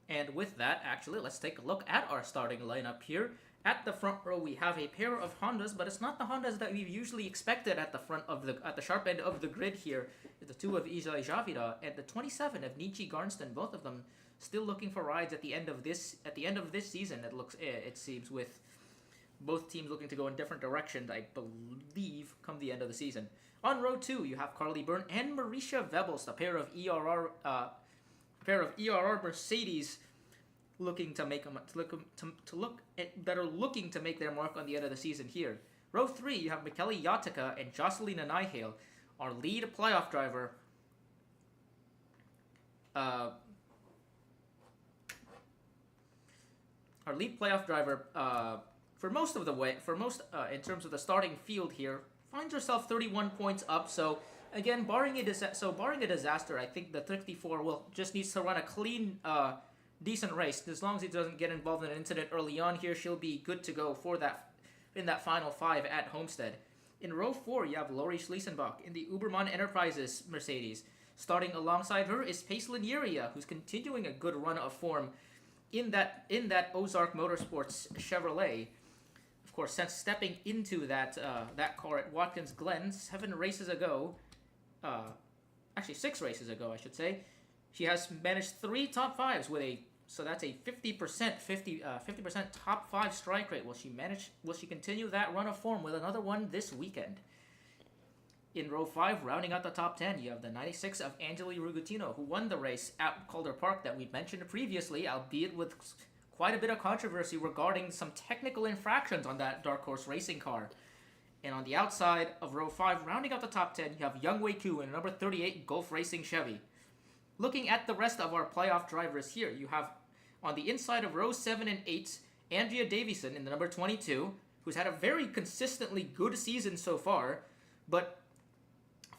And with that, actually, let's take a look at our starting lineup here. At the front row, we have a pair of Hondas, but it's not the Hondas that we've usually expected at the sharp end of the grid here. The two of Izai Javida and the 27 of Nietzsche Garnston, both of them still looking for rides at the end of this season. It seems, with both teams looking to go in different directions, I believe, come the end of the season. On row 2, you have Carly Byrne and Marisha Vebels, the pair of ERR Mercedes looking to make that are looking to make their mark on the end of the season here. Row 3, you have Michele Yatica and Jocelyn Nihale, our lead playoff driver. For most of the way, in terms of the starting field here, finds herself 31 points up. So again, barring a disaster, I think the 54 will just needs to run a clean, decent race. As long as he doesn't get involved in an incident early on here, she'll be good to go for that in that final 5 at Homestead. In row 4, you have Lori Schliesenbach in the Ubermann Enterprises Mercedes. Starting alongside her is Paisley Yeria, who's continuing a good run of form in that Ozark Motorsports Chevrolet. Of course, since stepping into that car at Watkins Glen 6 races ago, I should say, she has managed 3 top 5s so that's a 50% top 5 strike rate. Will she continue that run of form with another one this weekend? In row 5, rounding out the top 10, you have the 96 of Angeli Rugutino, who won the race at Calder Park that we mentioned previously, albeit with quite a bit of controversy regarding some technical infractions on that Dark Horse racing car. And on the outside of row 5, rounding out the top 10, you have Youngwei Koo in number 38 Gulf Racing Chevy. Looking at the rest of our playoff drivers here, you have on the inside of row 7 and 8, Andrea Davison in the number 22, who's had a very consistently good season so far, but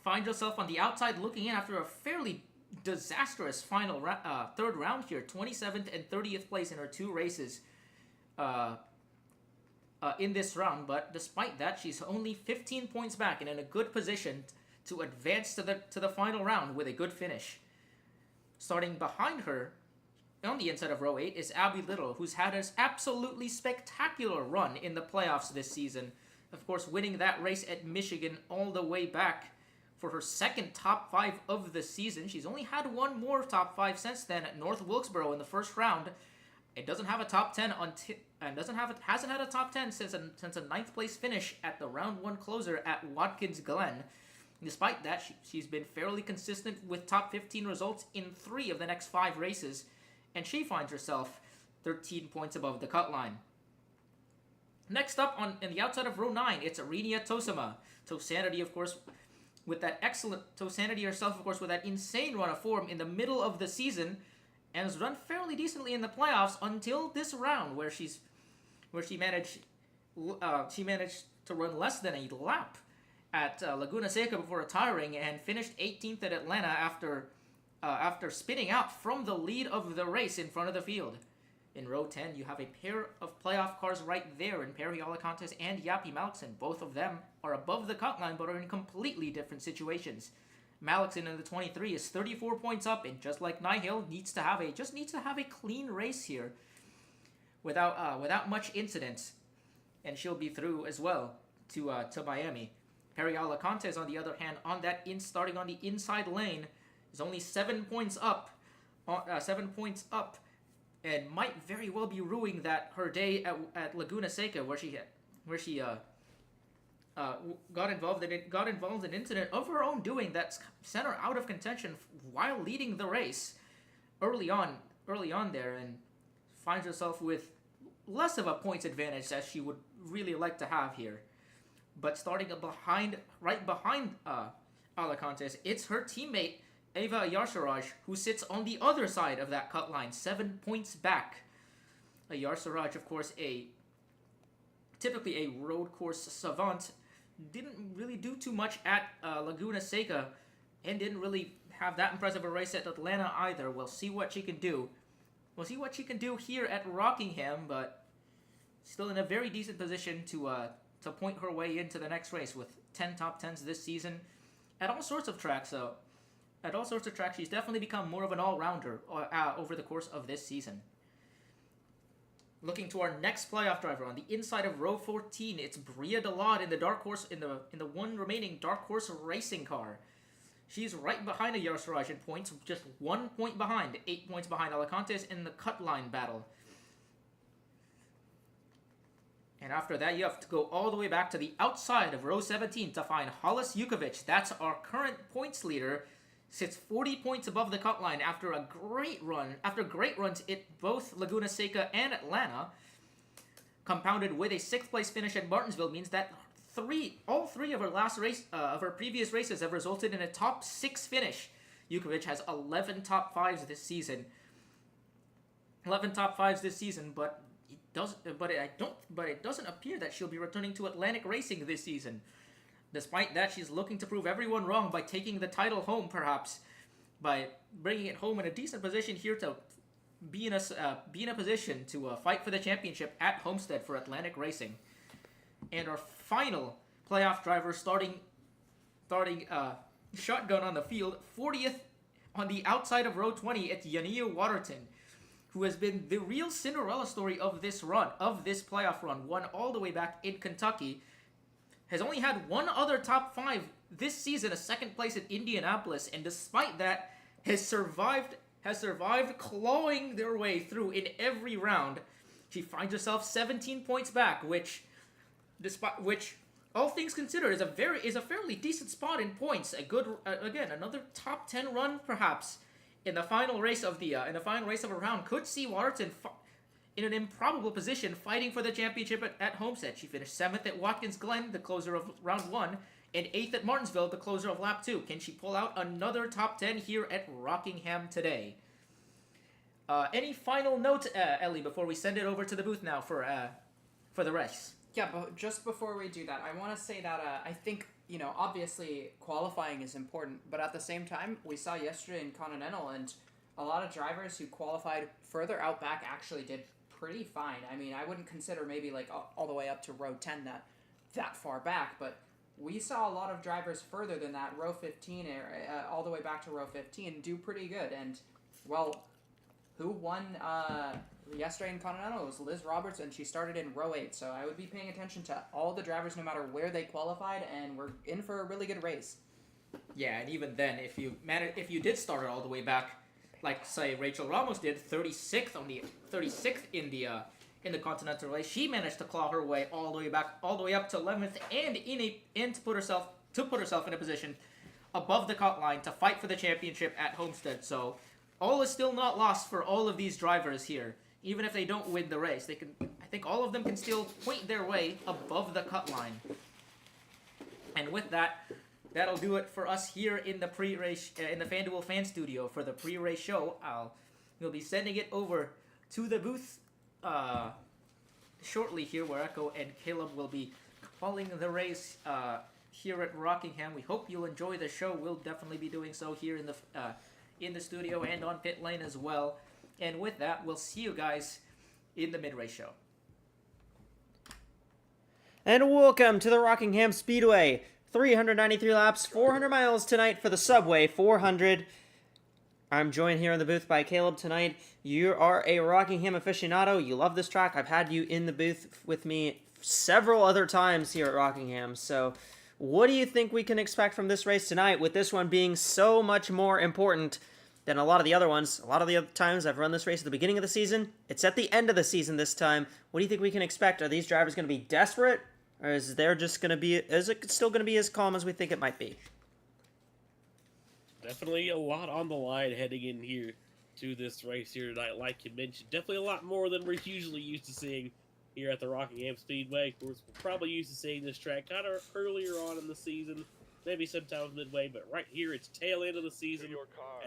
finds herself on the outside looking in after a fairly disastrous final third round here, 27th and 30th place in her 2 races in this round. But despite that, she's only 15 points back and in a good position to advance to the final round with a good finish. Starting behind her, on the inside of row 8, is Abby Little, who's had an absolutely spectacular run in the playoffs this season. Of course, winning that race at Michigan all the way back for her second top 5 of the season. She's only had one more top 5 since then at North Wilkesboro in the first round. It doesn't have a top 10 hasn't had a top 10 since a 9th place finish at the round 1 closer at Watkins Glen. Despite that, she's been fairly consistent with top 15 results in 3 of the next 5 races, and she finds herself 13 points above the cut line. Next up in the outside of row 9, it's Arinia Tosama. Tosanity, of course, with that excellent Tosanity herself, of course, with that insane run of form in the middle of the season, and has run fairly decently in the playoffs until this round, where she managed to run less than a lap at Laguna Seca before retiring, and finished 18th at Atlanta after spinning out from the lead of the race in front of the field. In row 10, you have a pair of playoff cars right there in Perry Alacantes and Yappy Malakson. Both of them are above the cut line, but are in completely different situations. Malakson in the 23 is 34 points up, and just like Nihale, needs to have a clean race here, without much incidents, and she'll be through as well to Miami. Perry Alacantes, on the other hand, starting on the inside lane, is only 7 points up, and might very well be ruining her day at Laguna Seca, where she got involved in an incident of her own doing that sent her out of contention while leading the race early on there, and finds herself with less of a points advantage as she would really like to have here. But starting right behind Alacantes, it's her teammate Eva Yarsaraj, who sits on the other side of that cut line, 7 points back. Yarsaraj, of course, typically a road course savant, didn't really do too much at Laguna Seca, and didn't really have that impressive a race at Atlanta either. We'll see what she can do. We'll see what she can do here at Rockingham, but still in a very decent position to point her way into the next race with 10 top 10s this season at all sorts of tracks. So at all sorts of tracks. She's definitely become more of an all-rounder over the course of this season. Looking to our next playoff driver on the inside of row 14, it's Bria Delade in the dark horse in the one remaining dark horse racing car. She's right behind Ayar Siraj in points, just 1 point behind, 8 points behind Alicantes in the cut line battle. And after that, you have to go all the way back to the outside of row 17 to find Hollis Jukovic. That's our current points leader. Sits 40 points above the cut line after a great run. After great runs at both Laguna Seca and Atlanta, compounded with a 6th place finish at Martinsville, means that all three of her previous races have resulted in a top 6 finish. Jukovic has 11 top 5s this season. 11 top 5s this season, but it doesn't appear that she'll be returning to Atlantic Racing this season. Despite that, she's looking to prove everyone wrong by taking the title home, perhaps, by bringing it home in a decent position here to be in a position to fight for the championship at Homestead for Atlantic Racing. And our final playoff driver starting shotgun on the field, 40th on the outside of row 20, it's Yania Waterton, who has been the real Cinderella story of this playoff run, won all the way back in Kentucky. Has only had one other top 5 this season, a 2nd place at Indianapolis, and despite that, has survived clawing their way through in every round. She finds herself 17 points back, which all things considered is a fairly decent spot in points. A good another top 10 run perhaps in the final race of a round could see Waterton in an improbable position fighting for the championship at Homestead. She finished 7th at Watkins Glen, the closer of round 1, and 8th at Martinsville, the closer of lap 2. Can she pull out another top 10 here at Rockingham today? Any final note, Ellie, before we send it over to the booth now for the race? Yeah, but just before we do that, I want to say that I think, obviously qualifying is important, but at the same time, we saw yesterday in Continental, and a lot of drivers who qualified further out back actually did pretty fine. I mean, I wouldn't consider maybe like all the way up to row 10 that far back, but we saw a lot of drivers further than that, row 15, all the way back to row 15, do pretty good. And, well, who won yesterday in Continental? It was Liz Roberts, and she started in row 8, so I would be paying attention to all the drivers no matter where they qualified, and we're in for a really good race. Yeah, and even then, if you did start it all the way back, like say Rachel Ramos did, 36th in the Continental race, she managed to claw her way all the way up to 11th, and to put herself in a position above the cut line to fight for the championship at Homestead. So all is still not lost for all of these drivers here. Even if they don't win the race, I think all of them can still point their way above the cut line. And with that, that'll do it for us here in the pre-race, in the FanDuel Fan Studio for the pre-race show. We'll be sending it over to the booth shortly here, where Echo and Caleb will be calling the race here at Rockingham. We hope you'll enjoy the show. We'll definitely be doing so here in the studio and on pit lane as well. And with that, we'll see you guys in the mid-race show. And welcome to the Rockingham Speedway. 393 laps, 400 miles tonight for the Subway 400. I'm joined here in the booth by Caleb tonight. You are a Rockingham aficionado. You love this track. I've had you in the booth with me several other times here at Rockingham. So what do you think we can expect from this race tonight, with this one being so much more important than a lot of the other ones? A lot of the other times I've run this race at the beginning of the season. It's at the end of the season this time. What do you think we can expect? Are these drivers going to be desperate? Or is it still going to be as calm as we think it might be? Definitely a lot on the line heading in here to this race here tonight, like you mentioned. Definitely a lot more than we're usually used to seeing here at the Rockingham Speedway. Of course, we're probably used to seeing this track kind of earlier on in the season, maybe sometimes midway, but right here it's tail end of the season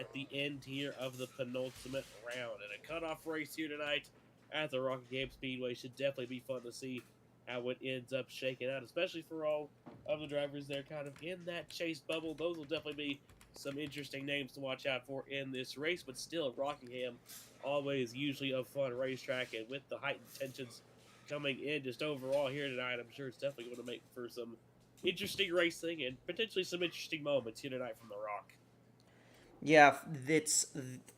at the end here of the penultimate round. And a cutoff race here tonight at the Rockingham Speedway should definitely be fun to see how it ends up shaking out, especially for all of the drivers there kind of in that chase bubble. Those will definitely be some interesting names to watch out for in this race, but still, Rockingham always usually a fun racetrack, and with the heightened tensions coming in just overall here tonight, I'm sure it's definitely going to make for some interesting racing and potentially some interesting moments here tonight from the Rock. Yeah, it's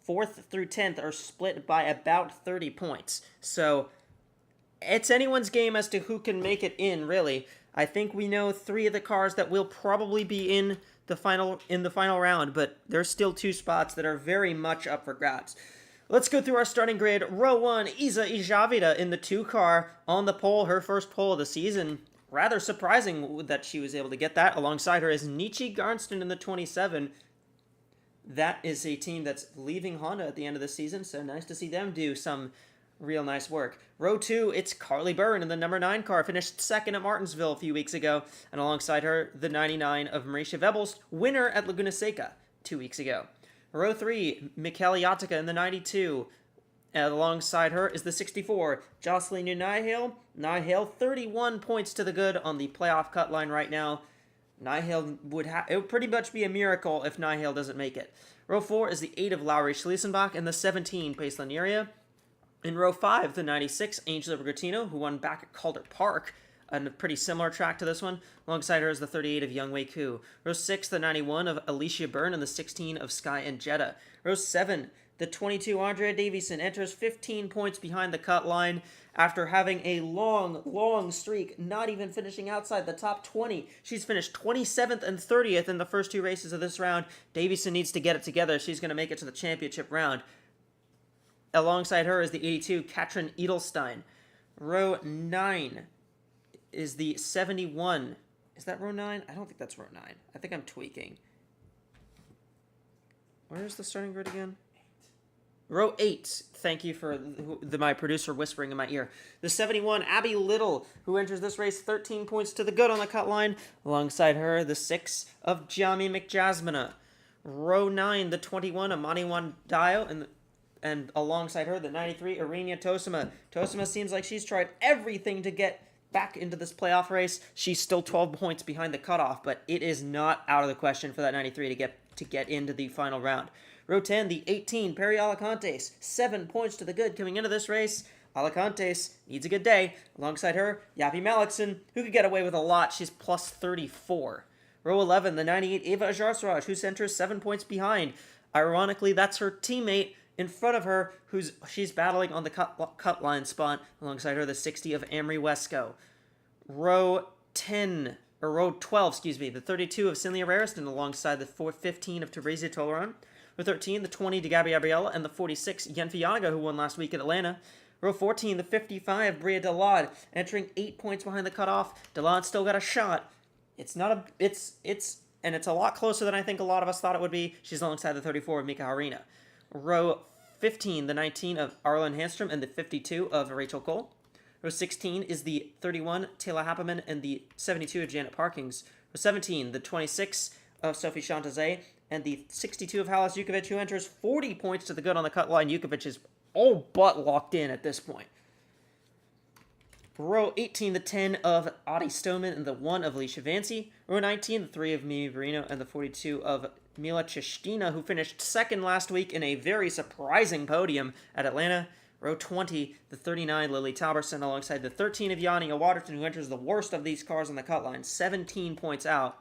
4th through 10th are split by about 30 points. So it's anyone's game as to who can make it in, really. I think we know 3 of the cars that will probably be in the final round, but there's still 2 spots that are very much up for grabs. Let's go through our starting grid. Row 1, Isa Ijavida in the 2 car on the pole, her first pole of the season. Rather surprising that she was able to get that. Alongside her is Nietzsche Garnston in the 27. That is a team that's leaving Honda at the end of the season, so nice to see them do some real nice work. Row 2, it's Carly Byrne in the number 9 car, finished second at Martinsville a few weeks ago, and alongside her, the 99 of Marisha Vebels, winner at Laguna Seca 2 weeks ago. Row 3, Michele Yatica in the 92. And alongside her is the 64, Jocelyn Nihale. Nihale, 31 points to the good on the playoff cut line right now. Nihale it would pretty much be a miracle if Nihale doesn't make it. Row 4 is the 8 of Lowry Schliesenbach and the 17, Pace Lanieri. In row 5, the 96, Angela Bergantino, who won back at Calder Park, and a pretty similar track to this one. Alongside her is the 38 of Young Wei Koo. Row 6, the 91 of Alicia Byrne, and the 16 of Sky and Jeddah. Row 7, the 22 Andrea Davison enters 15 points behind the cut line after having a long streak, not even finishing outside the top 20. She's finished 27th and 30th in the first 2 races of this round. Davison needs to get it together. She's going to make it to the championship round. Alongside her is the 82, Katrin Edelstein. Row 9 is the 71. Is that row 9? I don't think that's row 9. I think I'm tweaking. Where's the starting grid again? Row 8. Thank you for my producer whispering in my ear. The 71, Abby Little, who enters this race 13 points to the good on the cut line. Alongside her, the 6 of Jami McJasmina. Row 9, the 21, Amani Wandayo, and alongside her, the 93, Irina Tosima. Tosima seems like she's tried everything to get back into this playoff race. She's still 12 points behind the cutoff, but it is not out of the question for that 93 to get into the final round. Row 10, the 18, Perry Alacantes. 7 points to the good coming into this race. Alacantes needs a good day. Alongside her, Yapi Malikson, who could get away with a lot. She's plus 34. Row 11, the 98, Eva Ajarsraj, who centers 7 points behind. Ironically, that's her teammate in front of her, she's battling on the cut line spot. Alongside her, the 60 of AWSCO. Row 12, the 32 of Cindy Rariston, alongside the 15 of Teresa Toleran. Row 13, the 20 to Gabby Gabriella, and the 46 Yenfi Yanaga, who won last week at Atlanta. Row 14, the 55 Bria Delade, entering 8 points behind the cutoff. Delade still got a shot. It's a lot closer than I think a lot of us thought it would be. She's alongside the 34 of Mika Harina. Row 15, the 19 of Arlen Handstrom, and the 52 of Rachel Cole. Row 16 is the 31, Taylor Happerman, and the 72 of Janet Parkins. Row 17, the 26 of Sophie Chantaze, and the 62 of Halis Jukovic, who enters 40 points to the good on the cut line. Jukovic is all but locked in at this point. Row 18, the 10 of Adi Stoneman, and the 1 of Alicia Vancy. Row 19, the 3 of Mimi Verino, and the 42 of Mila Chestina, who finished second last week in a very surprising podium at Atlanta. Row 20, the 39, Lily Talberson, alongside the 13 of Yanni Waterton, who enters the worst of these cars on the cut line, 17 points out.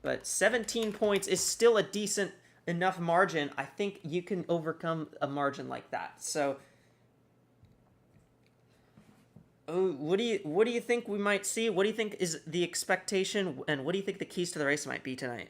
But 17 points is still a decent enough margin. I think you can overcome a margin like that. So, what do you think we might see? What do you think is the expectation, and what do you think the keys to the race might be tonight?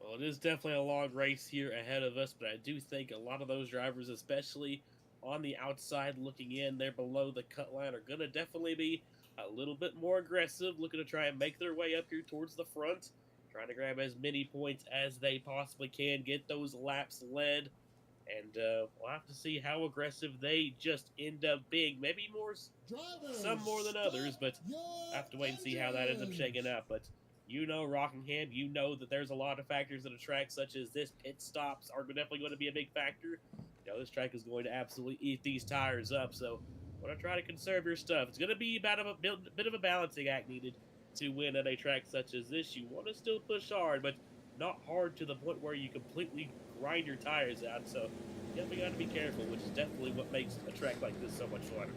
Well, it is definitely a long race here ahead of us, but I do think a lot of those drivers, especially on the outside looking in, they're below the cut line, are going to definitely be a little bit more aggressive, looking to try and make their way up here towards the front, trying to grab as many points as they possibly can, get those laps led, and we'll have to see how aggressive they just end up being. Maybe some more than others, but I have to wait and see how that ends up shaking up. But you know, Rockingham, you know that there's a lot of factors at a track such as this. Pit stops are definitely going to be a big factor. You know, this track is going to absolutely eat these tires up, so want to try to conserve your stuff. It's going to be about a bit of a balancing act needed to win at a track such as this. You want to still push hard, but not hard to the point where you completely grind your tires out. So you definitely got to be careful, which is definitely what makes a track like this so much fun.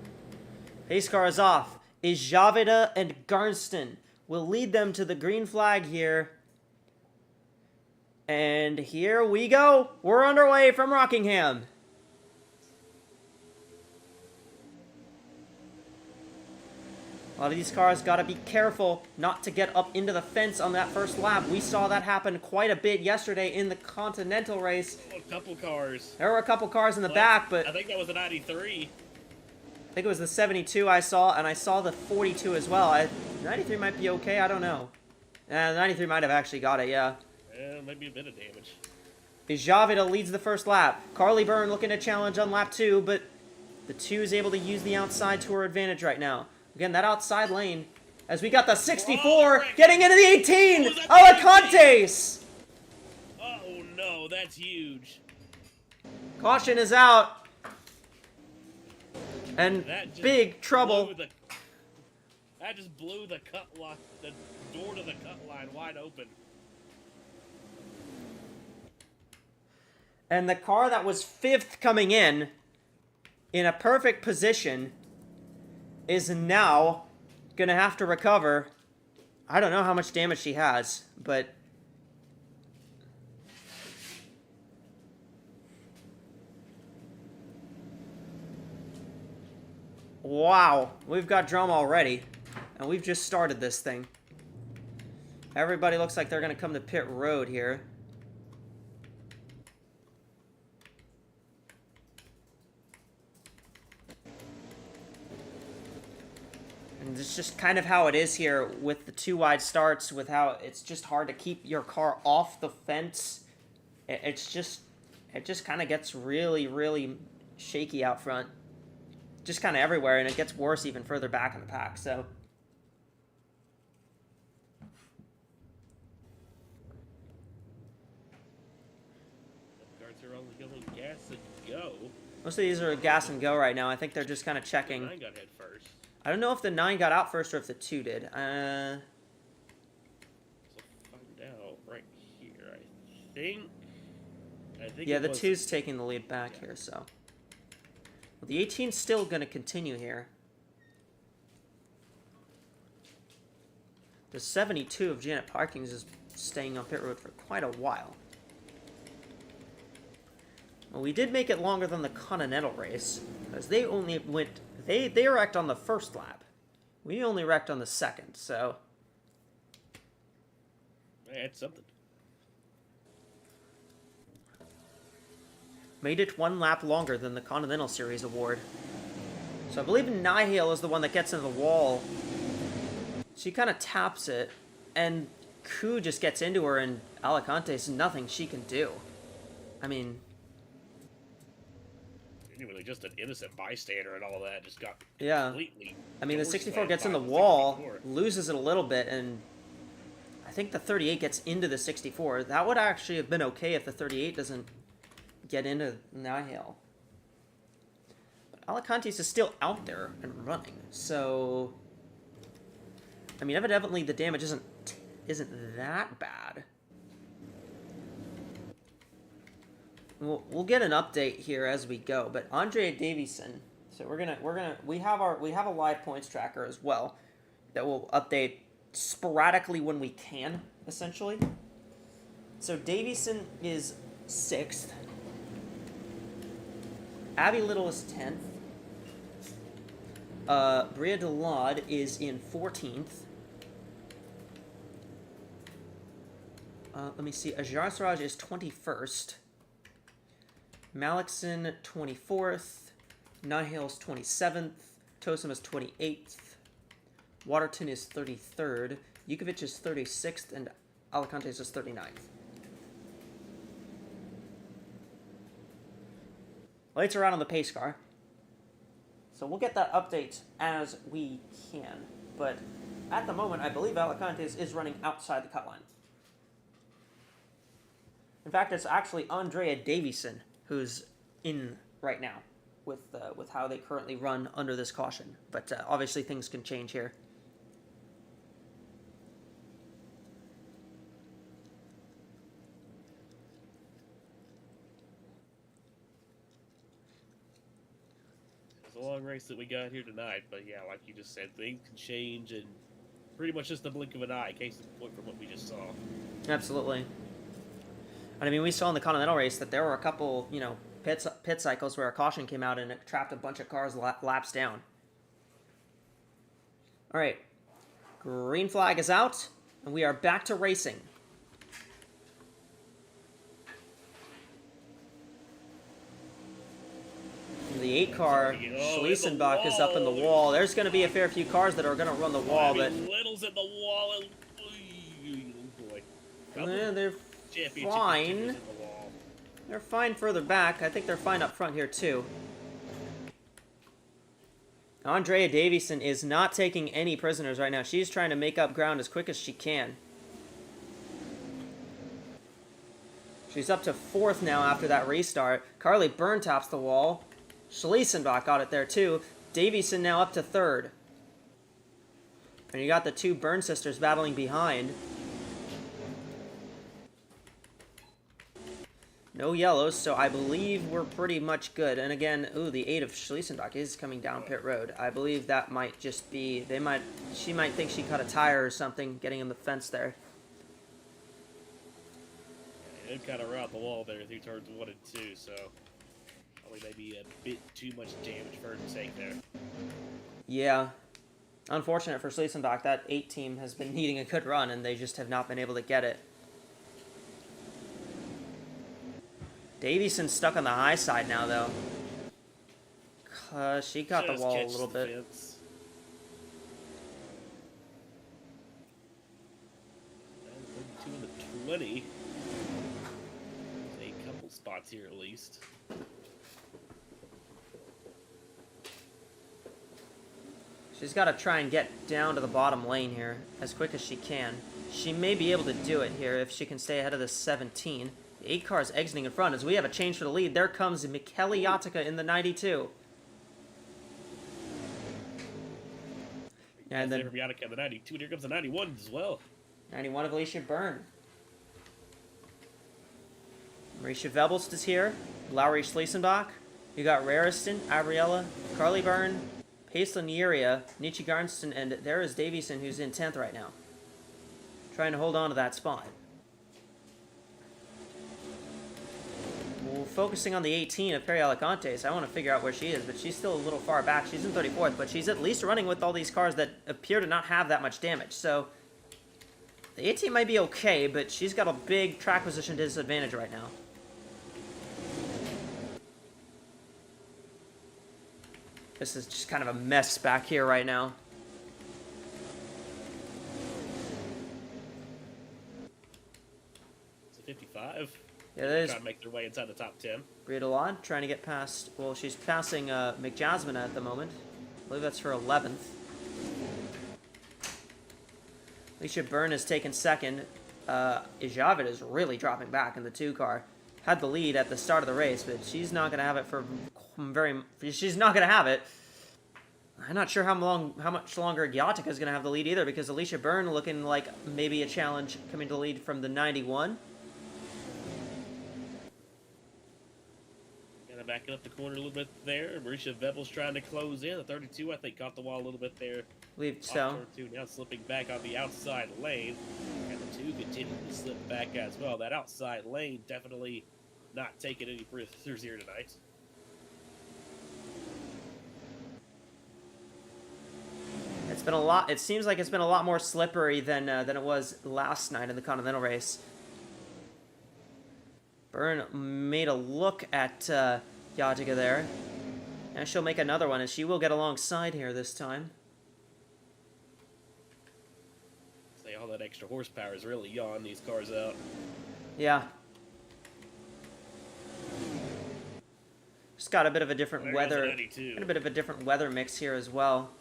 Pace car is off. Ijavida and Garnston will lead them to the green flag here. And here we go. We're underway from Rockingham. A lot of these cars got to be careful not to get up into the fence on that first lap. We saw that happen quite a bit yesterday in the Continental race. A couple cars. There were a couple cars in the back, but I think that was a 93. I think it was the 72 I saw, and I saw the 42 as well. 93 might be okay, I don't know. 93 might have actually got it, yeah. Maybe a bit of damage. Javida leads the first lap. Carly Byrne looking to challenge on lap 2, but the 2 is able to use the outside to her advantage right now. Again, that outside lane, as we got the 64 getting into the 18! Alicantes! Oh no, that's huge. Caution is out. And That just big trouble. That just blew the the door to the cut line wide open. And the car that was 5th coming in a perfect position, is now going to have to recover. I don't know how much damage she has, but... Wow, we've got drama already, and we've just started this thing. Everybody looks like they're going to come to pit road here. And it's just kind of how it is here with the 2 wide starts, with how it's just hard to keep your car off the fence. It just kind of gets really, really shaky out front. Just kind of everywhere, and it gets worse even further back in the pack, so... Guards are only going gas and go. Most of these are gas and go right now. I think they're just kind of checking. 9 got hit first. I don't know if the 9 got out first or if the 2 did. So find out right here. I think. Yeah, it the was- 2's taking the lead back here, so. Well, the 18's still going to continue here. The 72 of Janet Parkins is staying on pit road for quite a while. Well, we did make it longer than the Continental race, because they only went... They wrecked on the first lap. We only wrecked on the second, so... That's something. Made it 1 lap longer than the Continental Series award. So I believe Nihil is the one that gets into the wall. She kind of taps it, and Ku just gets into her, and Alicante's nothing she can do. I mean... Really just an innocent bystander and all of that just got completely... I mean, the door 64 slammed gets in by the wall, 64. loses it a little bit, and I think the 38 gets into the 64. That would actually have been okay if the 38 doesn't get into Nihil. But Alicantes is still out there and running, so... I mean, evidently the damage isn't that bad. We'll get an update here as we go, but Andrea Davison. So we have a live points tracker as well that will update sporadically when we can, essentially. So Davison is 6th. Abby Little is 10th. Bria Delade is in 14th. Let me see. Ajar Siraj is 21st. Malikson 24th, Nihil's 27th, Tosum is 28th, Waterton is 33rd, Yukovic is 36th, and Alicantes is 39th. Lights are out on the pace car, so we'll get that update as we can, but at the moment I believe Alicantes is running outside the cut line. In fact, it's actually Andrea Davison who's in right now with how they currently run under this caution. But obviously things can change here. It's a long race that we got here tonight, but yeah, like you just said, things can change in pretty much just the blink of an eye, case in point from what we just saw. Absolutely. And I mean, we saw in the Continental race that there were a couple, you know, pit cycles where a caution came out and it trapped a bunch of cars laps down. All right, green flag is out, and we are back to racing. The 8 car, Schliesenbach, is up in the wall. There's going to be a fair few cars that are going to run the wall, but Little's in the wall. And, oh boy. they're fine. They're fine further back. I think they're fine up front here, too. Andrea Davison is not taking any prisoners right now. She's trying to make up ground as quick as she can. She's up to 4th now after that restart. Carly Byrne tops the wall. Schliesenbach got it there, too. Davison now up to 3rd. And you got the 2 Byrne sisters battling behind. No yellows, so I believe we're pretty much good. And again, ooh, the 8 of Schliesenbach is coming down pit road. I believe that might just be, she might think she cut a tire or something, getting in the fence there. Yeah, it kind of route the wall there through turns 1 and 2, so probably maybe a bit too much damage for her to take there. Yeah. Unfortunate for Schliesenbach, that 8 team has been needing a good run, and they just have not been able to get it. Davison's stuck on the high side now, though. She got the wall a little bit. Fence. And 2 in the 20. A couple spots here at least. She's got to try and get down to the bottom lane here as quick as she can. She may be able to do it here if she can stay ahead of the 17. The 8 car is exiting in front as we have a change for the lead. There comes Michele Yatica in the 92. And then Yatica in the 92, and here comes the 91 as well. 91 of Alicia Byrne. Marisha Vebelst is here. Lowry Schliesenbach. You got Rariston, Abriella, Carly Byrne, Paisley Nieria, Nietzsche Garnston, and there is Davison, who's in 10th right now. Trying to hold on to that spot. Well, focusing on the 18 of Perry Alicantes, I want to figure out where she is, but she's still a little far back. She's in 34th, but she's at least running with all these cars that appear to not have that much damage. So the 18 might be okay, but she's got a big track position disadvantage right now. This is just kind of a mess back here right now. It's a 55. Yeah, that is. Trying to make their way inside the top 10. Briadalon trying to get past, well, she's passing McJasmine at the moment. I believe that's her 11th. Alicia Byrne has taken 2nd. Ijavid is really dropping back in the 2 car. Had the lead at the start of the race, but she's not going to have it for she's not going to have it. I'm not sure how much longer Giotica is going to have the lead either, because Alicia Byrne looking like maybe a challenge coming to lead from the 91. Backing up the corner a little bit there. Marisha Vebel's trying to close in. The 32, I think, got the wall a little bit there. Believe so. Turn 2 now slipping back on the outside lane. And the 2 continuing to slip back as well. That outside lane definitely not taking any prisoners here tonight. It's been a lot. It seems like it's been a lot more slippery than it was last night in the Continental race. Byrne made a look at Yajiga there. And she'll make another one, and she will get alongside here this time. Say all that extra horsepower is really yawing these cars out. Yeah. Just got a bit of a different weather. And a bit of a different weather mix here as well.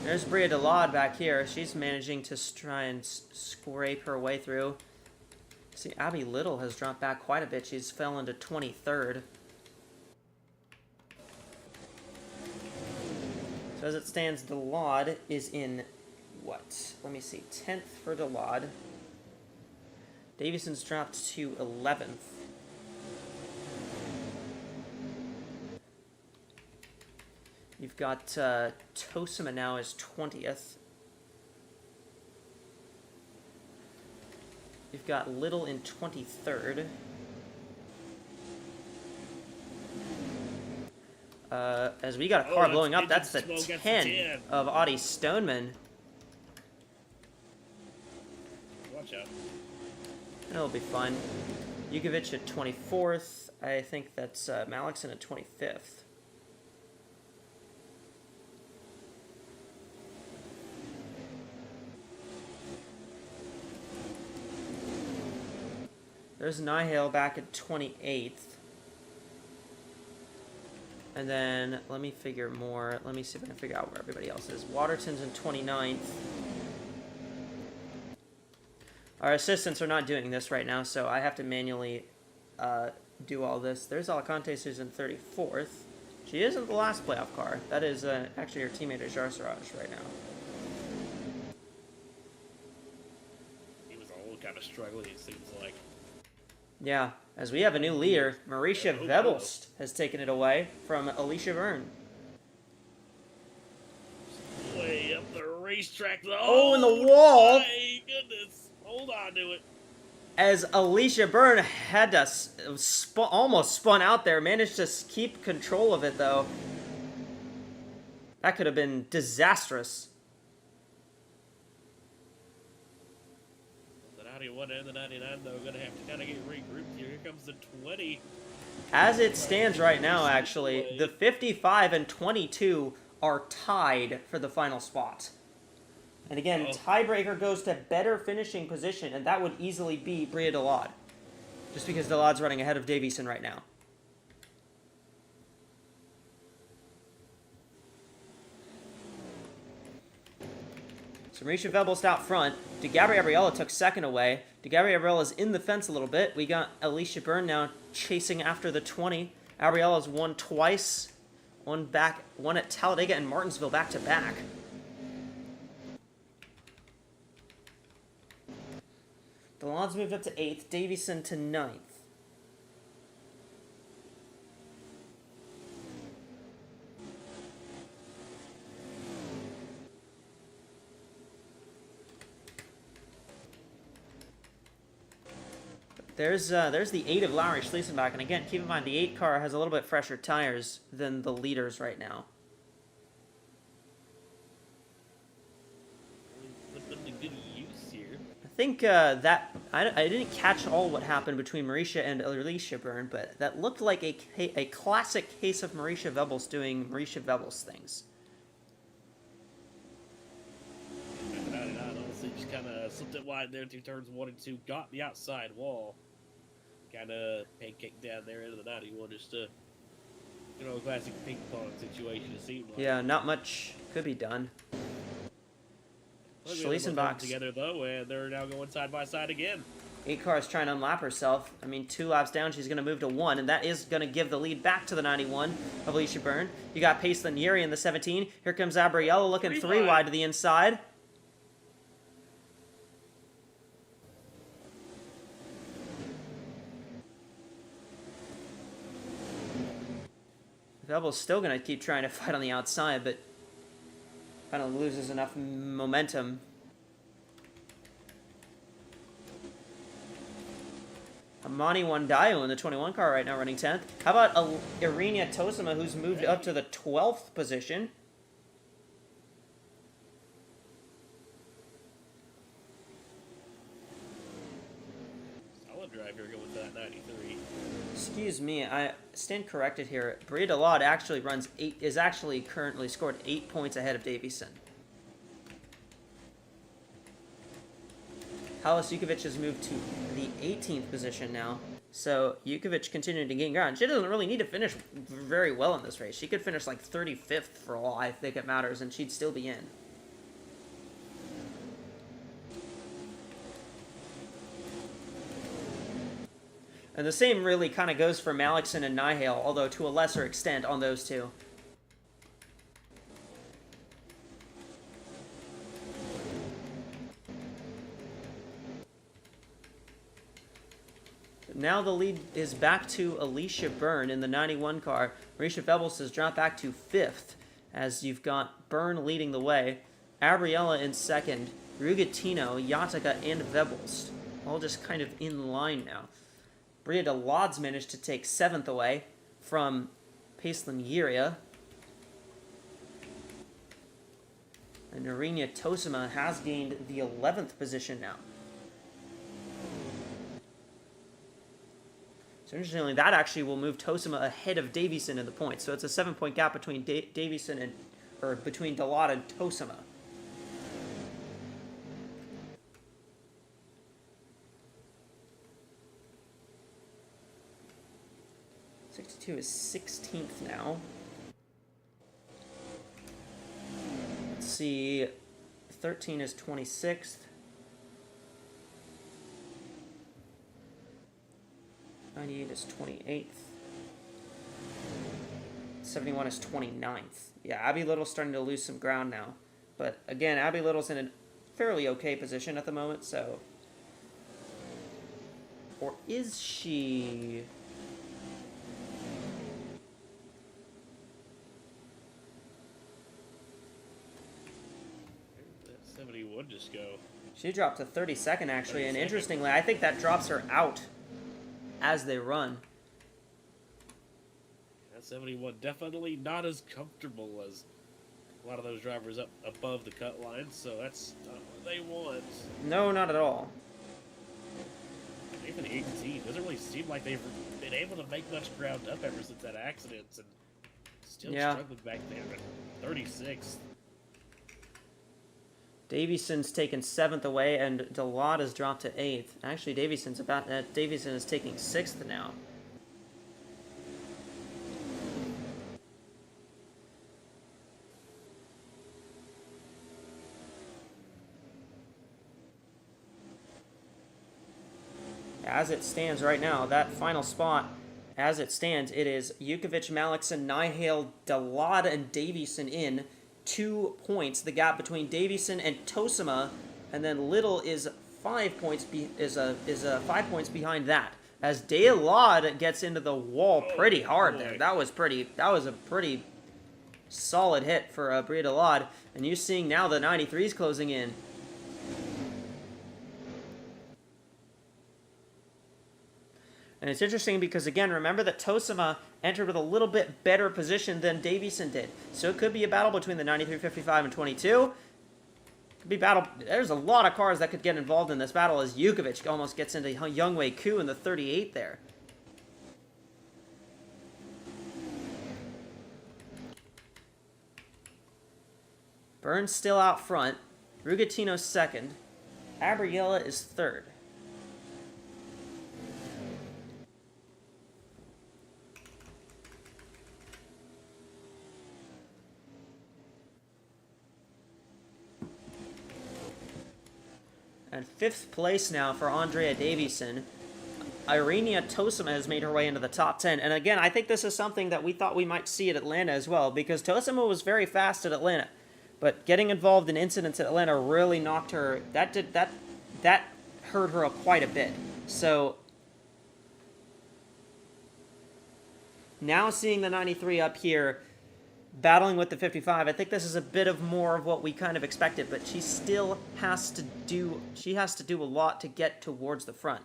There's Bria DeLaude back here. She's managing to try and scrape her way through. See, Abby Little has dropped back quite a bit. She's fell into 23rd. So as it stands, DeLaude is in, what? Let me see. 10th for DeLaude. Davison's dropped to 11th. You've got Tosima now as 20th. You've got Little in 23rd. As we got a car blowing up, that's the 10 of Audie Stoneman. Watch out. That'll be fun. Yukovic at 24th. I think that's Malikson at 25th. There's Nihale back at 28th. And then, let me figure more. Let me see if I can figure out where everybody else is. Waterton's in 29th. Our assistants are not doing this right now, so I have to manually do all this. There's Alacantes, who's in 34th. She isn't the last playoff car. That is actually her teammate at Jarsaraj right now. He was all kind of struggling, it seems like. Yeah, as we have a new leader, Marisha Vebelst has taken it away from Alicia Byrne. Way up the racetrack. Oh, in the wall! My goodness. Hold on to it. As Alicia Byrne had to almost spun out there, managed to keep control of it, though. That could have been disastrous. The 91 and the 99, though, going to have to kind of get regrouped here. Here comes the 20. As it stands right now, actually, the 55 and 22 are tied for the final spot. And again, tiebreaker goes to better finishing position, and that would easily be Bria Delade. Just because Delade's running ahead of Davison right now. So Marisha Vebelst out front. DeGabriella took second away. DeGabriella's in the fence a little bit. We got Alicia Byrne now chasing after the 20. Gabriella's won twice. One at Talladega and Martinsville back to back. Delade's moved up to 8th, Davison to 9th. There's the 8 of Lowry Schliesenbach, and again, keep in mind, the 8 car has a little bit fresher tires than the leaders right now. I think that I didn't catch all what happened between Marisha and Alicia Byrne, but that looked like a classic case of Marisha Vebelst doing Marisha Vebelst things. Honestly, just kind of slipped it wide there, 2 turns 1 and 2, got the outside wall, kind of pancaked down there into the 91, just a classic ping pong situation. It seemed like. Yeah, not much could be done. Schliesenbach together though, and they're now going side by side again. 8 cars trying to unlap herself. I mean, 2 laps down, she's going to move to 1, and that is going to give the lead back to the 91 of Alicia Byrne. You got Pacelin Yuri in the 17. Here comes Abriella looking 3 wide to the inside. Vebel's still going to keep trying to fight on the outside, but kind of loses enough momentum. Amani Wandayo in the 21 car right now running 10th. How about Irina Tosima, who's moved up to the 12th position? Solid drive here going to that 93. Excuse me, I stand corrected here. Bria Delade actually is actually currently scored 8 points ahead of Davison. Halis Jukovic has moved to the 18th position now. So Jukovic continuing to gain ground. She doesn't really need to finish very well in this race. She could finish like 35th for all I think it matters, and she'd still be in. And the same really kind of goes for Malikson and Nihale, although to a lesser extent on those two. Now the lead is back to Alicia Byrne in the 91 car. Marisha Vebelst has dropped back to 5th. as you've got Byrne leading the way, Abriella in second, Rugatino, Yatica, and Vebelst all just kind of in line now. Bria DeLod's managed to take 7th away from Pacelin Yiria. And Narinia Tosima has gained the 11th position now. So interestingly, that actually will move Tosima ahead of Davison in the points. So it's a 7-point gap between Davison and, or between DeLod and Tosima. Is 16th now. Let's see. 13 is 26th. 98 is 28th. 71 is 29th. Yeah, Abby Little's starting to lose some ground now. But again, Abby Little's in a fairly okay position at the moment, so. Or is she? 71 just go. She dropped to 32nd, actually, and interestingly, I think that drops her out as they run. That 71 definitely not as comfortable as a lot of those drivers up above the cut line, so that's not what they want. No, not at all. Even 18 doesn't really seem like they've been able to make much ground up ever since that accident, and still struggling back there at 36th. Davison's taken 7th away, and DeLod has dropped to 8th. Actually, Davison is taking 6th now. As it stands right now, that final spot, as it stands, it is Jukovic, Malikson, Nihale, DeLod, and Davison in 2 points. The gap between Davison and Tosima, and then Little is 5 points. Is 5 points behind that. As DeLod gets into the wall pretty hard there. That was a pretty solid hit for Bria DeLod. And you're seeing now the 93s closing in. And it's interesting because, again, remember that Tosima entered with a little bit better position than Davison did. So it could be a battle between the 93, 55, and 22. Could be battle. There's a lot of cars that could get involved in this battle as Jukovic almost gets into Youngwei Koo in the 38 there. Byrne's still out front. Rugatino's second. Abriella is third. And 5th place now for Andrea Davison. Irenia Tosima has made her way into the top 10. And again, I think this is something that we thought we might see at Atlanta as well, because Tosima was very fast at Atlanta. But getting involved in incidents at Atlanta really knocked her. That hurt her quite a bit. So now seeing the 93 up here, battling with the 55, I think this is a bit of more of what we kind of expected, but she still has to do a lot to get towards the front.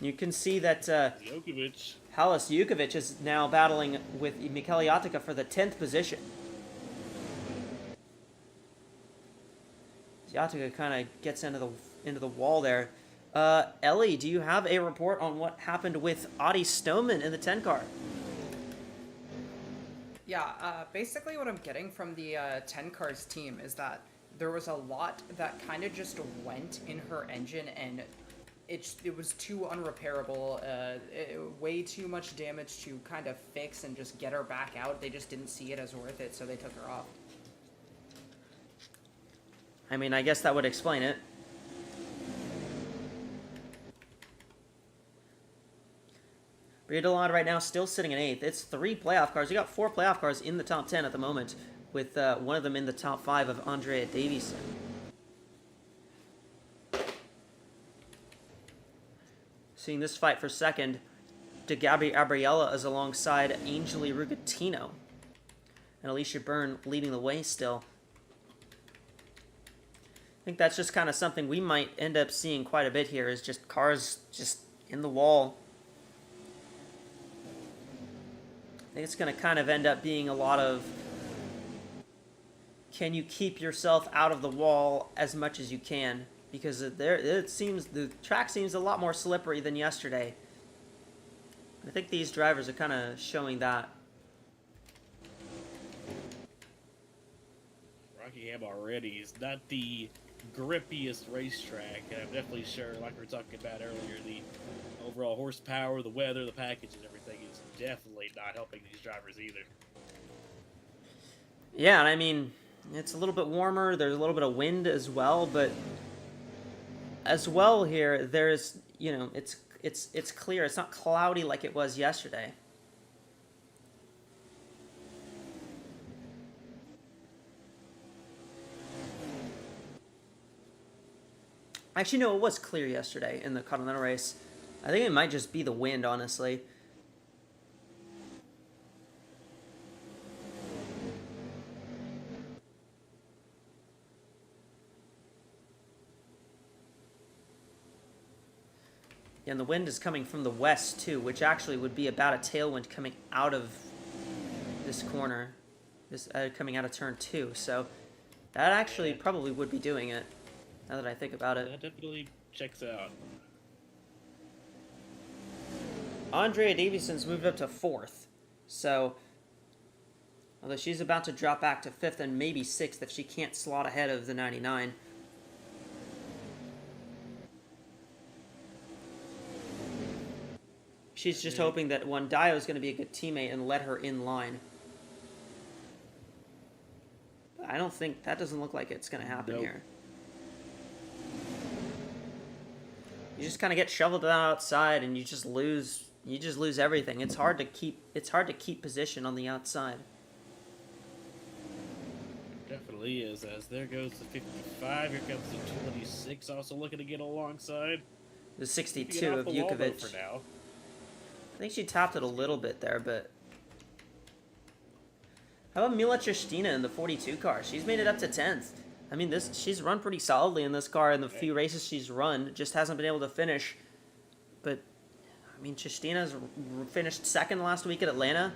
You can see that Halis Jukovic is now battling with Michele Yatica for the 10th position. Yatica kind of gets into the wall there. Ellie, do you have a report on what happened with Adi Stoneman in the 10 car? Yeah, basically what I'm getting from the 10 cars team is that there was a lot that kind of just went in her engine, and it was too unrepairable, way too much damage to kind of fix and just get her back out. They just didn't see it as worth it, so they took her off. I mean, I guess that would explain it. Bria DeLod right now still sitting in 8th. It's 3 playoff cars. You got 4 playoff cars in the top 10 at the moment, with one of them in the top 5 of Andrea Davison. Seeing this fight for second, DeGabby Abriella is alongside Angeli Rugatino. and Alicia Byrne leading the way still. I think that's just kind of something we might end up seeing quite a bit here, is just cars just in the wall. I think it's going to kind of end up being a lot of, can you keep yourself out of the wall as much as you can? Because the track seems a lot more slippery than yesterday. I think these drivers are kind of showing that. Rockingham already is not the grippiest racetrack, and I'm definitely sure, like we were talking about earlier, the overall horsepower, the weather, the package, and everything is definitely not helping these drivers either. Yeah, and I mean, it's a little bit warmer. There's a little bit of wind as well, but as well here, there's, you know, it's clear. It's not cloudy like it was yesterday. Actually, no, it was clear yesterday in the Continental race. I think it might just be the wind, honestly. Yeah, and the wind is coming from the west, too, which actually would be about a tailwind coming out of this corner. Coming out of turn 2, so that actually probably would be doing it, now that I think about it. That definitely checks out. Andrea Davidson's moved up to 4th, so although she's about to drop back to 5th and maybe 6th if she can't slot ahead of the 99. She's just hoping that Wandayo is going to be a good teammate and let her in line. But I don't think, that doesn't look like it's going to happen here. You just kind of get shoveled outside and you just lose everything. It's hard to keep position on the outside. Definitely is, as there goes the 55, here comes the 26, also looking to get alongside. The 62 of Jukovic. For now. I think she topped it a little bit there, but how about Mila Tristina in the 42 car? She's made it up to 10th. I mean, she's run pretty solidly in this car in the few races she's run. Just hasn't been able to finish. But, I mean, Tristina's finished 2nd last week at Atlanta.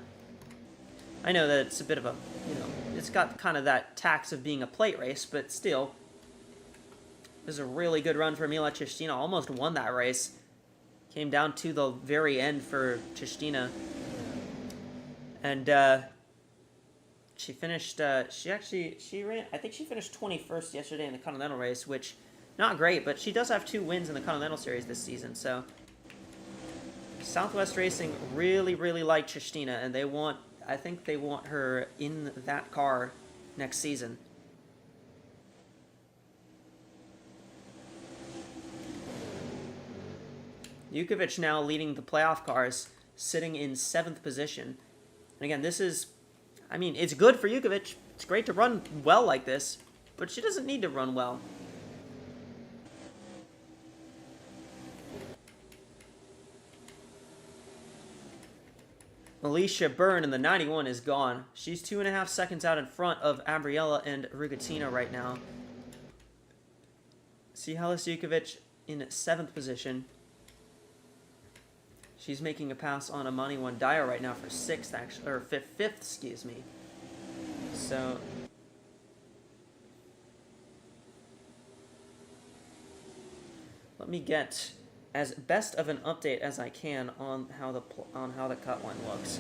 I know that it's a bit of a, you know, it's got kind of that tax of being a plate race, but still. This is a really good run for Mila Tristina. Almost won that race. Came down to the very end for Tristina. And, she finished, she ran, I think she finished 21st yesterday in the Continental race, which, not great, but she does have 2 wins in the Continental Series this season, so. Southwest Racing really, really like Tristina, and I think they want her in that car next season. Jukovic now leading the playoff cars, sitting in 7th position. And again, this is, I mean, it's good for Jukovic. It's great to run well like this, but she doesn't need to run well. Alicia Byrne in the 91 is gone. She's 2.5 seconds out in front of Abriella and Rugatino right now. Cihalis Jukovic in 7th position. She's making a pass on Amani Wandayo right now for 6th, actually, or 5th, excuse me. So, let me get as best of an update as I can on how the cut line looks.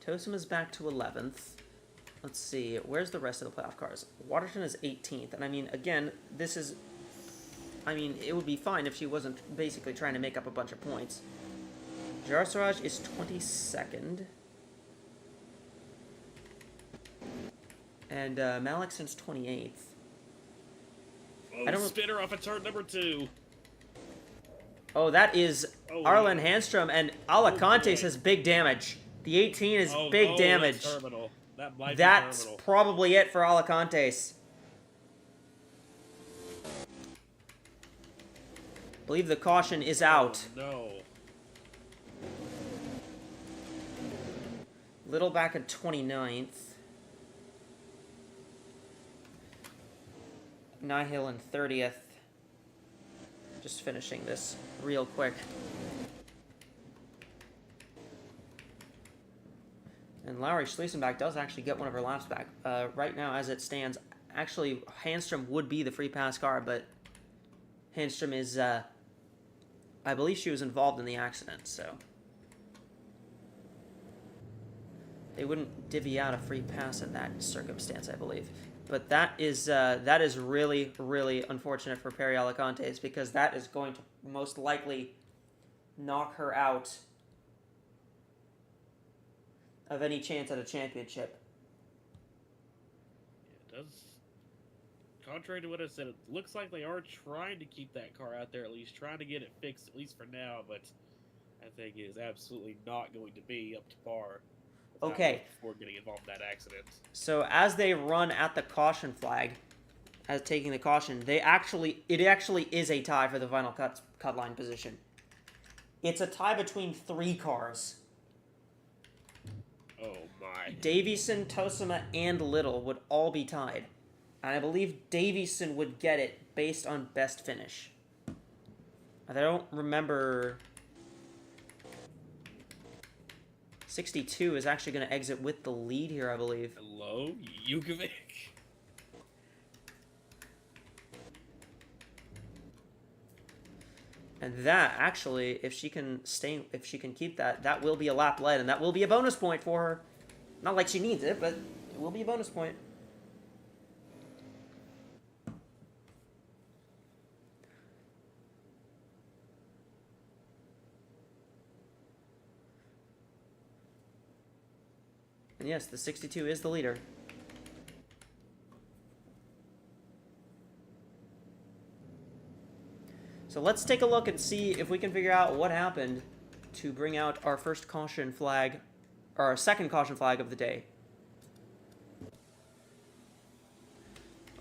Tosim is back to 11th. Let's see, where's the rest of the playoff cars? Waterton is 18th, and I mean, again, this is, I mean, it would be fine if she wasn't basically trying to make up a bunch of points. Jarasaraj is 22nd. And Malikson's 28th. Oh, spinner off of turn number 2. Oh, that is Arlen Handstrom, and Alacantes has big damage. The 18 is big damage. That's terminal. That might That's be terminal. probably it for Alacantes. believe the caution is out. Oh, no. Little back at 29th. Nihil in 30th. Just finishing this real quick. And Lowry Schliesenbach does actually get one of her laps back. Right now, as it stands, actually, Handstrom would be the free pass car, but Handstrom is, I believe she was involved in the accident, so they wouldn't divvy out a free pass in that circumstance, I believe. But that is really, really unfortunate for Perry Alicantes, because that is going to most likely knock her out of any chance at a championship. It does. Contrary to what I said, it looks like they are trying to keep that car out there, at least trying to get it fixed, at least for now, but I think it is absolutely not going to be up to par. Okay. Before getting involved in that accident. So as they run at the caution flag, as taking the caution, it actually is a tie for the final cut line position. It's a tie between 3 cars. Oh my. Davison, Tosima, and Little would all be tied. And I believe Davison would get it based on best finish. I don't remember. 62 is actually going to exit with the lead here, I believe. Hello, Jukovic. And that, actually, if she can keep that, that will be a lap led, and that will be a bonus point for her. Not like she needs it, but it will be a bonus point. And yes, the 62 is the leader. So let's take a look and see if we can figure out what happened to bring out our first caution flag, or our second caution flag of the day.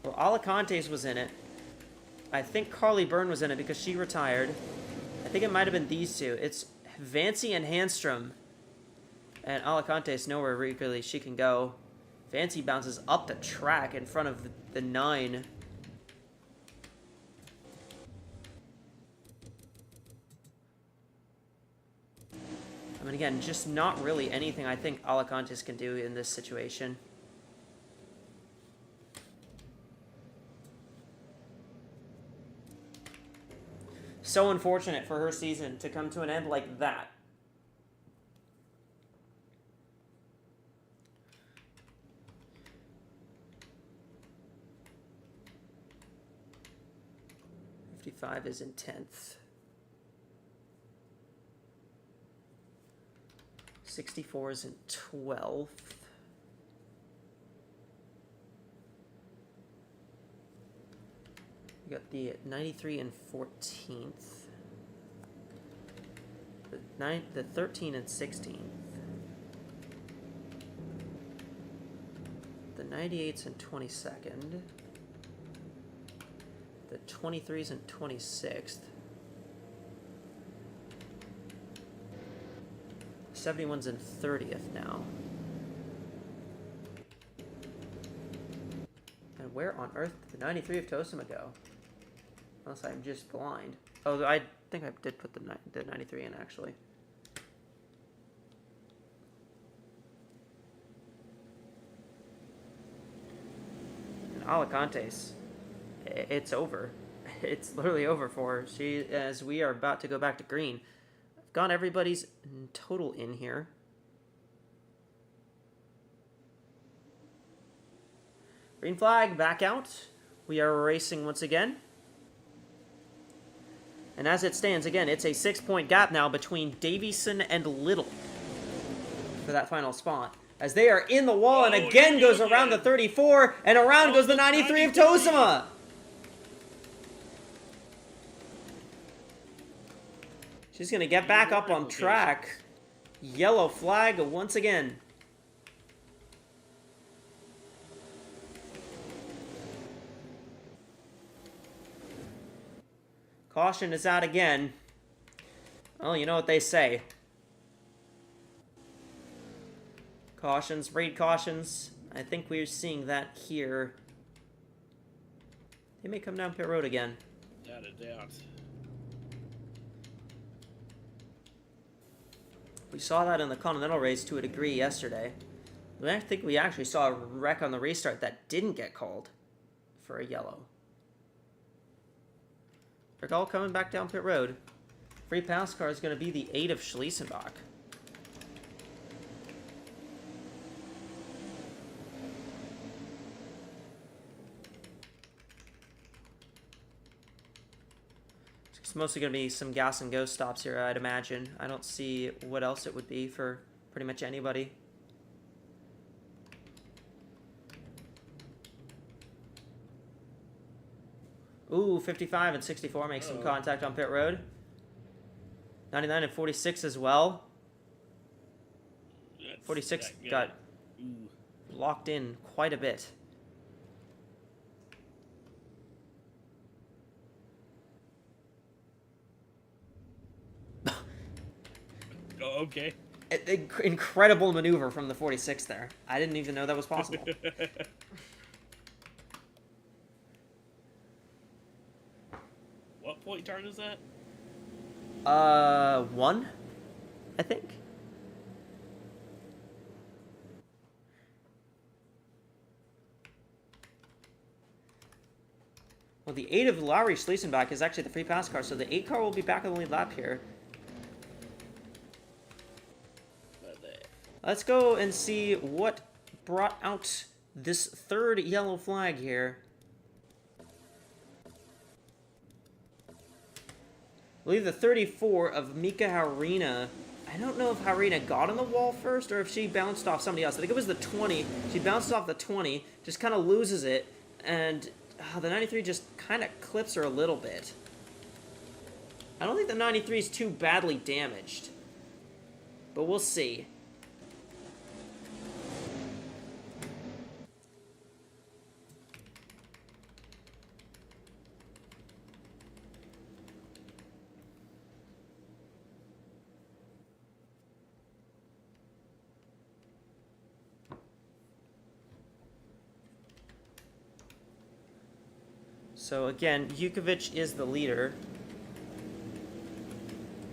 Well, Alicantes was in it. I think Carly Byrne was in it because she retired. I think it might have been these two. It's Vancy and Handstrom. And Alicantes nowhere really she can go. Vancy bounces up the track in front of the 9. I mean, again, just not really anything I think Alicantes can do in this situation. So unfortunate for her season to come to an end like that. .55 is in 10th. 64 is in 12th. We got the 93 and 14th. The 13 and 16th. The 98's and 22nd. The 23's and 26th. 71's in 30th now. And where on earth did the 93 of Tosima go? Unless I'm just blind. Oh, I think I did put the 93 in, actually. And Alicantes, it's over. It's literally over for her. As we are about to go back to green. I've got everybody's total in here. Green flag, back out. We are racing once again. And as it stands, again, it's a 6-point gap now between Davison and Little for that final spot. As they are in the wall, and again goes around the 34, and around goes the 93 of Tosima. She's going to get back up on track. Yellow flag once again. Caution is out again. Well, you know what they say. Cautions breed cautions. I think we're seeing that here. They may come down pit road again. Without a doubt. We saw that in the Continental race to a degree yesterday. I think we actually saw a wreck on the restart that didn't get called for a yellow. They're all coming back down pit road. Free pass car is going to be the 8 of Schliesenbach. It's mostly going to be some gas and go stops here, I'd imagine. I don't see what else it would be for pretty much anybody. Ooh, 55 and 64 make some contact on pit road. 99 and 46 as well. 46 got locked in quite a bit. Oh, okay. Incredible maneuver from the 46 there. I didn't even know that was possible. What point turn is that? 1, I think. Well, the 8 of Lowry Schliesenbach is actually the free pass car, so the 8 car will be back on the lead lap here. Let's go and see what brought out this third yellow flag here. I believe the 34 of Mika Harina. I don't know if Harina got on the wall first or if she bounced off somebody else. I think it was the 20. She bounced off the 20, just kind of loses it, and the 93 just kind of clips her a little bit. I don't think the 93 is too badly damaged, but we'll see. So again, Jukovic is the leader.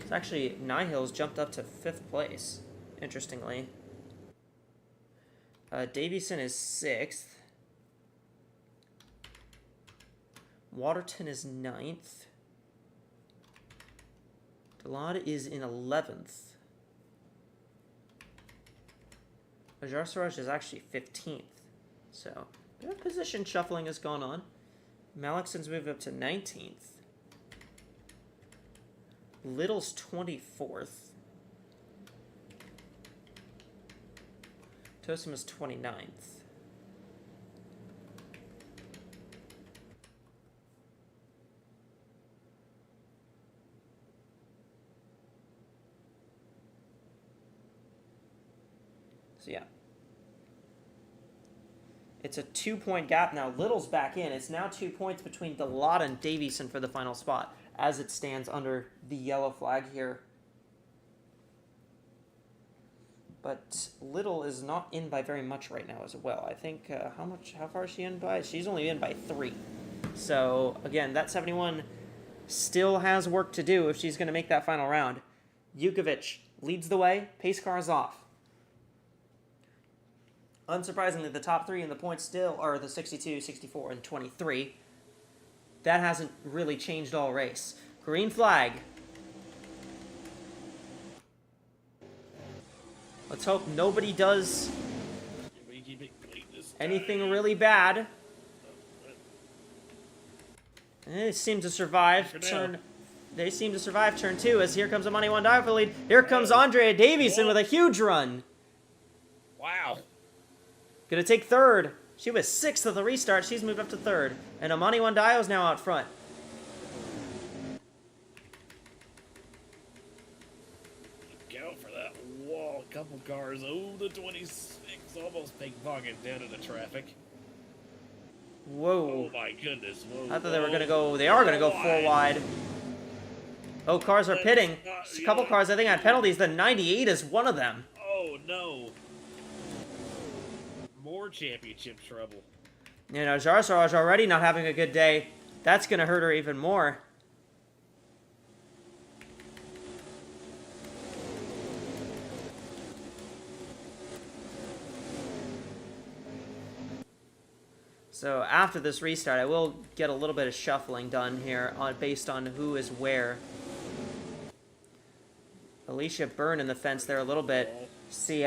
It's actually Nihil's jumped up to 5th place, interestingly. Davison is 6th. Waterton is 9th. Delade is in 11th. Ajarsaraj is actually 15th. So, a bit of position shuffling has gone on. Malikson's moved up to 19th. Little's 24th. Tosim is 29th. So yeah. It's a 2-point gap now. Little's back in. It's now 2 points between Delade and Davison for the final spot, as it stands under the yellow flag here. But Little is not in by very much right now as well. I think, how far is she in by? She's only in by 3. So, again, that 71 still has work to do if she's going to make that final round. Jukovic leads the way. Pace car is off. Unsurprisingly, the top 3 in the points still are the 62, 64, and 23. That hasn't really changed all race. Green flag. Let's hope nobody does anything really bad. They seem to survive turn. They seem to survive turn 2 as here comes Amani Wandayo for the lead. Here comes Andrea Davison with a huge run. Wow. Gonna take 3rd. She was 6th at the restart. She's moved up to 3rd. And Amani Wandayo is now out front. Look out for that wall. A couple cars. Oh, the 26 almost pickpocketed down into traffic. Whoa. Oh my goodness. Whoa. I thought they were gonna go. They are gonna go full wide. Oh, cars are That's pitting. not- A couple cars, I think, had penalties. The 98 is one of them. Oh no. More championship trouble. You know, Jarsaraj already not having a good day. That's going to hurt her even more. So after this restart, I will get a little bit of shuffling done here based on who is where. Alicia Byrne in the fence there a little bit. See,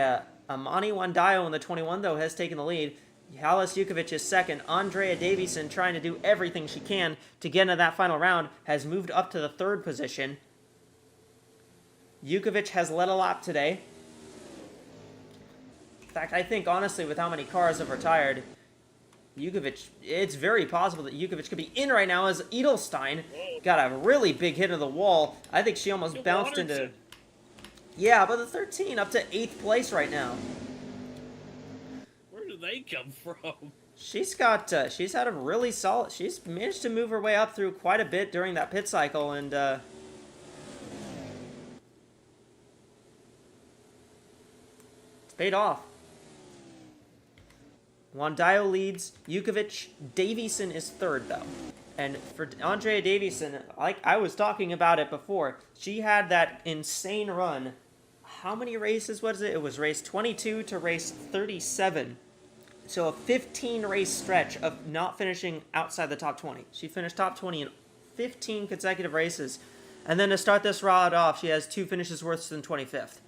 Amani Wandayo in the 21, though, has taken the lead. Halis Jukovic is second. Andrea Davison, trying to do everything she can to get into that final round, has moved up to the third position. Jukovic has led a lap today. In fact, I think, honestly, with how many cars have retired, Jukovic, it's very possible that Jukovic could be in right now as Edelstein got a really big hit in the wall. I think she almost bounced into... Yeah, but the 13 up to 8th place right now. Where do they come from? She's got, she's had a really solid... She's managed to move her way up through quite a bit during that pit cycle, and, it's paid off. Wandayo leads. Jukovic. Davison is third, though. And for Andrea Davison, like I was talking about it before, she had that insane run. How many races was it? It was race 22 to race 37. So a 15-race stretch of not finishing outside the top 20. She finished top 20 in 15 consecutive races. And then to start this ride off, she has 2 finishes worse than 25th.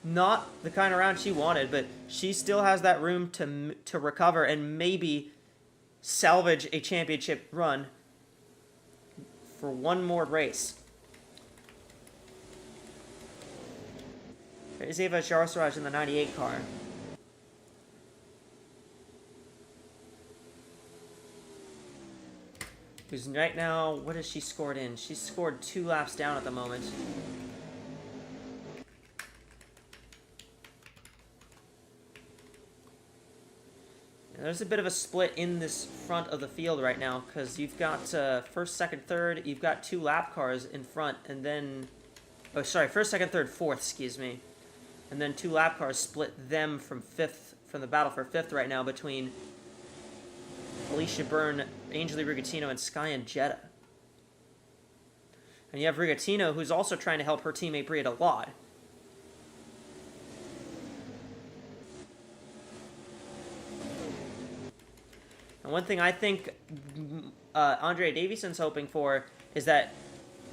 Not the kind of round she wanted, but she still has that room to recover and maybe salvage a championship run for one more race. There's Eva Jarsaraj in the 98 car. Who's right now, what has she scored in? She's scored 2 laps down at the moment. There's a bit of a split in this front of the field right now because you've got first, second, third. You've got 2 lap cars in front, and then, oh sorry, first, second, third, fourth. Excuse me, and then 2 lap cars split them from the battle for 5th right now between Alicia Byrne, Angeli Rigatino, and Sky and Jetta. And you have Rigatino, who's also trying to help her teammate Bria Laud. And one thing I think Andrea Davison's hoping for is that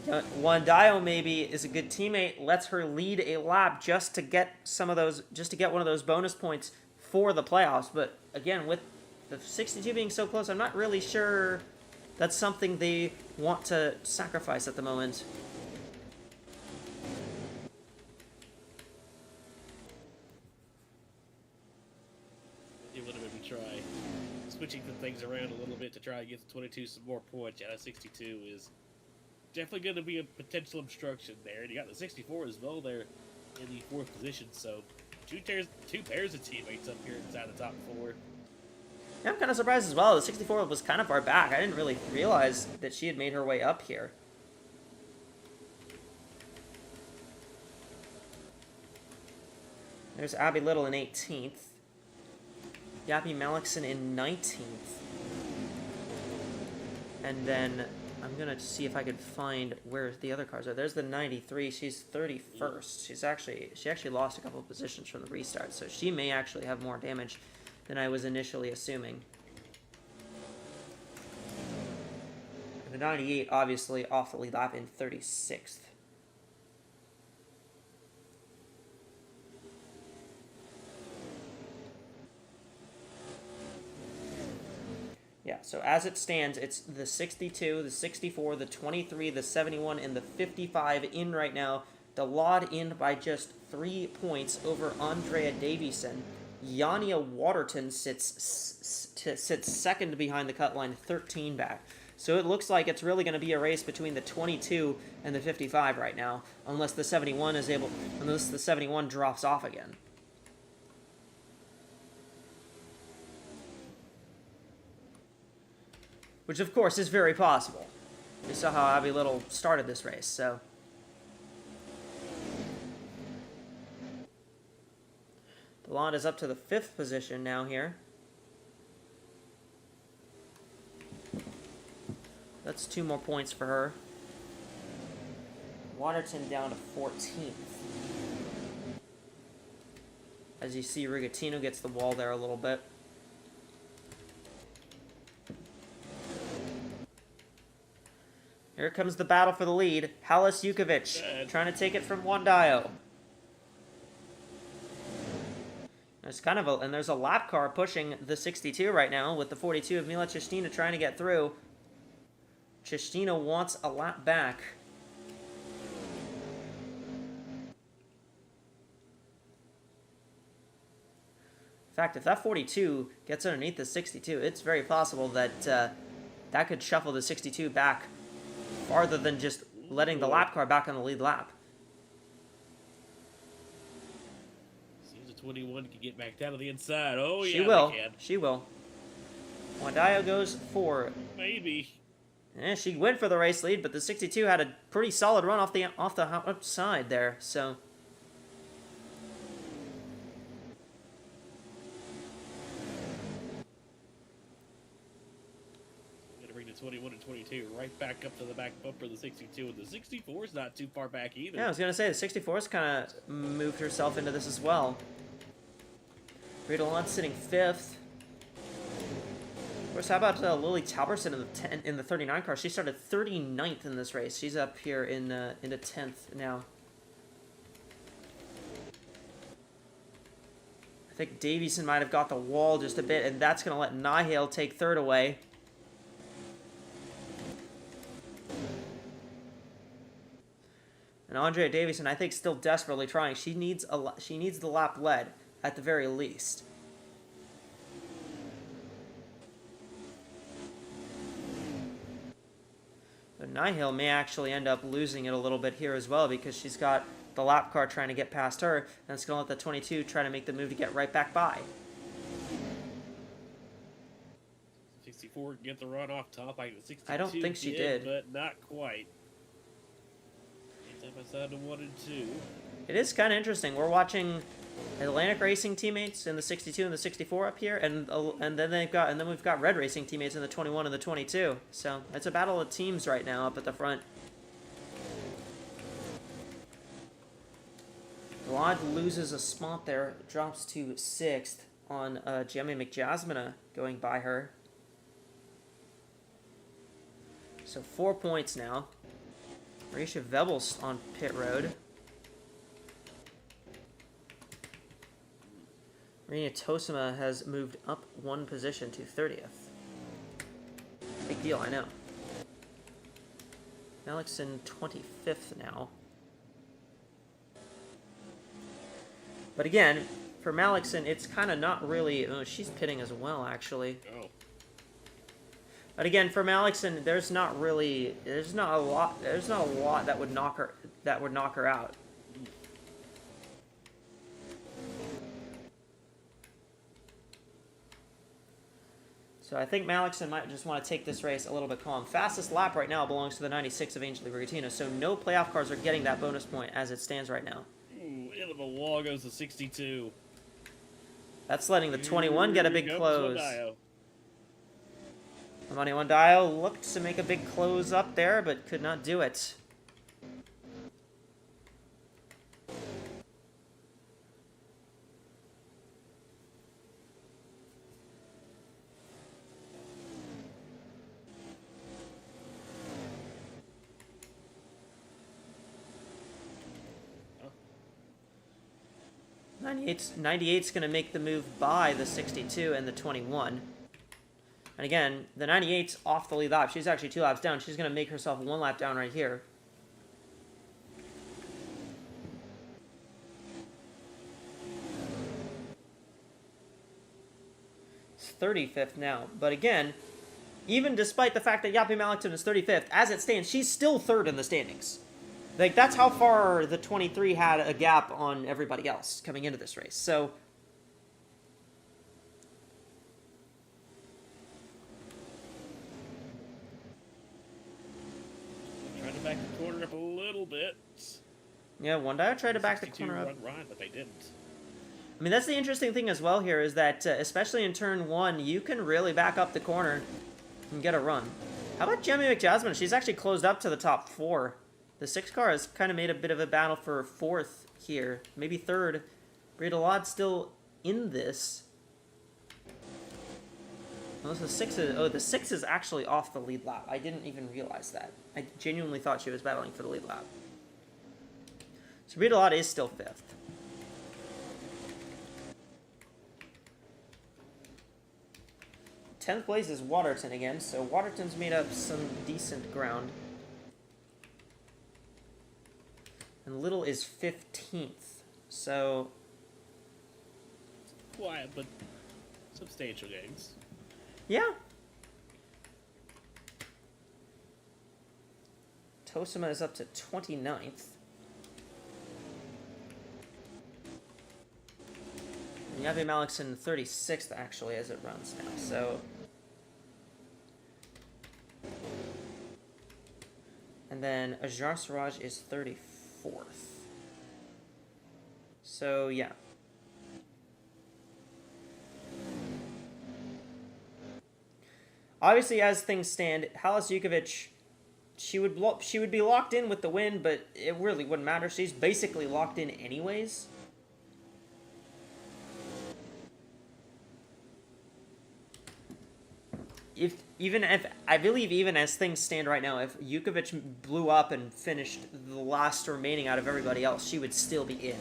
Wandayo maybe is a good teammate, lets her lead a lap just to get some of those, just to get one of those bonus points for the playoffs. But again, with the 62 being so close, I'm not really sure that's something they want to sacrifice at the moment. It would have maybe try switching the things around a little bit to try and get the 22 some more points out of 62 is definitely going to be a potential obstruction there. And you got the 64 as well there in the 4th position, so two pairs of teammates up here inside the top 4. Yeah, I'm kind of surprised as well. The 64 was kind of far back. I didn't really realize that she had made her way up here. There's Abby Little in 18th. Yappy Malikson in 19th. And then I'm going to see if I can find where the other cars are. There's the 93. She's 31st. She actually lost a couple of positions from the restart, so she may actually have more damage than I was initially assuming. The 98 obviously off the lead lap in 36th. Yeah, so as it stands, it's the 62, the 64, the 23, the 71, and the 55 in right now. The Laud in by just 3 points over Andrea Davison. Yania Waterton sits second behind the cut line, 13 back. So it looks like it's really going to be a race between the 22 and the 55 right now, unless the 71 drops off again. Which, of course, is very possible. We saw how Abby Little started this race, so Blonde is up to the 5th position now here. That's 2 more points for her. Waterton down to 14th. As you see, Rigatino gets the wall there a little bit. Here comes the battle for the lead. Halis Jukovic trying to take it from Wandayo. There's a lap car pushing the 62 right now with the 42 of Mila Chistina trying to get through. Chistina wants a lap back. In fact, if that 42 gets underneath the 62, it's very possible that that could shuffle the 62 back farther than just letting the lap car back on the lead lap. Seems the 21 can get back down to the inside. Oh, yeah, She will. they can. She will. Wandayo goes for... Maybe. She went for the race lead, but the 62 had a pretty solid run off the outside there, so... Bring the 21 and 22 right back up to the back bumper of the 62, and the 64 is not too far back either. Yeah, I was going to say, the 64's kind of moved herself into this as well. Rita Lunt sitting 5th. Of course, how about Lily Talberson in the 39 car? She started 39th in this race. She's up here into 10th now. I think Davison might have got the wall just a bit, and that's going to let Nihale take 3rd away. And Andrea Davison, I think, still desperately trying. She needs the lap led at the very least. But Nihil may actually end up losing it a little bit here as well because she's got the lap car trying to get past her, and it's going to let the 22 try to make the move to get right back by. 64 get the run off top like the 62. I don't think she did. But not quite. Time I to 1 and 2. It is kind of interesting. We're watching Atlantic Racing teammates in the 62 and the 64 up here, and then we've got Red Racing teammates in the 21 and the 22. So it's a battle of teams right now up at the front. Glad loses a spot there, drops to 6th on Gemmy McJasmina going by her. So 4 points now. Marisha Vebels on pit road. Marina Tosima has moved up 1 position to 30th. Big deal, I know. Malixon 25th now. But again, for Malixon, it's kind of not really... Oh, she's pitting as well, actually. Oh. But again, for Malixon, there's not a lot that would knock her out. So I think Malixon might just want to take this race a little bit calm. Fastest lap right now belongs to the 96 of Angelique Rigatino, so no playoff cars are getting that bonus point as it stands right now. Ooh, into the wall goes the 62. That's letting the 21 get a big close. Wandayo. Amani Wandayo looked to make a big close up there, but could not do it. Huh? 98's going to make the move by the 62 and the 21. And again, the 98's off the lead lap. She's actually 2 laps down. She's going to make herself 1 lap down right here. It's 35th now. But again, even despite the fact that Yapi Malakton is 35th, as it stands, she's still 3rd in the standings. Like, that's how far the 23 had a gap on everybody else coming into this race. So... Trying to back the corner up a little bit. yeah, Wandayo tried to back the 62 corner up. run right, but they didn't. I mean, that's the interesting thing as well here is that, especially in turn 1, you can really back up the corner and get a run. How about Jemmy McJasmine? She's actually closed up to the top 4. The 6 car has kind of made a bit of a battle for 4th here, maybe 3rd. Brita Lod still in this. Oh, the 6 is actually off the lead lap. I didn't even realize that. I genuinely thought she was battling for the lead lap. So Brita Lod is still 5th. Tenth place is Waterton again, so Waterton's made up some decent ground. And Little is 15th, so... Quiet, but substantial gains. Yeah. Tosima is up to 29th. And Yavi Malikson 36th, actually, as it runs now, so... And then Ajar Siraj is 34th. So, yeah. Obviously, as things stand, Halis Jukovic, she would be locked in with the win, but it really wouldn't matter. She's basically locked in anyways. Even as things stand right now, if Jukovic blew up and finished the last remaining out of everybody else, she would still be in.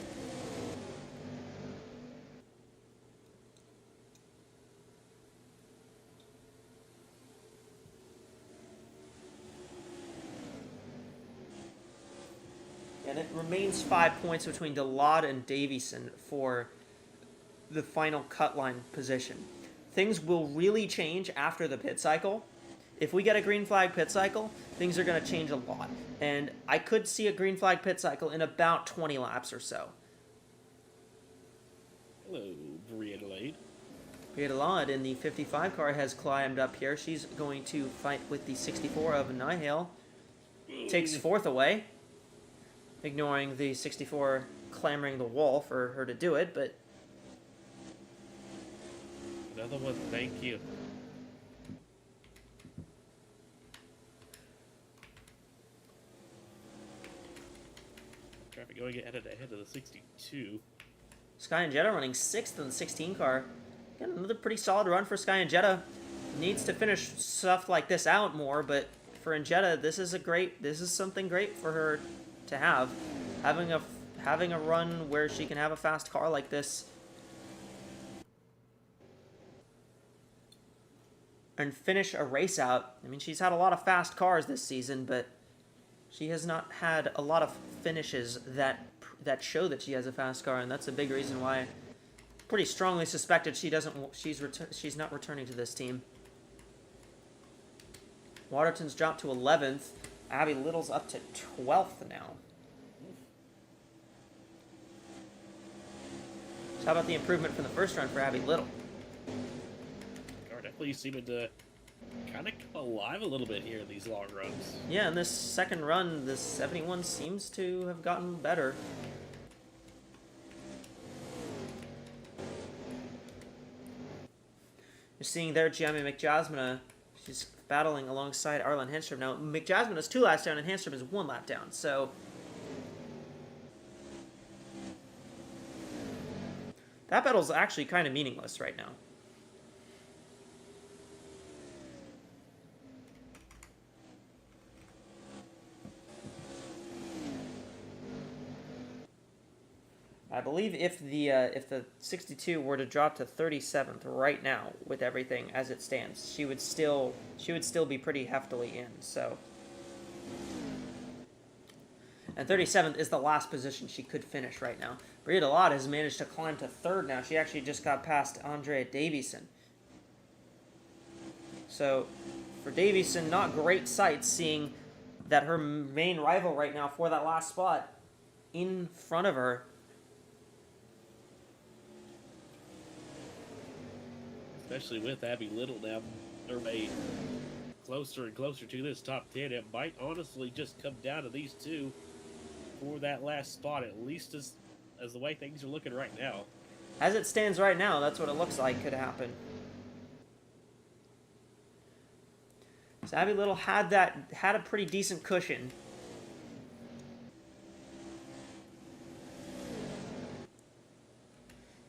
And it remains 5 points between Delod and Davison for the final cut line position. Things will really change after the pit cycle. If we get a green flag pit cycle, things are going to change a lot. And I could see a green flag pit cycle in about 20 laps or so. Hello, Briadelaide. Briadelaide in the 55 car has climbed up here. She's going to fight with the 64 of Nihale. Takes 4th away. Ignoring the 64 clamoring the wall for her to do it, but... Another one, thank you. Traffic going ahead of the 62. Sky and Jetta running 6th in the 16 car. Again, another pretty solid run for Sky and Jetta. Needs to finish stuff like this out more, but for Injetta, this is something great for her to have. Having a run where she can have a fast car like this and finish a race out. I mean, she's had a lot of fast cars this season, but she has not had a lot of finishes that show that she has a fast car, and that's a big reason why I pretty strongly suspected she's not returning to this team. Waterton's dropped to 11th. Abby Little's up to 12th now. So how about the improvement from the first run for Abby Little? Definitely seeming to kind of come alive a little bit here in these long runs. Yeah, in this second run, the 71 seems to have gotten better. You're seeing there Giammi McJasmina. She's battling alongside Arlen Henstrom. Now, McJasmine is 2 laps down and Henstrom is 1 lap down, so... that battle's actually kind of meaningless right now. I believe if the 62 were to drop to 37th right now with everything as it stands, she would still be pretty heftily in. So, and 37th is the last position she could finish right now. Bria Delot has managed to climb to 3rd now. She actually just got past Andrea Davison. So, for Davison, not great sight seeing that her main rival right now for that last spot in front of her. Especially with Abby Little now, they're made closer and closer to this top 10. It might honestly just come down to these two for that last spot, at least as the way things are looking right now. As it stands right now, that's what it looks like could happen. So Abby Little had a pretty decent cushion.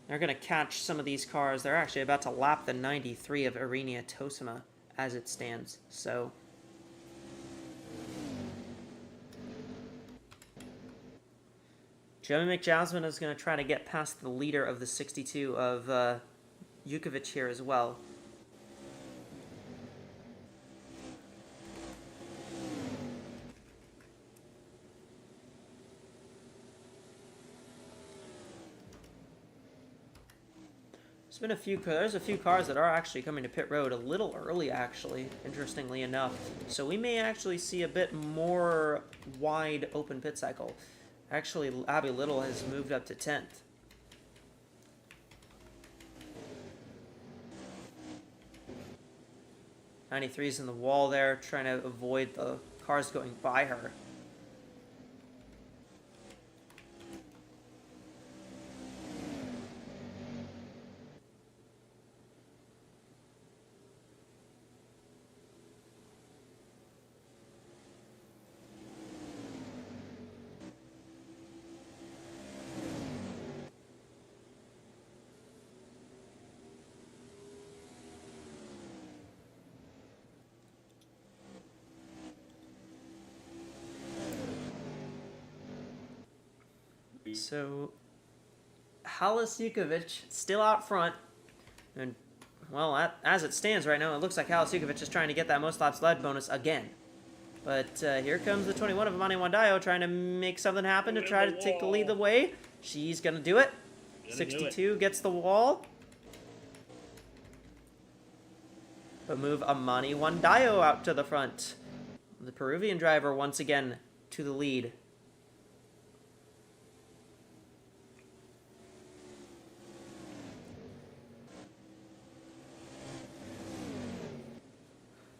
They're going to catch some of these cars. They're actually about to lap the 93 of Irenia Tosima as it stands. So Joey McJasmine is going to try to get past the leader of the 62 of Jukovic here as well. There's a few cars that are actually coming to pit road a little early, actually, interestingly enough. So we may actually see a bit more wide open pit cycle. Actually, Abby Little has moved up to 10th. '93's in the wall there, trying to avoid the cars going by her. So, Halis Jukovic still out front, and, well, as it stands right now, it looks like Halis Jukovic is trying to get that most laps led bonus again. But here comes the 21 of Amani Wandayo trying to make something happen to try to take the lead away. She's going to do it. 62 gets the wall. But move Amani Wandayo out to the front. The Peruvian driver once again to the lead.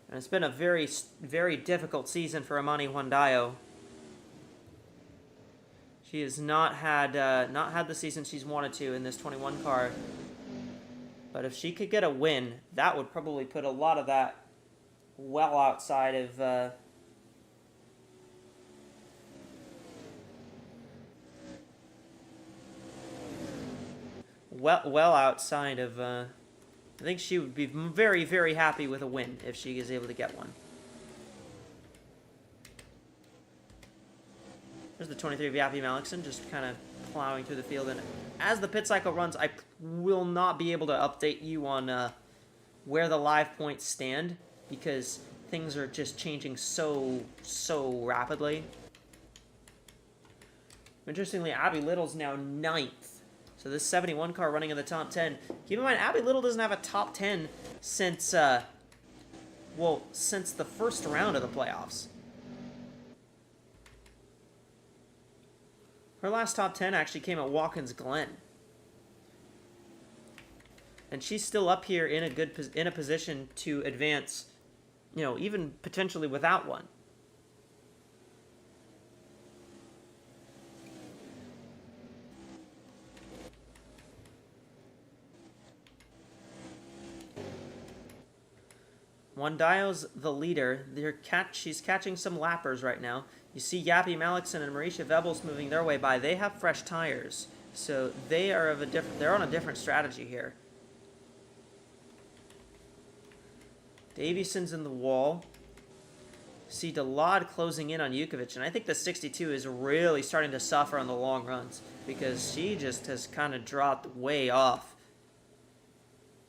And it's been a very, very difficult season for Amani Wandayo. She has not had the season she's wanted to in this 21 car. But if she could get a win, that would probably put a lot of that well outside of well outside of I think she would be very, very happy with a win if she is able to get one. There's the 23 of Yappy Malikson just kind of plowing through the field. And as the pit cycle runs, I will not be able to update you on where the live points stand because things are just changing so rapidly. Interestingly, Abby Little's now 9th. So this 71 car running in the top 10. Keep in mind, Abby Little doesn't have a top 10 since, since the first round of the playoffs. Her last top 10 actually came at Watkins Glen. And she's still up here in a position to advance, you know, even potentially without one. Wandayo's the leader. She's catching some lappers right now. You see Yappy Malikson and Marisha Vebels moving their way by. They have fresh tires, so they're on a different strategy here. Davieson's in the wall. See Delod closing in on Jukovic, and I think the 62 is really starting to suffer on the long runs because she just has kind of dropped way off.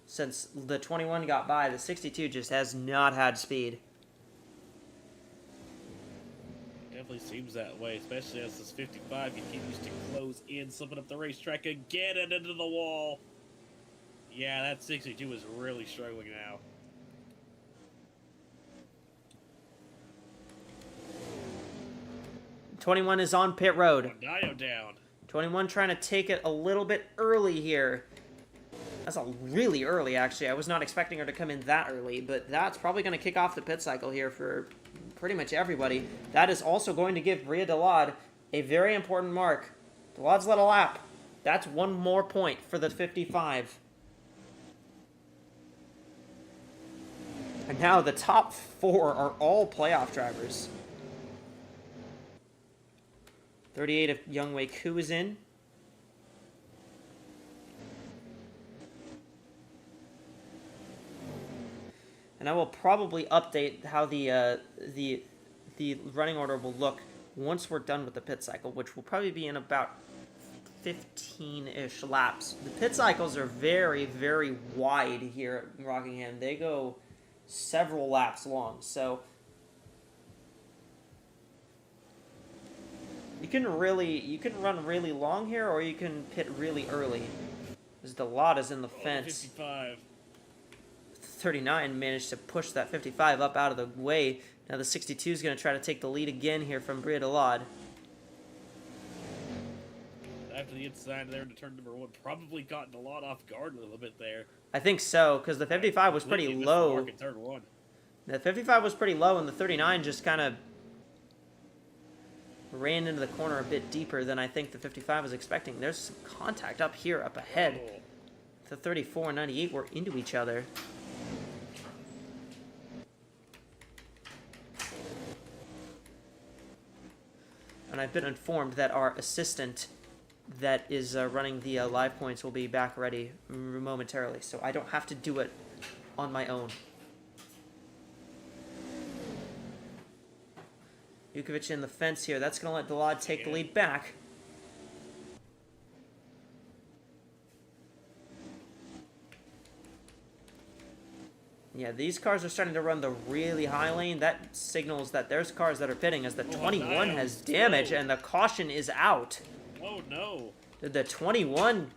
Since the 21 got by, the 62 just has not had speed. Definitely seems that way, especially as this 55 continues to close in, slipping up the racetrack again and into the wall. Yeah, that 62 is really struggling now. '21 is on pit road. Wandayo down. 21 trying to take it a little bit early here. That's a really early, actually. I was not expecting her to come in that early, but that's probably going to kick off the pit cycle here for pretty much everybody. That is also going to give Bria Delod a very important mark. Delod's led a lap. That's one more point for the 55. And now the top 4 are all playoff drivers. 38 of Youngwei Koo is in. And I will probably update how the running order will look once we're done with the pit cycle, which will probably be in about 15-ish laps. The pit cycles are very, very wide here at Rockingham. They go several laps long, so you can run really long here, or you can pit really early. As the lot is in the fence. 55. 39 managed to push that 55 up out of the way. Now the 62 is going to try to take the lead again here from Bria Delod. After the inside there to turn number 1, probably caught a lot off guard a little bit there. I think so, because the 55 was pretty low. Mark in turn 1. The 55 was pretty low, and the 39 just kind of ran into the corner a bit deeper than I think the 55 was expecting. There's some contact up here, up ahead. Oh. The 34 and 98 were into each other. And I've been informed that our assistant that is running the live points will be back ready momentarily, so I don't have to do it on my own. Jukovic in the fence here. That's going to let Delod take the lead back. Yeah, these cars are starting to run the really high lane. That signals that there's cars that are pitting as the 21 has damage and the caution is out. Oh, no. Did the 21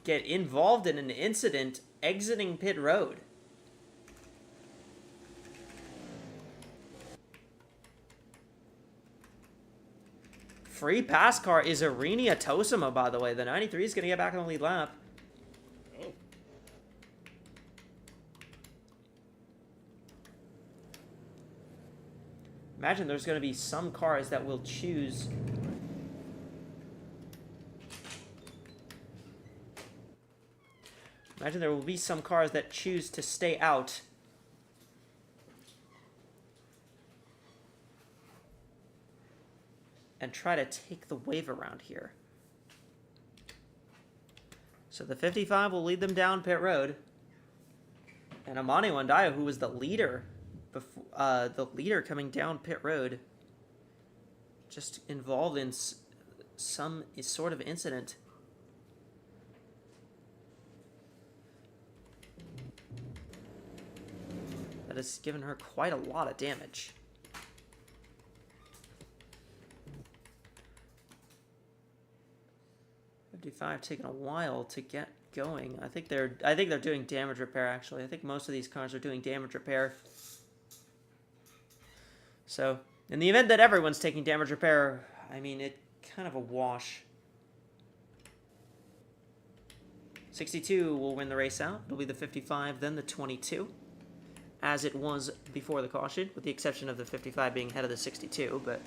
get involved in an incident exiting pit road? Free pass car is Arinia Tosima, by the way. The 93 is going to get back on the lead lap. Oh. Imagine there's going to be some cars that will choose... Imagine there will be some cars that choose to stay out. And try to take the wave around here. So the 55 will lead them down pit road. And Amani Wandaya, who was the leader coming down pit road, just involved in some sort of incident. That has given her quite a lot of damage. Taking a while to get going. I think they're doing damage repair actually. I think most of these cars are doing damage repair. So, in the event that everyone's taking damage repair, I mean, it kind of a wash. 62 will win the race out. It'll be the 55, then the 22, as it was before the caution, with the exception of the 55 being ahead of the 62, but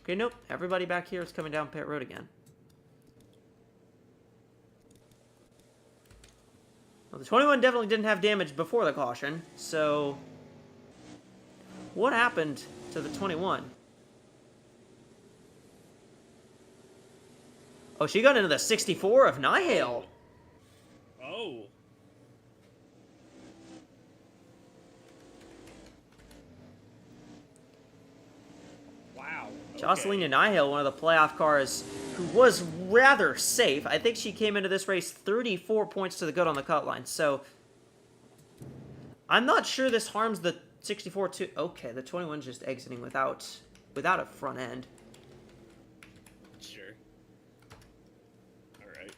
okay, nope. Everybody back here is coming down pit road again. Well, the 21 definitely didn't have damage before the caution, so what happened to the 21? Oh, she got into the 64 of Nihale. Oh. Wow. Jocelyn Nihale, one of the playoff cars, who was rather safe. I think she came into this race 34 points to the good on the cut line. So I'm not sure this harms the 64 too. Okay, the 21's just exiting without a front end. Sure. All right.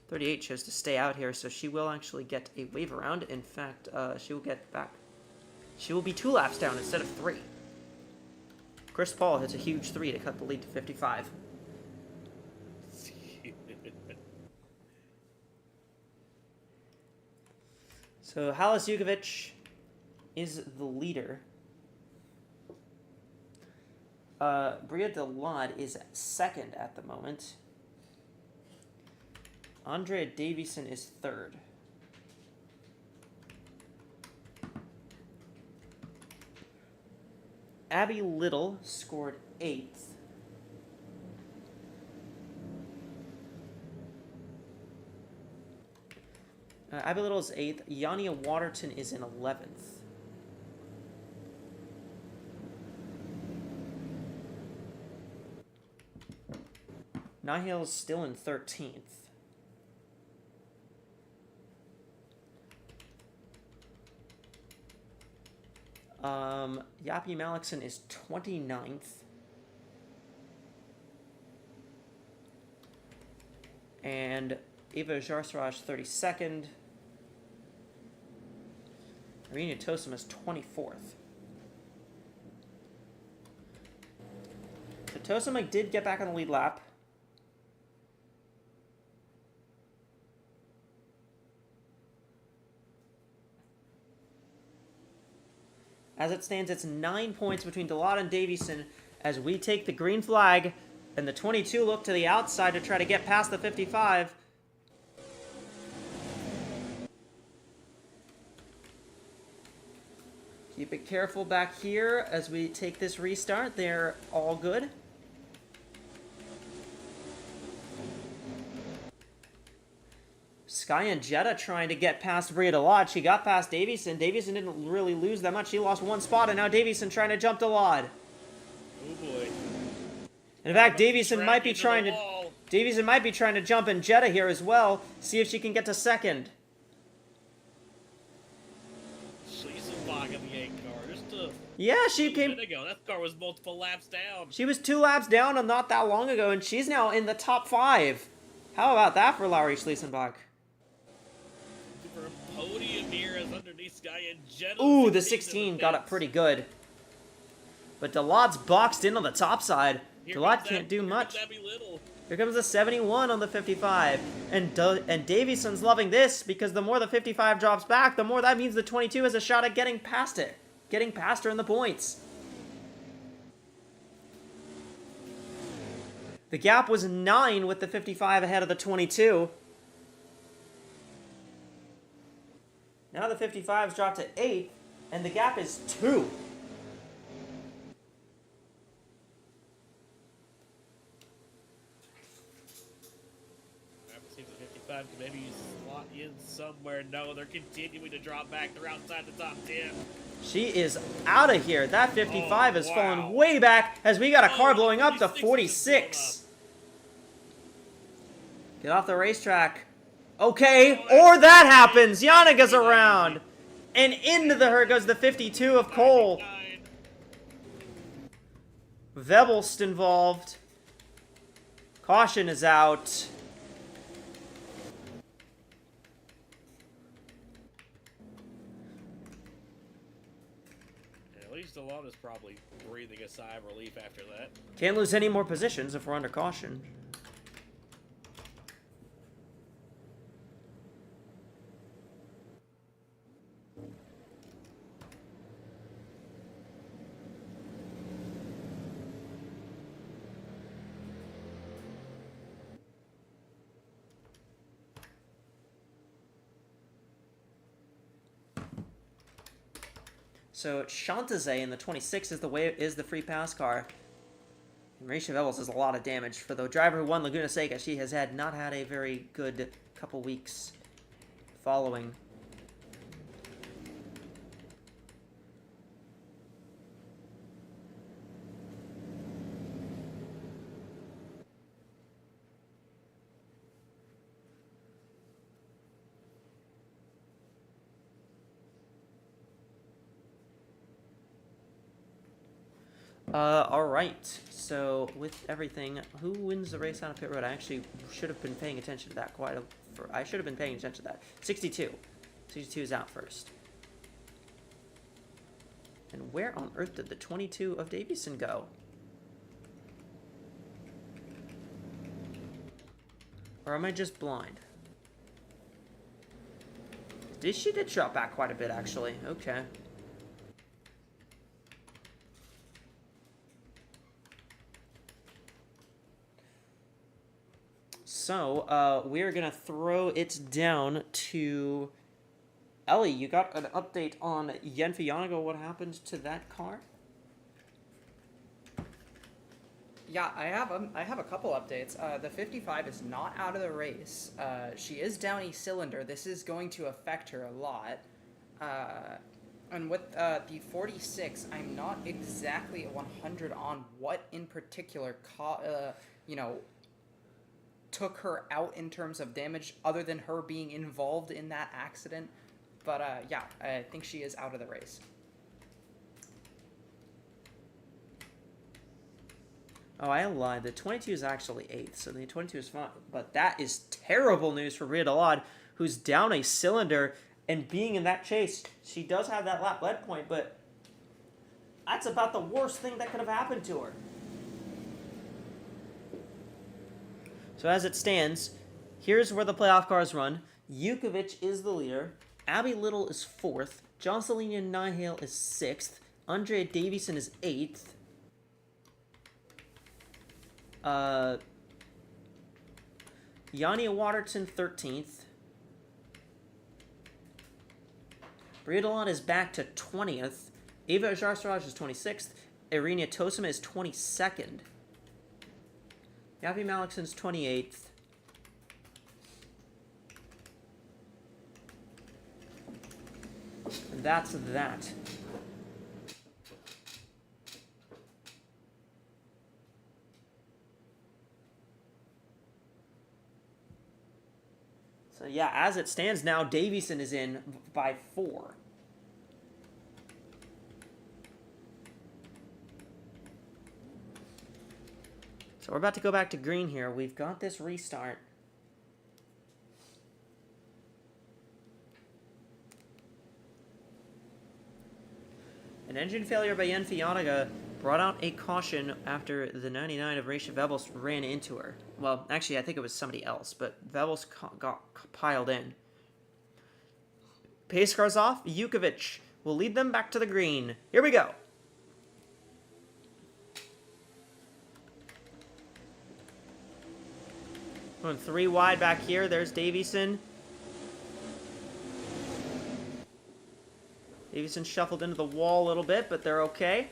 38 chose to stay out here, so she will actually get a wave around. In fact, she will get back. She will be 2 laps down instead of 3. Chris Paul hits a huge 3 to cut the lead to 55. So Halis Jukovic is the leader. Bria Delade is second at the moment. Andrea Davison is third. Abby Little scored 8th. Abby Little is 8th. Yania Waterton is in 11th. Nihil is still in 13th. Yapi Malikson is 29th. And Eva Jarsraj 32nd. Irina Tosum is 24th. So Tosum did get back on the lead lap. As it stands, it's 9 points between Delade and Davison as we take the green flag, and the 22 look to the outside to try to get past the 55. Keep it careful back here as we take this restart. They're all good. Sky and Jetta trying to get past Bria Delade. She got past Davison. Davison didn't really lose that much. She lost one spot, and now Davison trying to jump Delade. Oh boy. In fact, Davison might be trying to jump in Jetta here as well. See if she can get to second. Schliesenbach in the 8 car. Yeah, she came. A minute ago. That car was multiple laps down. She was 2 laps down not that long ago, and she's now in the top 5. How about that for Laurie Schliesenbach? For a podium here as underneath Sky and Jetta. Ooh, the 16 got it pretty good. But Delade's boxed in on the top side. Delade can't do much. Here comes the 71 on the 55. And Davison's loving this because the more the 55 drops back, the more that means the 22 has a shot at getting past it. Getting past her in the points. The gap was 9 with the 55 ahead of the 22. Now the 55's dropped to 8, and the gap is 2. Seems the 55 can maybe slot in somewhere. No, they're continuing to drop back. They're outside the top 10. She is out of here. That 55 has fallen way back as we got a car blowing up to 46. Get off the racetrack. Okay, or that happens. Yana goes around. And into her goes the 52 of Cole. Vebelst involved. Caution is out. At least Delade is probably breathing a sigh of relief after that. Can't lose any more positions if we're under caution. So Chantaze in the 26 is the free pass car. And Raisha Vebels does a lot of damage. For the driver who won Laguna Seca, she has not had a very good couple weeks following. Alright, so with everything, who wins the race on a pit road? I actually should have been paying attention to that I should have been paying attention to that. 62. 62 is out first. And where on earth did the 22 of Davison go? Or am I just blind? She did drop back quite a bit, actually. Okay. So, we're going to throw it down to Ellie. You got an update on Yenfi Yanago. What happened to that car? Yeah, I have a couple updates. The 55 is not out of the race. She is down a cylinder. This is going to affect her a lot. And with the 46, I'm not exactly 100 on what in particular, took her out in terms of damage, other than her being involved in that accident. But yeah, I think she is out of the race. Oh, I lied. The 22 is actually 8th, so the 22 is fine. But that is terrible news for Rhea Dalad, who's down a cylinder and being in that chase. She does have that lap lead point, but that's about the worst thing that could have happened to her. So as it stands, here's where the playoff cars run. Yukovic is the leader. Abby Little is 4th. Jocelyn Nihale is 6th. Andrea Davison is 8th. Yania Waterton 13th. Briadalon is back to 20th. Ava Ajarsaraj is 26th. Irina Tosima is 22nd. Yavi Malikson's 28th. And that's that. So yeah, as it stands now, Davison is in by 4. So we're about to go back to green here. We've got this restart. An engine failure by Yenfi Yanaga brought out a caution after the 99 of Raisha Vebels ran into her. Well, actually, I think it was somebody else, but Vebels got piled in. Pace cars off. Yukovic will lead them back to the green. Here we go. Going 3 wide back here. There's Davison. Davison shuffled into the wall a little bit, but they're okay.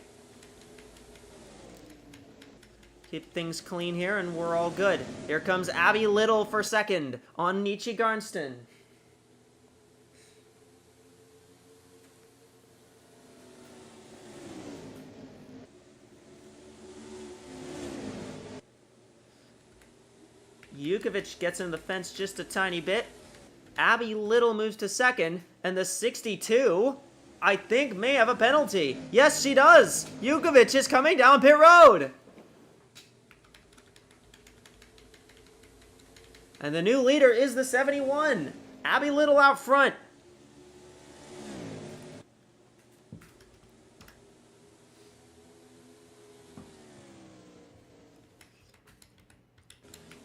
Keep things clean here, and we're all good. Here comes Abby Little for second on Nietzsche Garnston. Yukovic gets in the fence just a tiny bit. Abby Little moves to second, and the 62, I think, may have a penalty. Yes, she does. Yukovic is coming down pit road. And the new leader is the 71. Abby Little out front.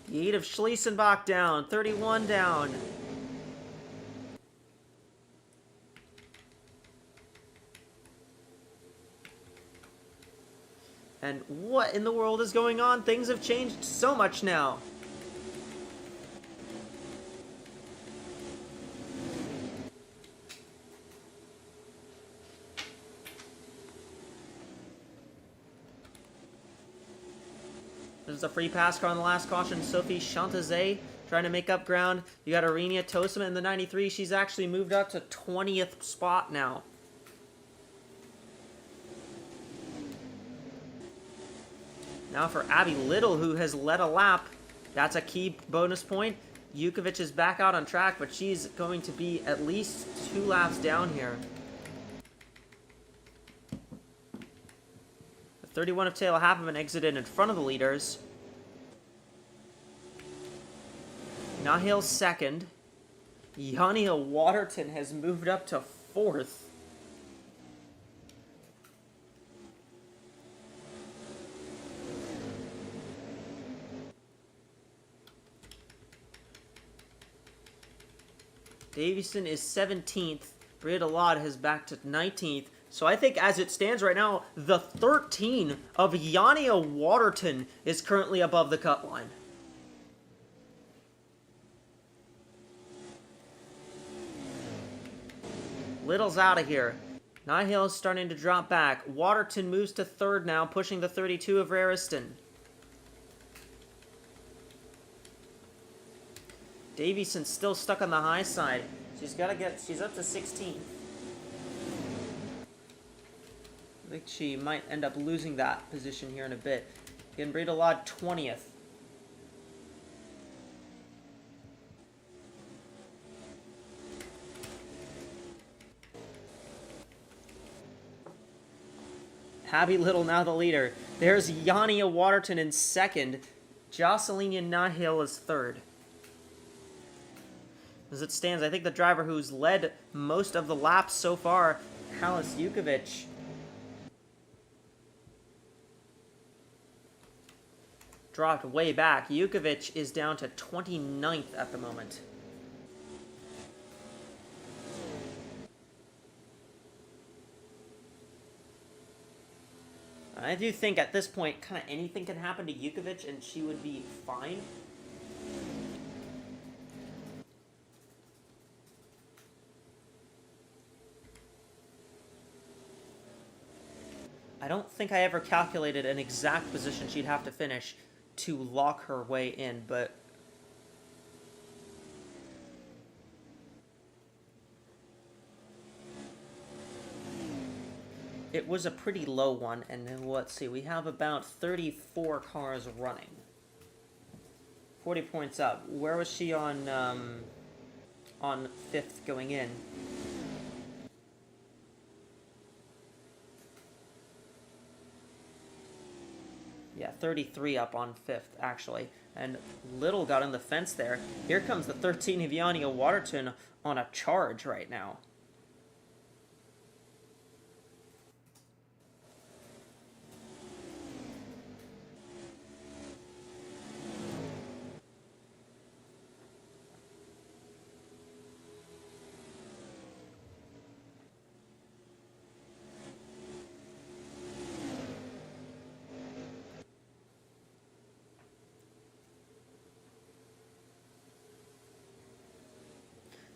The 8 of Schliesenbach down. 31 down. And what in the world is going on? Things have changed so much now. There's a free pass car on the last caution. Sophie Chantazé trying to make up ground. You got Irina Tosima in the 93. She's actually moved up to 20th spot now. Now for Abby Little, who has led a lap. That's a key bonus point. Yukovic is back out on track, but she's going to be at least 2 laps down here. 31 of Taylor Happman exited in front of the leaders. Nahil second. Yania Waterton has moved up to 4th. Davison is 17th. Bria Delod has back to 19th. So I think as it stands right now, the 13 of Yania Waterton is currently above the cut line. Little's out of here. Nighhill is starting to drop back. Waterton moves to third now, pushing the 32 of Rariston. Davieson's still stuck on the high side. She's up to 16. I think she might end up losing that position here in a bit. Again, Breedalod 20th. Abby Little now the leader. There's Yania Waterton in second. Jocelyn Nighhill is third. As it stands, I think the driver who's led most of the laps so far, Halis Jukovic, dropped way back. Jukovic is down to 29th at the moment. I do think at this point, kind of anything can happen to Jukovic and she would be fine. I don't think I ever calculated an exact position she'd have to finish to lock her way in, but it was a pretty low one, and then let's see, we have about 34 cars running. 40 points up. Where was she on 5th going in? Yeah, 33 up on 5th, actually. And Little got on the fence there. Here comes the 13 of Yania Waterton on a charge right now.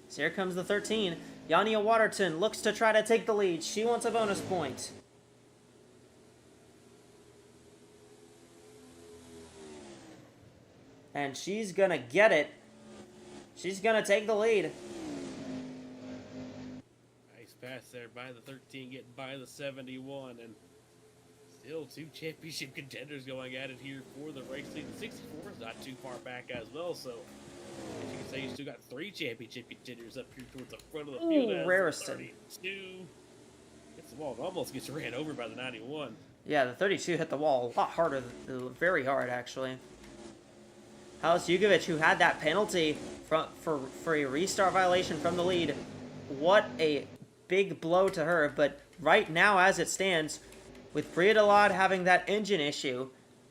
So here comes the 13. Yania Waterton looks to try to take the lead. She wants a bonus point. And she's gonna get it. She's gonna take the lead. Nice pass there by the 13, getting by the 71, and still two championship contenders going at it here for the race lead. The 64 is not too far back as well, so as you can say, you still got three championship contenders up here towards the front of the field. Ooh, Rariston. 32 hits the wall and almost gets ran over by the 91. Yeah, the 32 hit the wall a lot harder, very hard actually. Halis Jukovic, who had that penalty for a restart violation from the lead. What a big blow to her, but right now as it stands, with Breedalod having that engine issue,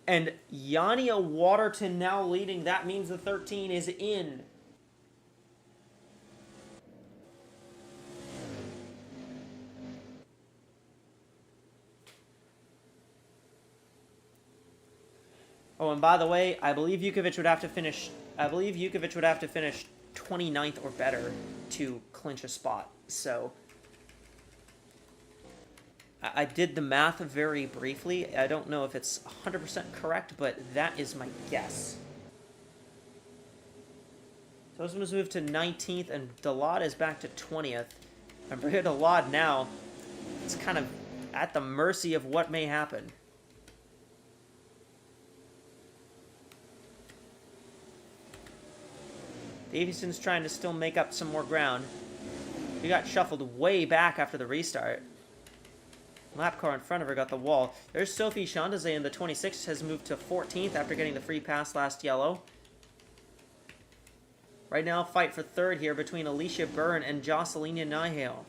and Yania Waterton now leading, that means the 13 is in. Oh, and by the way, I believe Jukovic would have to finish 29th or better to clinch a spot. So I did the math very briefly. I don't know if it's 100% correct, but that is my guess. So this one's moved to 19th, and Dalot is back to 20th. And Dalot now, it's kind of at the mercy of what may happen. Davieson's trying to still make up some more ground. He got shuffled way back after the restart. Lap car in front of her got the wall. There's Sophie Chandazay in the 26th, has moved to 14th after getting the free pass last yellow. Right now, fight for third here between Alicia Byrne and Jocelyn Nighhill.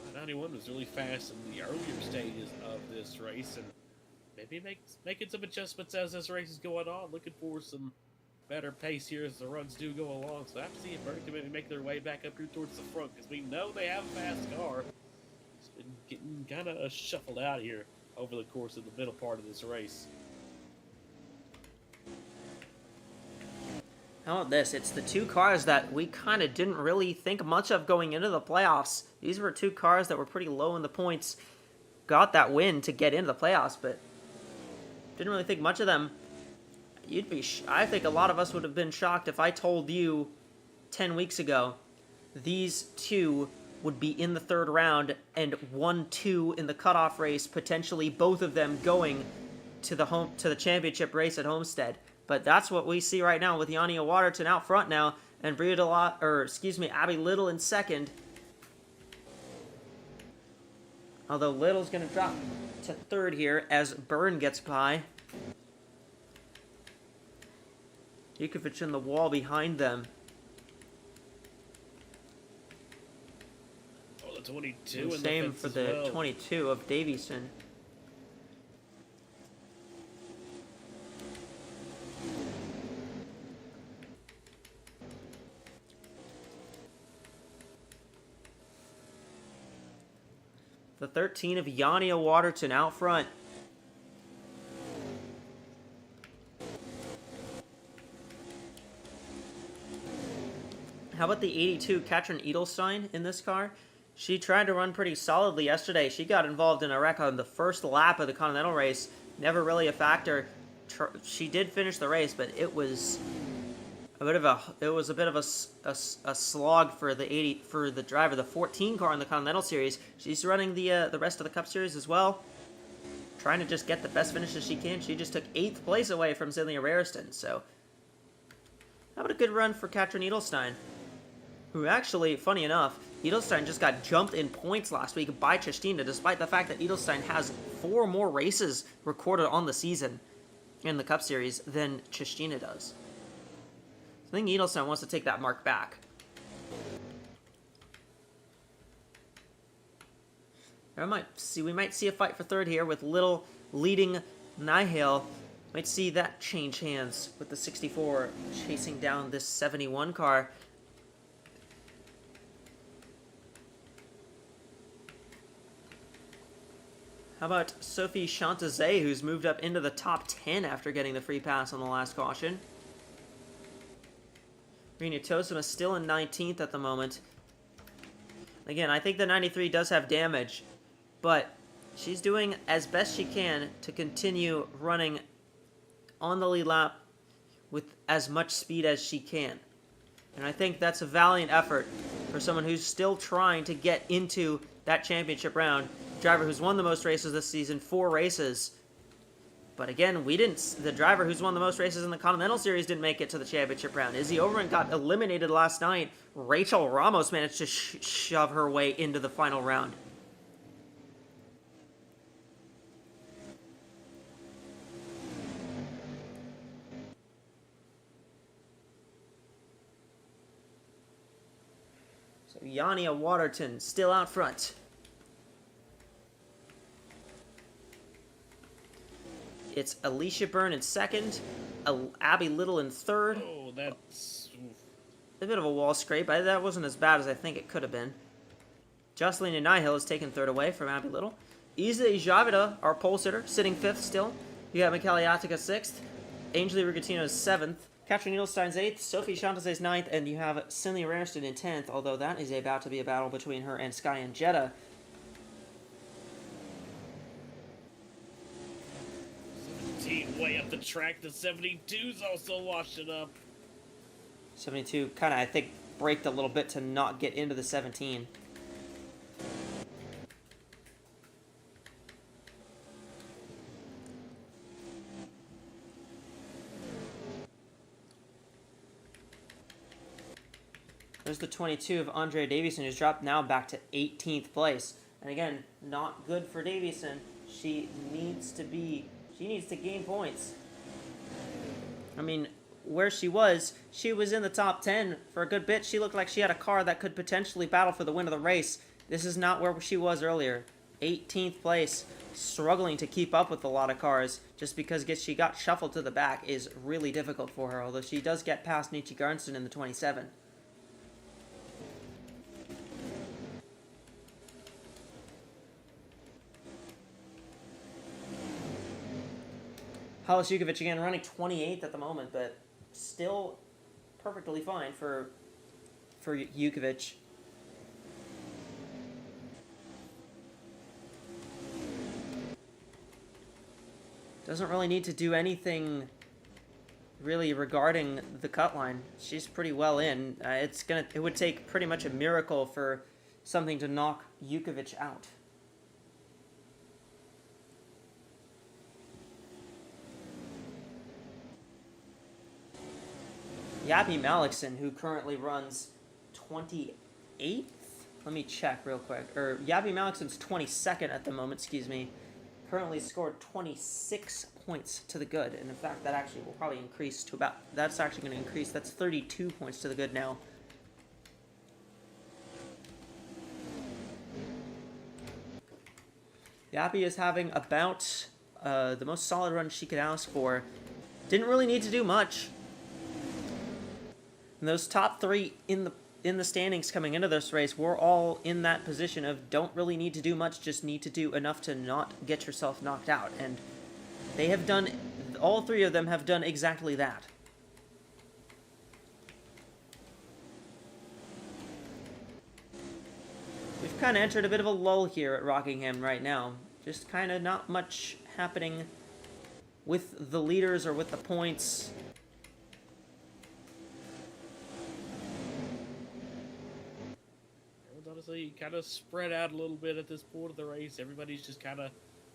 The 91 was really fast in the earlier stages of this race, and maybe making some adjustments as this race is going on, looking for some better pace here as the runs do go along. So I have to see if Byrne can maybe make their way back up here towards the front, because we know they have a fast car. It's been getting kind of shuffled out here over the course of the middle part of this race. How about this? It's the two cars that we kind of didn't really think much of going into the playoffs. These were two cars that were pretty low in the points. Got that win to get into the playoffs, but didn't really think much of them. I think a lot of us would have been shocked if I told you 10 weeks ago these two would be in the third round and 1-2 in the cutoff race, potentially both of them going to the championship race at Homestead. But that's what we see right now with Yania Waterton out front now, and Abby Little in second. Although Little's going to drop to third here as Byrne gets by. Yukovic in the wall behind them. Oh, the 22 And in same the fence for as the well. 22 of Davison. The 13 of Yania Waterton out front. How about the 82 Katrin Edelstein in this car? She tried to run pretty solidly yesterday. She got involved in a wreck on the first lap of the Continental race. Never really a factor. She did finish the race, but it was a bit of a slog for the driver, the 14 car in the Continental Series. She's running the rest of the Cup Series as well, trying to just get the best finishes she can. She just took 8th place away from Sylvia Raristow. So, how about a good run for Katrin Edelstein, who actually, funny enough, Edelstein just got jumped in points last week by Chistina, despite the fact that Edelstein has 4 more races recorded on the season in the Cup Series than Chistina does. I think Edelstein wants to take that mark back. We might see a fight for third here with Little leading Nihil. Might see that change hands with the 64 chasing down this 71 car. How about Sophie Chantazé, who's moved up into the top 10 after getting the free pass on the last caution? Rina Tosima still in 19th at the moment. Again, I think the 93 does have damage, but she's doing as best she can to continue running on the lead lap with as much speed as she can. And I think that's a valiant effort for someone who's still trying to get into that championship round. Driver who's won the most races this season, 4 races. But again, the driver who's won the most races in the Continental Series didn't make it to the championship round. Izzy Overman got eliminated last night. Rachel Ramos managed to shove her way into the final round. So Yania Waterton still out front. It's Alicia Byrne in second, Abby Little in third. Oh, that's... A bit of a wall scrape. That wasn't as bad as I think it could have been. Jocelyn Nihil has taken third away from Abby Little. Isa Javida, our pole sitter, sitting 5th still. You got Michele Attica 6th, Angeli Rigatino 7th, Katrin Edelstein's 8th, Sophie Chantase's 9th, and you have Cynthia Raristow in 10th, although that is about to be a battle between her and Sky and Jetta. Way up the track, the 72's also washed it up. 72 kind of, I think, braked a little bit to not get into the 17. There's the 22 of Andre Davison, who's dropped now back to 18th place. And again, not good for Davison. She needs to gain points. I mean, where she was in the top 10 for a good bit. She looked like she had a car that could potentially battle for the win of the race. This is not where she was earlier. 18th place, struggling to keep up with a lot of cars just because she got shuffled to the back is really difficult for her, although she does get past Nietzsche Garnston in the 27. Halis Jukovic again running 28th at the moment, but still perfectly fine for Jukovic. Doesn't really need to do anything really regarding the cut line. She's pretty well in. It would take pretty much a miracle for something to knock Jukovic out. Yappy Malikson, who currently runs 28th? Let me check real quick. Or Yappy Malikson's 22nd at the moment, excuse me. Currently scored 26 points to the good. And in fact, that actually will probably increase to about... That's actually going to increase. That's 32 points to the good now. Yappy is having about the most solid run she could ask for. Didn't really need to do much. And those top three in the standings coming into this race, we're all in that position of don't really need to do much, just need to do enough to not get yourself knocked out. And they have done, all three of them have done exactly that. We've kind of entered a bit of a lull here at Rockingham right now. Just kind of not much happening with the leaders or with the points. Honestly, kind of spread out a little bit at this point of the race. Everybody's just kind of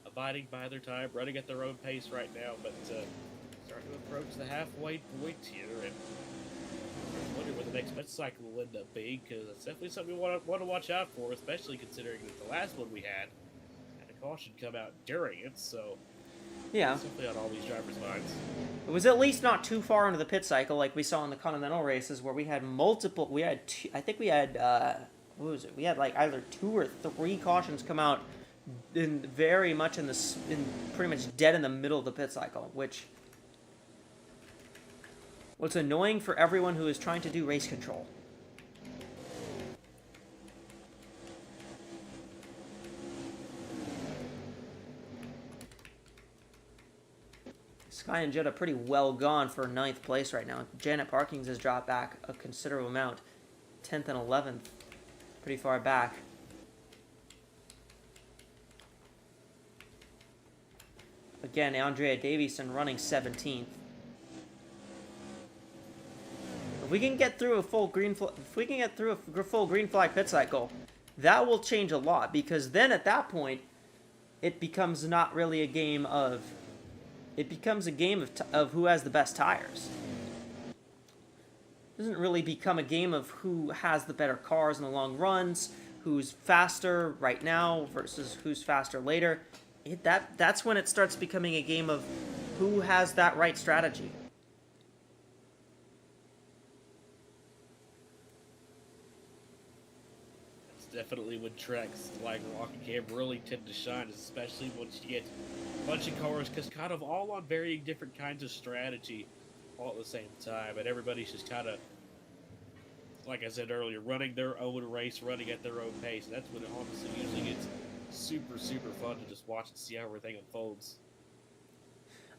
abiding by their time, running at their own pace right now, but starting to approach the halfway point here, and I wonder what the next match cycle will end up being, because it's definitely something we want to watch out for, especially considering that the last one we had a caution come out during it, so yeah, it's definitely on all these drivers' minds. It was at least not too far into the pit cycle, like we saw in the Continental races, where we had multiple. We had two, I think we had what was it? We had like either 2 or 3 cautions come out in very much in pretty much dead in the middle of the pit cycle, which was annoying for everyone who is trying to do race control. Sky and Jetta pretty well gone for 9th place right now. Janet Parkins has dropped back a considerable amount. 10th and 11th. Pretty far back. Again, Andrea Davison running 17th. If we can get through a full green flag pit cycle, that will change a lot, because then at that point, it becomes not really a game of. It becomes a game of who has the best tires. It doesn't really become a game of who has the better cars in the long runs, who's faster right now versus who's faster later. That's when it starts becoming a game of who has that right strategy. It's definitely when tracks like Rockingham really tend to shine, especially once you get a bunch of cars, because kind of all on varying different kinds of strategy all at the same time, and everybody's just kind of, like I said earlier, running their own race, running at their own pace. And that's when it honestly usually gets super, super fun to just watch and see how everything unfolds.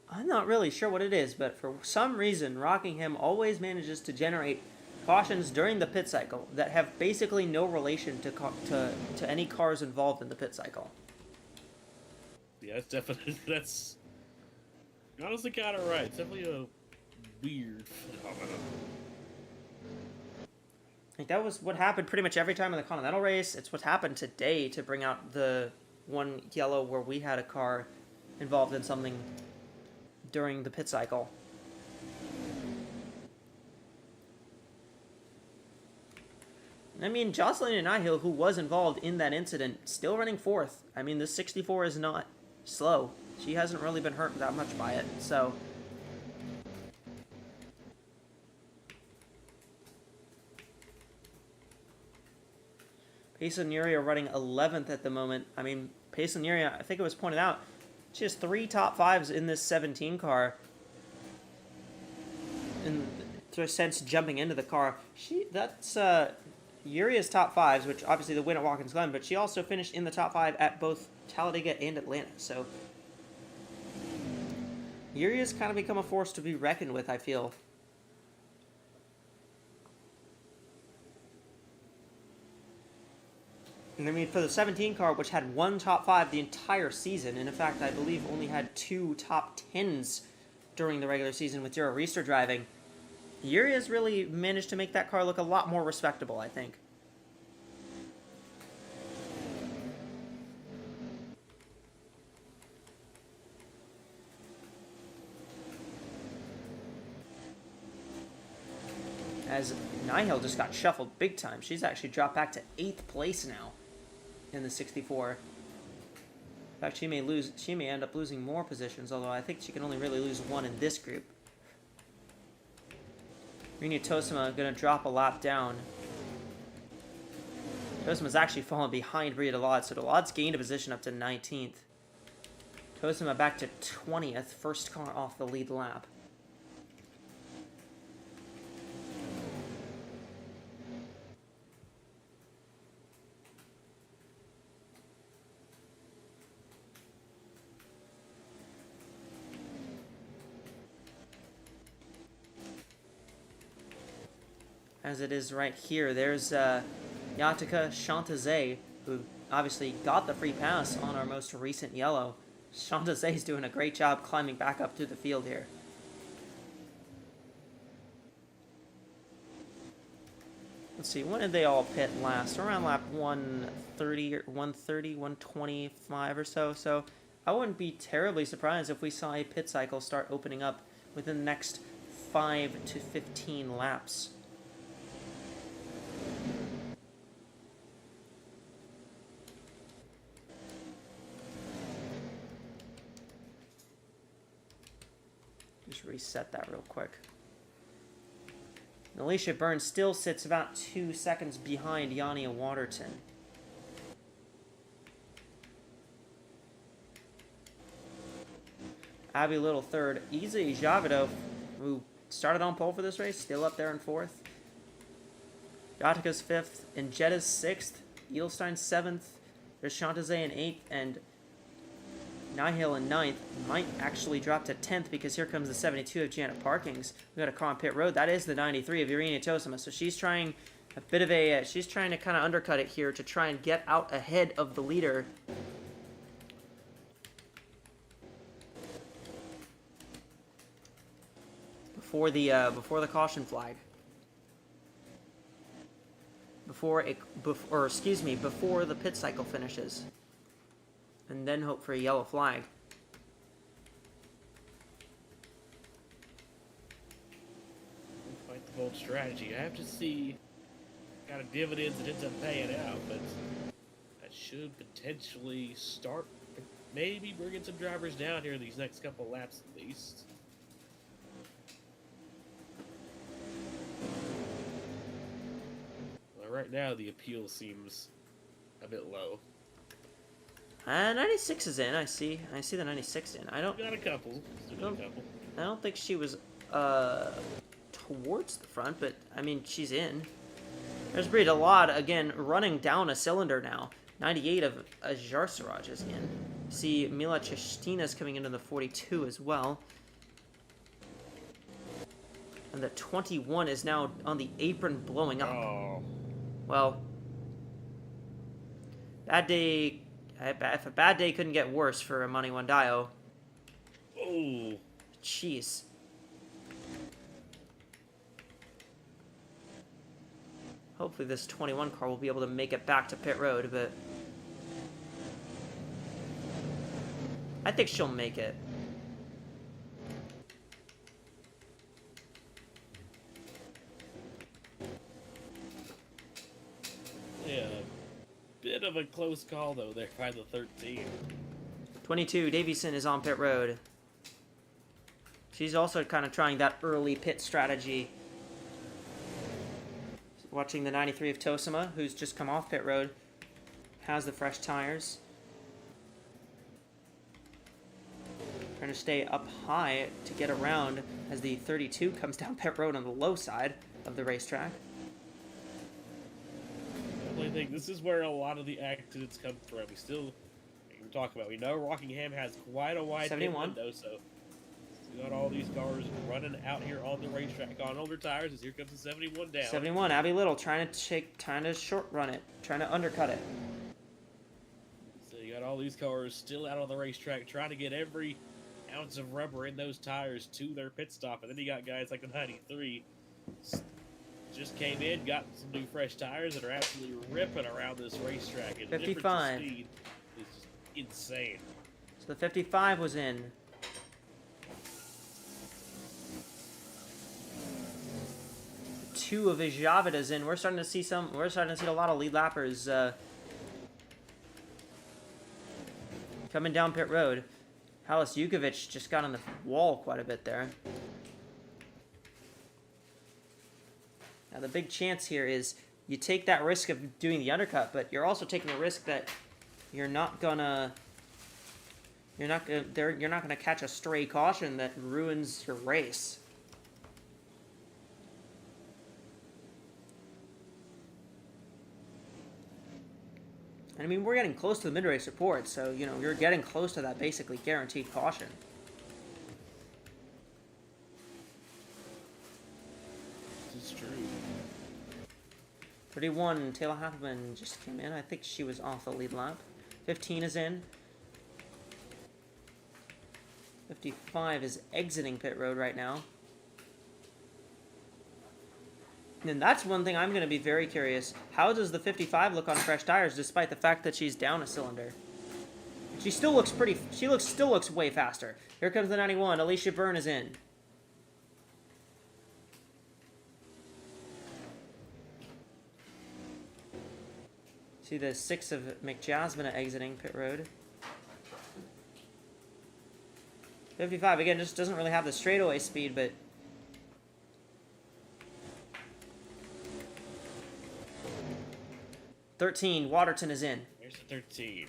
I'm not really sure what it is, but for some reason, Rockingham always manages to generate cautions during the pit cycle that have basically no relation to any cars involved in the pit cycle. Yeah, that's definitely, that's honestly kind of right. It's definitely a weird phenomenon. I think that was what happened pretty much every time in the Continental race. It's what happened today to bring out the one yellow where we had a car involved in something during the pit cycle. I mean, Jocelyn Nihil, who was involved in that incident, still running 4th. I mean, this 64 is not slow. She hasn't really been hurt that much by it, so... Pace and Yuri are running 11th at the moment. I mean, Pace and Yuri, I think it was pointed out, she has 3 top 5s in this 17 car. And since jumping into the car, that's Yuri's top 5s, which obviously the win at Watkins Glen, but she also finished in the top 5 at both Talladega and Atlanta. So Yuri has kind of become a force to be reckoned with, I feel. And I mean, for the 17 car, which had one top 5 the entire season, and in fact, I believe only had 2 top 10s during the regular season with Dura Reister driving, Yuri has really managed to make that car look a lot more respectable, I think. As Nihil just got shuffled big time. She's actually dropped back to 8th place now in the 64. In fact, she may end up losing more positions, although I think she can only really lose 1 in this group. Rina Tosima gonna drop a lap down. Tosima's actually fallen behind Bria Delod, so Delod's gained a position up to 19th. Tosima back to 20th, first car off the lead lap. As it is right here, there's Yatika Chantaze, who obviously got the free pass on our most recent yellow. Chantaze's doing a great job climbing back up through the field here. Let's see, when did they all pit last? Around lap 130 or 130, 125 or so. So I wouldn't be terribly surprised if we saw a pit cycle start opening up within the next 5 to 15 laps. Just reset that real quick. And Alicia Burns still sits about 2 seconds behind Yania Waterton. Abby Little third. Isa Javido, who started on pole for this race, still up there in 4th. Yatika's 5th, and Jetta's 6th. Edelstein 7th. There's Chantaze in 8th, and Nihil in 9th. Might actually drop to 10th because here comes the 72 of Janet Parkings. We got a car on pit road. That is the 93 of Irina Tosima. So she's trying a bit of a, she's trying to kind of undercut it here to try and get out ahead of the leader. Before the caution flag. Before the pit cycle finishes. And then hope for a yellow flag. Quite the bold strategy. I have to see kind of dividends that ends up paying out, but that should potentially start maybe bringing some drivers down here in these next couple laps at least. Well, right now the appeal seems a bit low. 96 is in. I see the 96 in. Got a couple. I don't think she was towards the front, but I mean she's in. There's Brie Delod again running down a cylinder now. 98 of Ajar Siraj is in. See Mila Chestina's coming into the 42 as well. And the 21 is now on the apron blowing up. Oh. Well, bad day. If a bad day couldn't get worse for Amani Wandayo. Oh. Jeez. Hopefully this 21 car will be able to make it back to pit road, but I think she'll make it. Yeah. Bit of a close call though there by the 13. 22, Davison is on pit road. She's also kind of trying that early pit strategy. Watching the 93 of Tosima, who's just come off pit road, has the fresh tires. Trying to stay up high to get around as the 32 comes down pit road on the low side of the racetrack. I think this is where a lot of the accidents come from. We know Rockingham has quite a wide pit 71 window, so we got all these cars running out here on the racetrack on older tires as here comes the 71 down. 71, Abby Little trying to short run it, trying to undercut it. Got all these cars still out on the racetrack trying to get every ounce of rubber in those tires to their pit stop. And then you got guys like the 93 just came in, got some new fresh tires that are absolutely ripping around this racetrack. And the difference in 55. speed is just insane. So the 55 was in. Two of his Javidas in. We're starting to see a lot of lead lappers coming down pit road. Halis Jukovic just got on the wall quite a bit there. Now the big chance here is you take that risk of doing the undercut, but you're also taking a risk that you're not gonna catch a stray caution that ruins your race. And I mean, we're getting close to the mid-race report, so, you know, you're getting close to that basically guaranteed caution. This is true. 31, Taylor Hathman just came in. I think she was off the lead lap. 15 is in. 55 is exiting pit road right now. And that's one thing I'm going to be very curious. How does the 55 look on fresh tires, despite the fact that she's down a cylinder? She still looks pretty. Still looks way faster. Here comes the 91. Alicia Byrne is in. See the 6 of McJasmine exiting pit road. 55 again just doesn't really have the straightaway speed, but. "13, Waterton is in. There's the 13.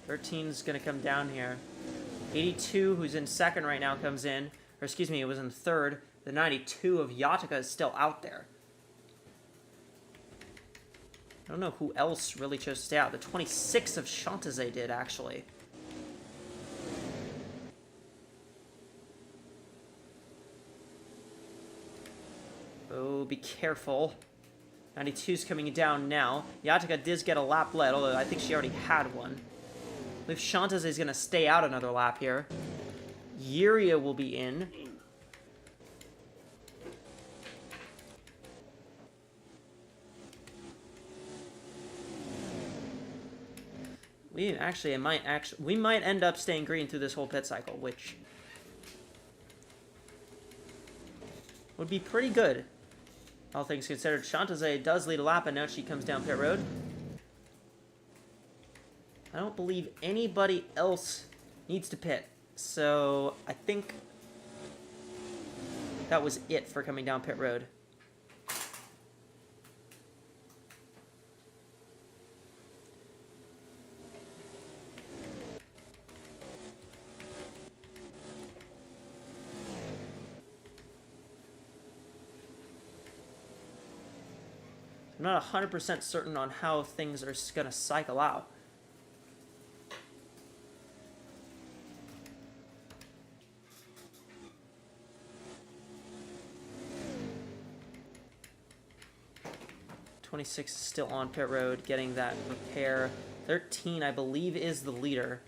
13's going to come down here. 82, who's in second right now, comes in. Or excuse me, it was in third. The 92 of Yatica is still out there. I don't know who else really chose to stay out. The 26 of Chantaze did, actually. Oh, be careful. 92's coming down now. Yatica does get a lap led, although I think she already had one. I believe Chantaze is going to stay out another lap here. Yuria will be in. We might end up staying green through this whole pit cycle, which would be pretty good. All things considered, Chantaze does lead a lap, and now she comes down pit road. I don't believe anybody else needs to pit, so I think that was it for coming down pit road. I'm not 100% certain on how things are going to cycle out. '26 is still on pit road, getting that repair. 13, I believe, is the leader.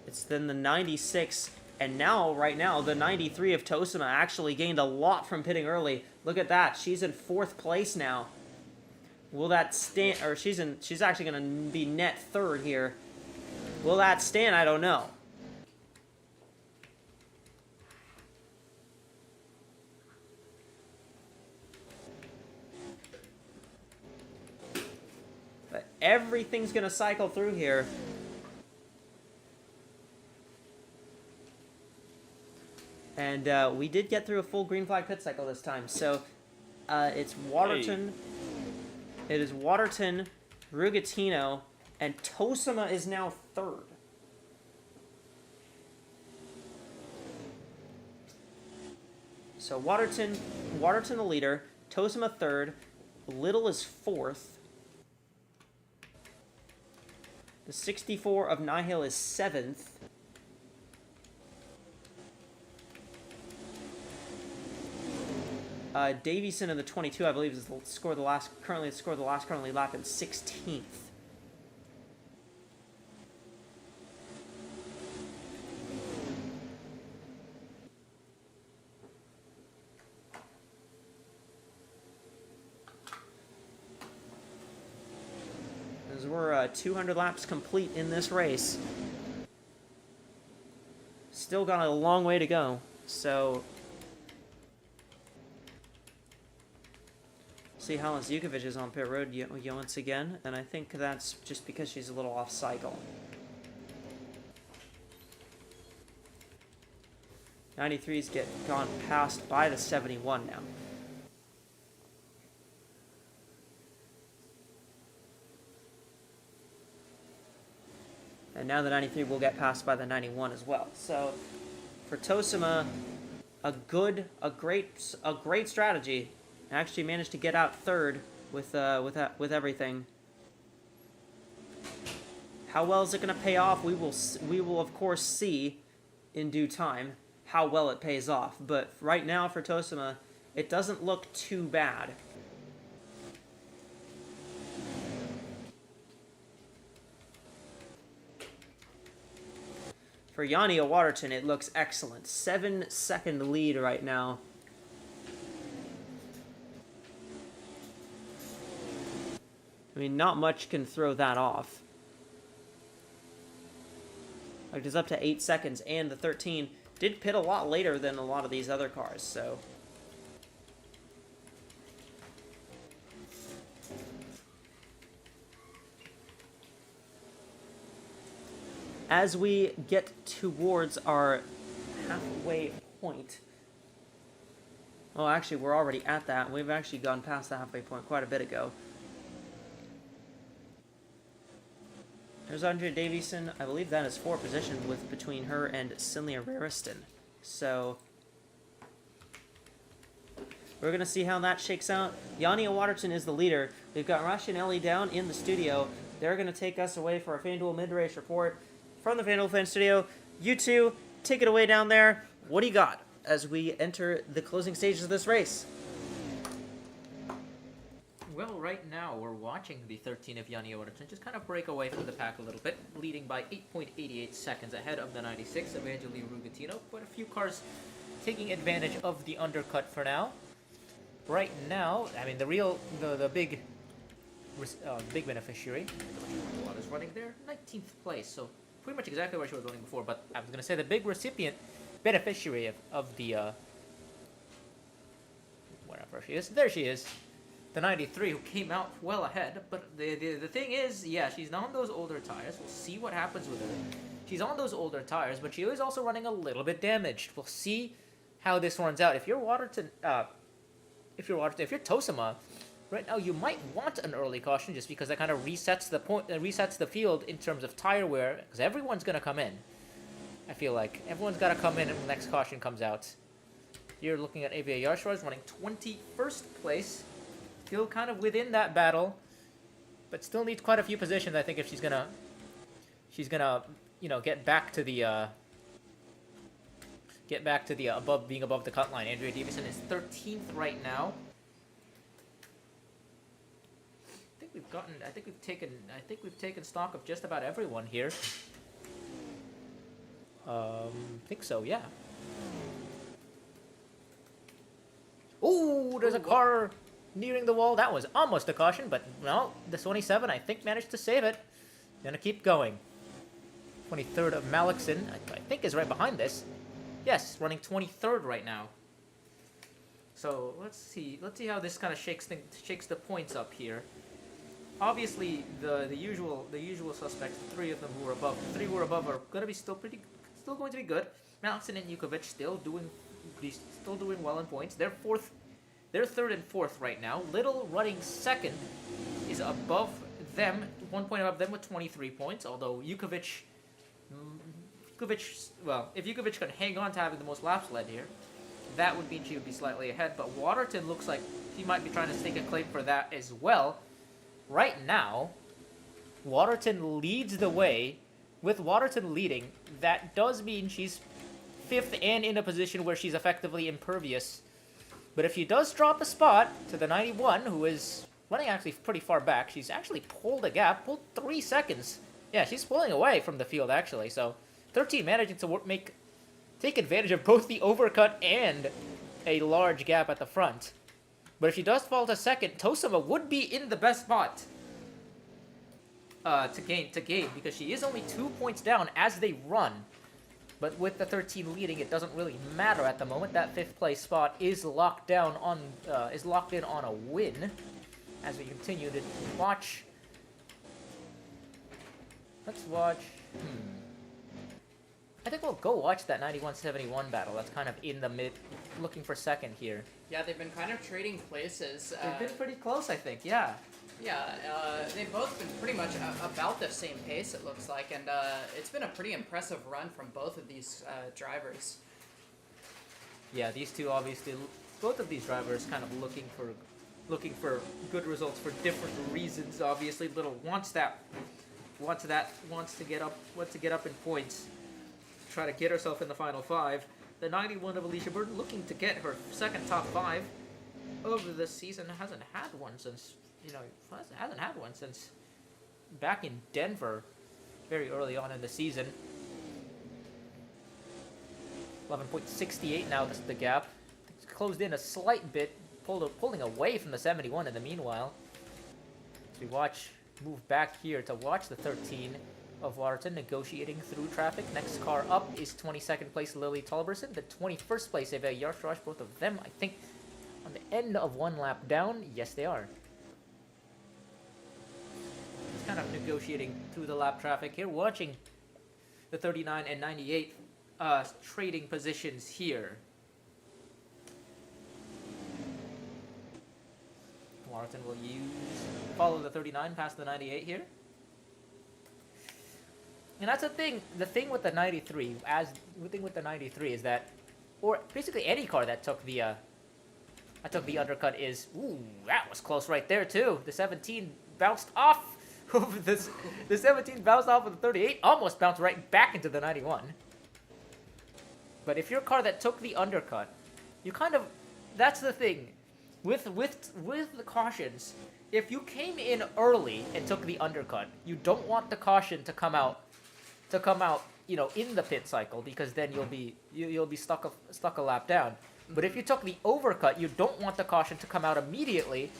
It's then the 96, and now, right now, the 93 of Tosima actually gained a lot from pitting early. Look at that. She's in 4th place now. Will that stand, or she's actually going to be net 3rd here. Will that stand? I don't know. But everything's going to cycle through here. And we did get through a full green flag pit cycle this time. So it's Waterton. Hey. It is Waterton, Rugatino, and Tosima is now 3rd. So Waterton the leader, Tosima 3rd, Little is 4th. The 64 of Nihil is 7th. Davison in the 22, I believe, is currently lap in 16th. as we're 200 laps complete in this race. Still got a long way to go, so see how Zukovic is on pit road once again, and I think that's just because she's a little off cycle. 93's gone past by the 71 now. And now the 93 will get passed by the 91 as well. So for Tosima, a great strategy. Actually managed to get out third with everything. How well is it going to pay off? We will of course see in due time how well it pays off. But right now for Tosima, it doesn't look too bad. For Yania Waterton, it looks excellent. 7-second lead right now. I mean, not much can throw that off. Like, it's up to 8 seconds, and the 13 did pit a lot later than a lot of these other cars, so... As we get towards our halfway point... Well, actually, we're already at that. We've actually gone past the halfway point quite a bit ago. There's Andrea Davison. I believe that is 4th position with between her and Cinlia Rariston. So we're going to see how that shakes out. Yania Waterton is the leader. We've got Rashi and Ellie down in the studio. They're going to take us away for our FanDuel mid-race report from the FanDuel Fan Studio. You two, take it away down there. What do you got as we enter the closing stages of this race? Well, right now we're watching the 13 of Yania Waterton just kind of break away from the pack a little bit, leading by 8.88 seconds ahead of the 96, Evangeline Rugatino. Quite a few cars taking advantage of the undercut for now. Right now, I mean, the big beneficiary, what is running there, 19th place, so pretty much exactly where she was running before. But I was going to say the big beneficiary of the wherever she is, there she is. The 93 who came out well ahead, but the thing is, yeah, she's on those older tires. We'll see what happens with her. She's on those older tires, but she is also running a little bit damaged. We'll see how this runs out. If you're Tosima, right now you might want an early caution just because that kind of resets the field in terms of tire wear, because everyone's gonna come in. I feel like everyone's gotta come in when the next caution comes out. You're looking at Avia Yarshars running 21st place. Still kind of within that battle, but still needs quite a few positions. I think if she's gonna, get back to the being above the cut line. Andrea Davison is 13th right now. I think we've taken stock of just about everyone here. Think so, yeah. Oh, there's a car nearing the wall. That was almost a caution, but no, the 27, I think, managed to save it. Gonna keep going. 23rd of Malixon, I think, is right behind this. Yes, running 23rd right now. So let's see how this kind of shakes the points up here. Obviously, the usual suspects, the three who were above are gonna be still going to be good. Malixon and Jukovic still doing well in points. They're 3rd and 4th right now. Little running 2nd is above them, 1 point above them with 23 points. Although Jukovic, well, if Jukovic can hang on to having the most laps led here, that would mean she would be slightly ahead. But Waterton looks like he might be trying to stake a claim for that as well. Right now, Waterton leads the way. With Waterton leading, that does mean she's 5th and in a position where she's effectively impervious. But if she does drop a spot to the 91, who is running actually pretty far back, she's actually pulled 3 seconds. Yeah, she's pulling away from the field, actually. So 13 managing to take advantage of both the overcut and a large gap at the front. But if she does fall to 2nd, Tosima would be in the best spot. to gain because she is only 2 points down as they run. But with the 13 leading, it doesn't really matter at the moment. That 5th place spot is locked down on is locked in on a win. As we continue to watch. Let's watch. I think we'll go watch that 91-71 battle. That's kind of in the mid, looking for second here. Yeah, they've been kind of trading places. They've been pretty close, I think. Yeah. Yeah, they've both been pretty much about the same pace, it looks like, and it's been a pretty impressive run from both of these drivers. Yeah, these two obviously, both of these drivers kind of looking for good results for different reasons. Obviously, Little wants to get up in points, try to get herself in the final 5. The 91 of Alicia Burton looking to get her second top 5 of the season. Hasn't had one since back in Denver, very early on in the season. 11.68 now. This is the gap. It's closed in a slight bit, pulling away from the 71 in the meanwhile. As we move back here to watch the 13 of Waterton negotiating through traffic. Next car up is 22nd place Lily Tolberson. The 21st place Eva Yarshrosh. Both of them, I think, on the end of one lap down. Yes, they are. It's kind of negotiating through the lap traffic here. Watching the 39 and 98 trading positions here. Waterton will follow the 39 past the 98 here. And that's the thing. The thing with the 93, is that, or basically any car that took the undercut is, ooh, that was close right there too. The 17 bounced off of this. The 17 bounced off of the 38, almost bounced right back into the 91. But if your car that took the undercut, you kind of, that's the thing, with the cautions. If you came in early and took the undercut, you don't want the caution to come out, in the pit cycle, because then you'll be stuck a lap down. But if you took the overcut, you don't want the caution to come out immediately,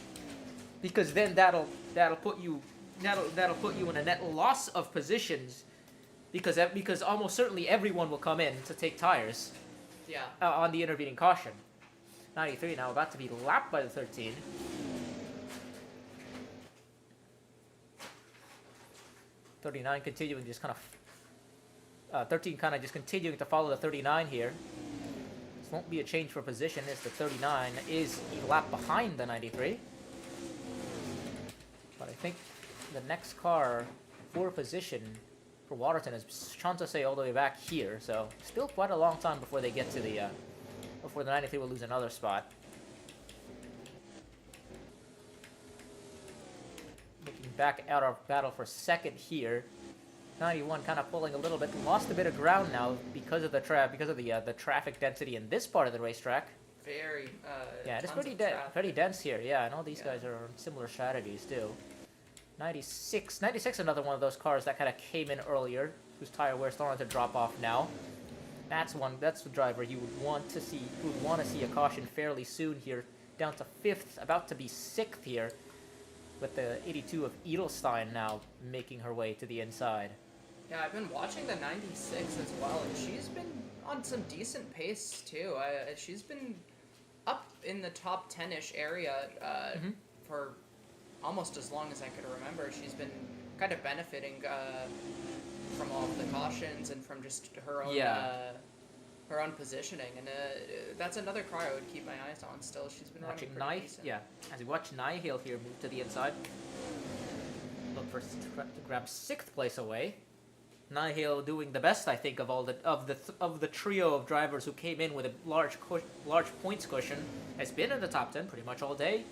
because then that'll put you in a net loss of positions, because almost certainly everyone will come in to take tires. Yeah. On the intervening caution. 93 now about to be lapped by the 13. 39 continuing just kind of 13 kind of just continuing to follow the 39 here. This won't be a change for position as the 39 is a lap behind the 93. But I think the next car for position for Waterton is Chantose all the way back here, so still quite a long time before they get to the before the 93 will lose another spot. Looking back at our battle for second here. 91 kind of pulling a little bit, lost a bit of ground now because of the traffic density in this part of the racetrack. Very yeah, it's pretty dense here. Yeah, and all these guys are on similar strategies too. 96, another one of those cars that kind of came in earlier, whose tire wear is starting to drop off now. That's the driver you would want to see a caution fairly soon here, down to 5th, about to be 6th here, with the 82 of Edelstein now making her way to the inside. Yeah, I've been watching the 96 as well, and she's been on some decent pace too. She's been up in the top 10-ish area for almost as long as I could remember. She's been kind of benefiting from all of the cautions and from just her own positioning, and that's another car I would keep my eyes on still. She's been running pretty decent. Yeah, as we watch Nihil here move to the inside, look to grab 6th place away. Nihil doing the best, I think, of the trio of drivers who came in with a large points cushion, has been in the top 10 pretty much all day.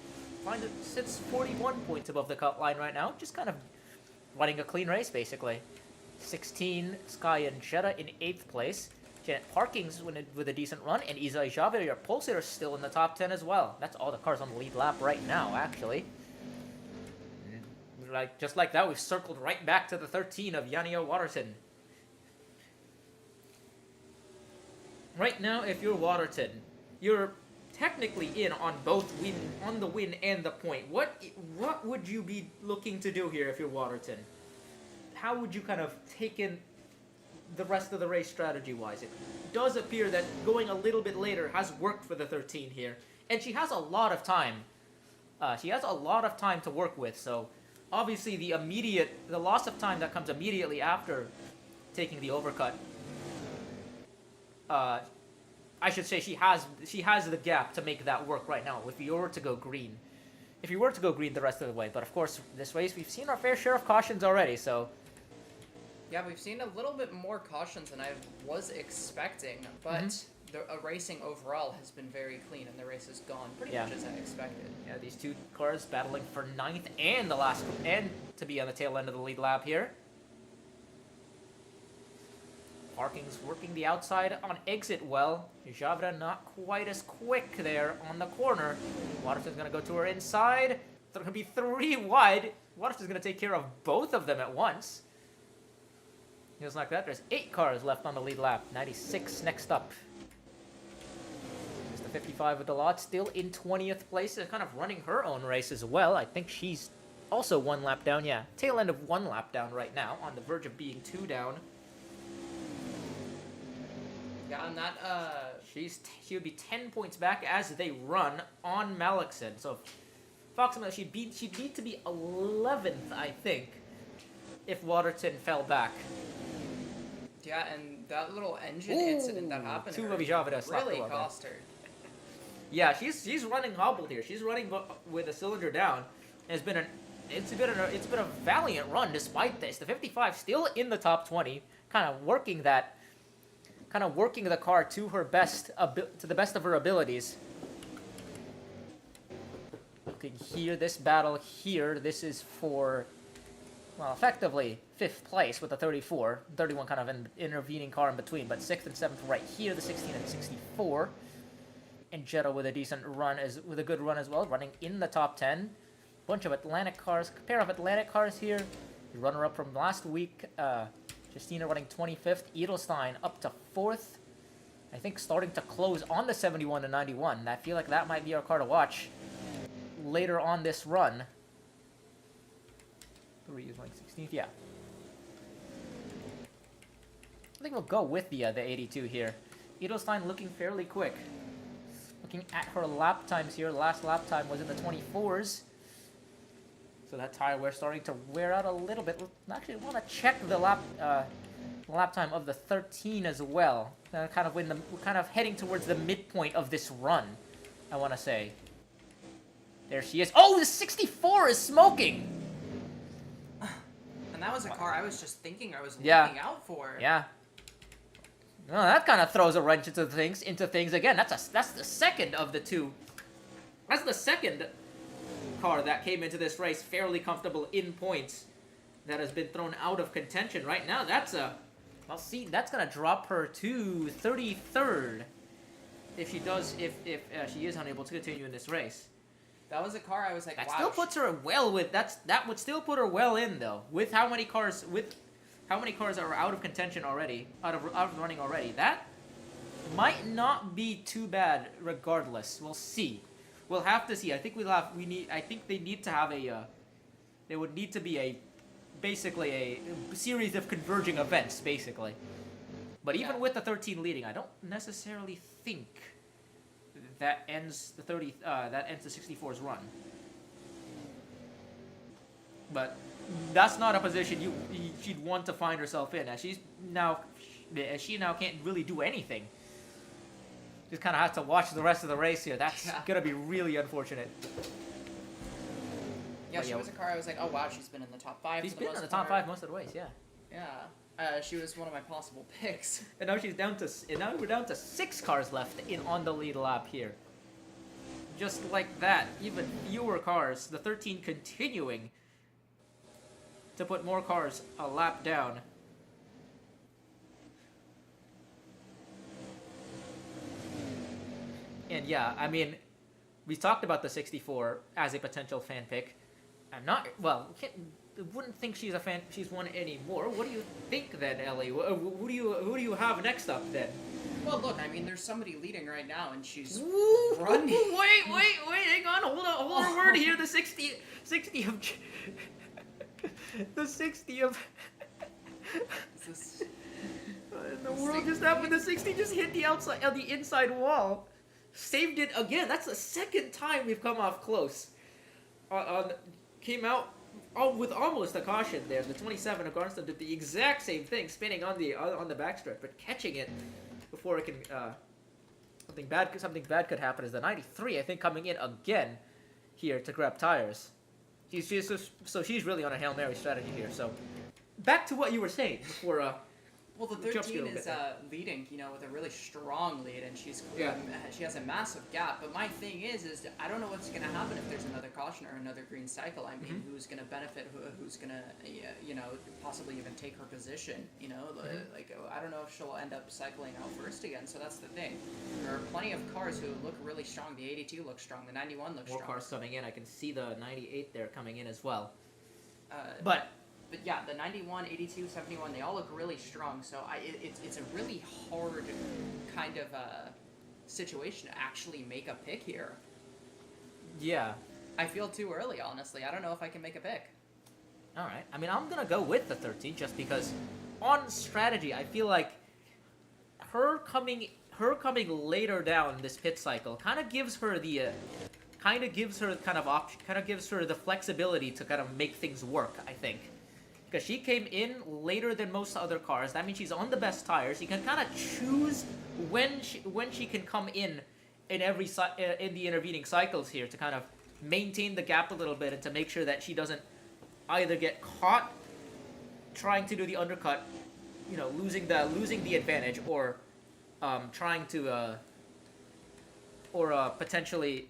Sits 41 points above the cut line right now, just kind of running a clean race basically. 16 Sky and Jetta in 8th place. Janet Parking's with a decent run, and Isa Javier, your Pulsar, is still in the top 10 as well. That's all the cars on the lead lap right now, actually. Just like that, we've circled right back to the 13 of Yania Waterton. Right now, if you're Waterton, you're technically in on the win and the point. What would you be looking to do here if you're Waterton? how would you kind of take in the rest of the race strategy-wise? It does appear that going a little bit later has worked for the 13 here, and she has a lot of time. She has a lot of time to work with, so obviously the loss of time that comes immediately after taking the overcut, I should say she has the gap to make that work right now if you were to go green. If you were to go green the rest of the way, but of course this race we've seen our fair share of cautions already, so Yeah, we've seen a little bit more cautions than I was expecting, but the racing overall has been very clean, and the race has gone pretty much as I expected. yeah, these two cars battling for 9th and to be on the tail end of the lead lap here. Parking's working the outside on exit well. Javra not quite as quick there on the corner. Waterston's going to go to her inside. It's going to be 3 wide. Waterston's going to take care of both of them at once. Just like that, there's 8 cars left on the lead lap. 96 next up. There's the 55 with the lot, still in 20th place. Kind of running her own race as well. I think she's also 1 lap down. Yeah, tail end of 1 lap down right now. On the verge of being 2 down. Yeah, and that, She would be 10 points back as they run on Malakson. So, approximately, she'd need to be 11th, I think, if Waterton fell back. yeah, and that little engine incident that happened to her really cost her. Yeah, she's running hobbled here. She's running with a cylinder down. It's been a valiant run despite this. The 55 still in the top 20, kind of working the car to the best of her abilities. Looking here, this battle here, this is for, well, effectively 5th place with the 34. 31 kind of an intervening car in between, but 6th and 7th right here, the 16 and 64. And Jetta with a good run as well, running in the top 10. Bunch of Atlantic cars, pair of Atlantic cars here. The runner-up from last week, Justina running 25th, Edelstein up to 4th. I think starting to close on the 71 to 91. I feel like that might be our car to watch later on this run. 3 is running 16th, yeah. I think we'll go with the 82 here. Edelstein looking fairly quick. Looking at her lap times here, last lap time was in the 24s. So that tire wear starting to wear out a little bit. Actually, want to check the lap time of the 13 as well. Kind of we're kind of heading towards the midpoint of this run, I want to say. There she is. Oh, the 64 is smoking. And that was a car I was just thinking I was looking out for. Yeah. Well, that kind of throws a wrench into things again. That's the second of the two. That's the second car that came into this race fairly comfortable in points that has been thrown out of contention right now. That's gonna drop her to 33rd if she is unable to continue in this race. That was a car I was like, That wow. still puts her well with that would still put her well in though with how many cars are out of contention already, out of running already. That might not be too bad regardless. We'll see. We'll have to see. I think they need to have there would need to be basically a series of converging events, basically. But even with the 13 leading, I don't necessarily think that ends the 64's run. But that's not a position she'd want to find herself in, as she now can't really do anything. Just kind of has to watch the rest of the race here. That's gonna be really unfortunate. Yeah, she was a car I was like, oh wow, she's been in the top 5. She's been in the top 5 most of the ways, yeah. Yeah, she was one of my possible picks. And now we're down to 6 cars left on the lead lap here. Just like that, even fewer cars. The 13 continuing to put more cars a lap down. And yeah, I mean, we talked about the 64 as a potential fan pick. Wouldn't think she's one anymore. What do you think then, Ellie? Who do you have next up then? Well, look, I mean, there's somebody leading right now, and she's running. Wait, hang on, hold on a word here. The 60 of This is- And the world just happened. The 60 just hit the outside, the inside wall. Saved it again. That's the second time we've come off close. Came out with almost a caution there. The 27 of Garnston did the exact same thing, spinning on the backstretch, but catching it before it can something bad could happen. Is the 93, I think, coming in again here to grab tires. She's really on a Hail Mary strategy here. So back to what you were saying before. Well, the 13 is leading, with a really strong lead, and she has a massive gap. But my thing is I don't know what's going to happen if there's another caution or another green cycle. I mean, who's going to benefit? Who's going to, possibly even take her position? I don't know if she'll end up cycling out first again. So that's the thing. There are plenty of cars who look really strong. The 82 looks strong. The 91 looks strong. More cars coming in. I can see the 98 there coming in as well. But yeah, the 91, 82, 71, they all look really strong. So it's a really hard kind of situation to actually make a pick here. Yeah. I feel too early, honestly. I don't know if I can make a pick. All right. I mean, I'm going to go with the 13 just because on strategy, I feel like her coming later down this pit cycle kind of gives her the flexibility to kind of make things work, I think. Because she came in later than most other cars. That means she's on the best tires. She can kind of choose when she can come in every in the intervening cycles here to kind of maintain the gap a little bit and to make sure that she doesn't either get caught trying to do the undercut, losing the advantage, or trying to potentially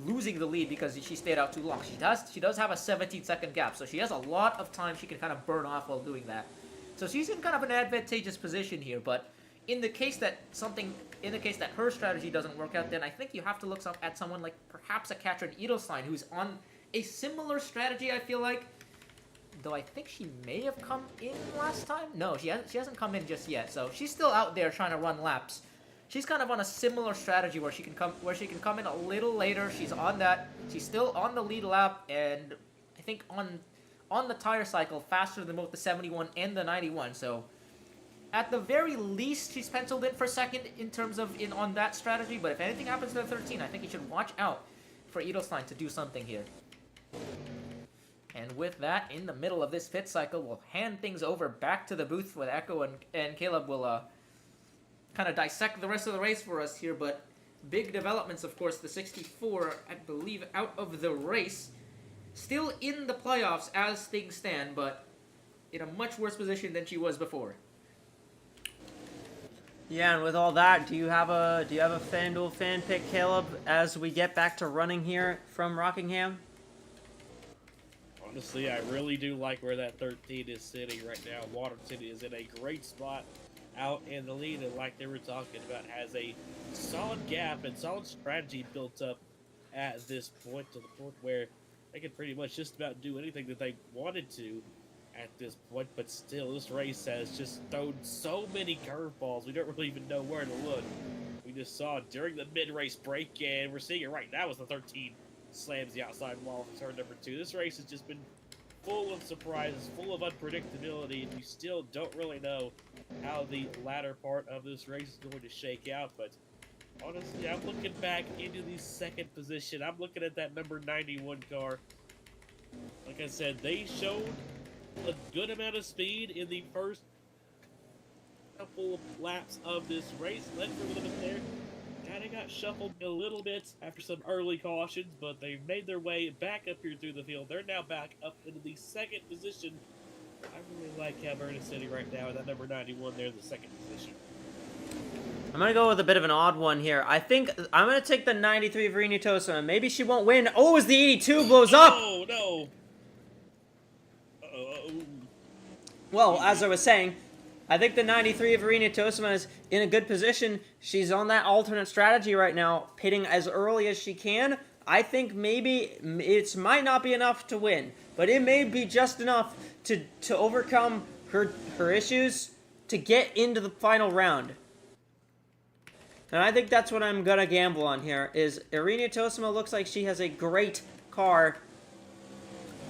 losing the lead because she stayed out too long. She does have a 17-second gap, so she has a lot of time she can kind of burn off while doing that. So she's in kind of an advantageous position here, but in the case that her strategy doesn't work out, then I think you have to look at someone like perhaps a Katrin Edelstein, who's on a similar strategy, I feel like. Though I think she may have come in last time. No, she hasn't come in just yet, so she's still out there trying to run laps. She's kind of on a similar strategy where she can come in a little later. She's still on the lead lap, and I think on the tire cycle faster than both the 71 and the 91. So at the very least, she's penciled in for second in terms of on that strategy. But if anything happens to the 13, I think you should watch out for Edelstein to do something here. And with that, in the middle of this pit cycle, we'll hand things over back to the booth with Echo and Caleb will kind of dissect the rest of the race for us here. But big developments, of course. The 64, I believe, out of the race. Still in the playoffs as things stand, but in a much worse position than she was before. Yeah, and with all that, do you have a FanDuel fan pick, Caleb, as we get back to running here from Rockingham? Honestly, I really do like where that 13 is sitting right now. Water City is in a great spot out in the lead, and like they were talking about, has a solid gap and solid strategy built up at this point, to the point where they could pretty much just about do anything that they wanted to at this point. But still, this race has just thrown so many curveballs, we don't really even know where to look. We just saw it during the mid-race break, and we're seeing it right now as the 13 slams the outside wall of turn number 2. This race has just been full of surprises, full of unpredictability, and we still don't really know how the latter part of this race is going to shake out. But honestly, I'm looking back into the second position. I'm looking at that number 91 car. Like I said, they showed a good amount of speed in the first couple of laps of this race. Led for a little bit there. Kind of got shuffled a little bit after some early cautions, but they made their way back up here through the field. They're now back up into the second position. I really like Alberta City right now, and that number 91 there, the second position. I'm going to go with a bit of an odd one here. I think I'm going to take the 93 Verena Tosa. Maybe she won't win. Oh, as the 82 blows up! Oh, no! Well, as I was saying, I think the 93 of Verena Tosma is in a good position. She's on that alternate strategy right now, pitting as early as she can. I think maybe it might not be enough to win, but it may be just enough to overcome her issues to get into the final round. And I think that's what I'm going to gamble on here, is Irina Tosma looks like she has a great car.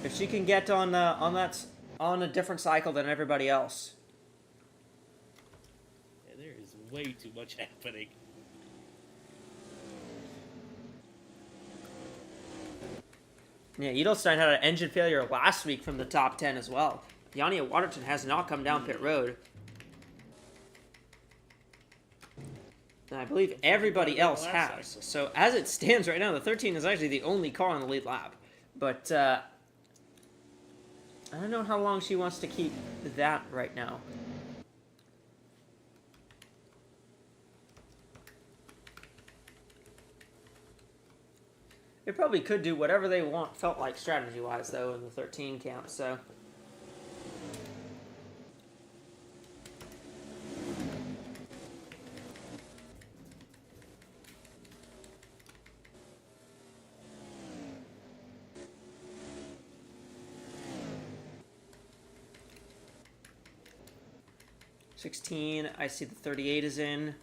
If she can get on that on a different cycle than everybody else. And there is way too much happening. Yeah, Edelstein had an engine failure last week from the top 10 as well. Yania Waterton has not come down pit road. And I believe everybody else has. So as it stands right now, the 13 is actually the only car on the lead lap. But I don't know how long she wants to keep that right now. They probably could do whatever they want, felt like strategy-wise, though, in the 13 camp, so... $16, I see the 38 is in.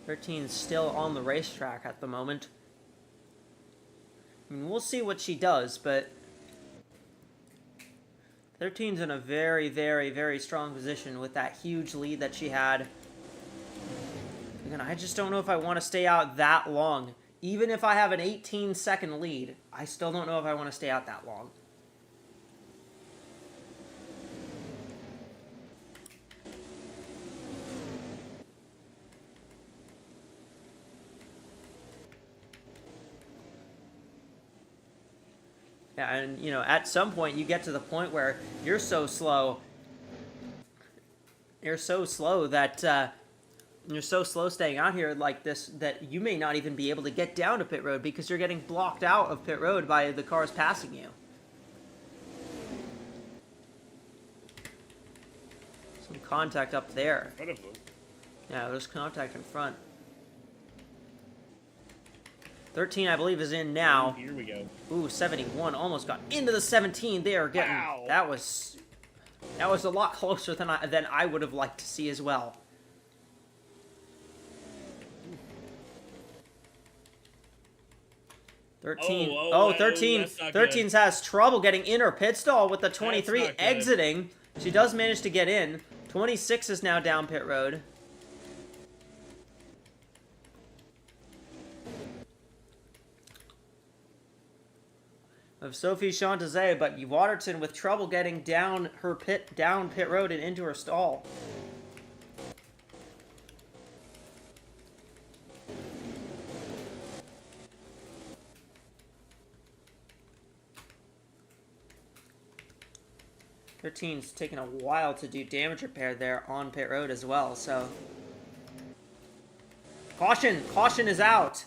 13 is still on the racetrack at the moment. I mean, we'll see what she does, but 13's in a very, very, very strong position with that huge lead that she had. Again, I just don't know if I want to stay out that long. Even if I have an 18-second lead, I still don't know if I want to stay out that long. Yeah, and, you know, at some point you get to the point where you're so slow that you're so slow staying out here like this that you may not even be able to get down to pit road because you're getting blocked out of pit road by the cars passing you. Some contact up there. Front of them. Yeah, there's contact in front. 13, I believe, is in now. Here we go. Ooh, 71 almost got into the 17. They are getting... Wow. That was a lot closer than I would have liked to see as well. Thirteen. Oh, 13. that's not 13 has trouble getting in her pit stall with the 23 not good. exiting. She does manage to get in. 26 is now down pit road. Of Sophie Chantazet, but Waterton with trouble getting down pit road and into her stall. Thirteen's taking a while to do damage repair there on pit road as well, so... Caution! Caution is out!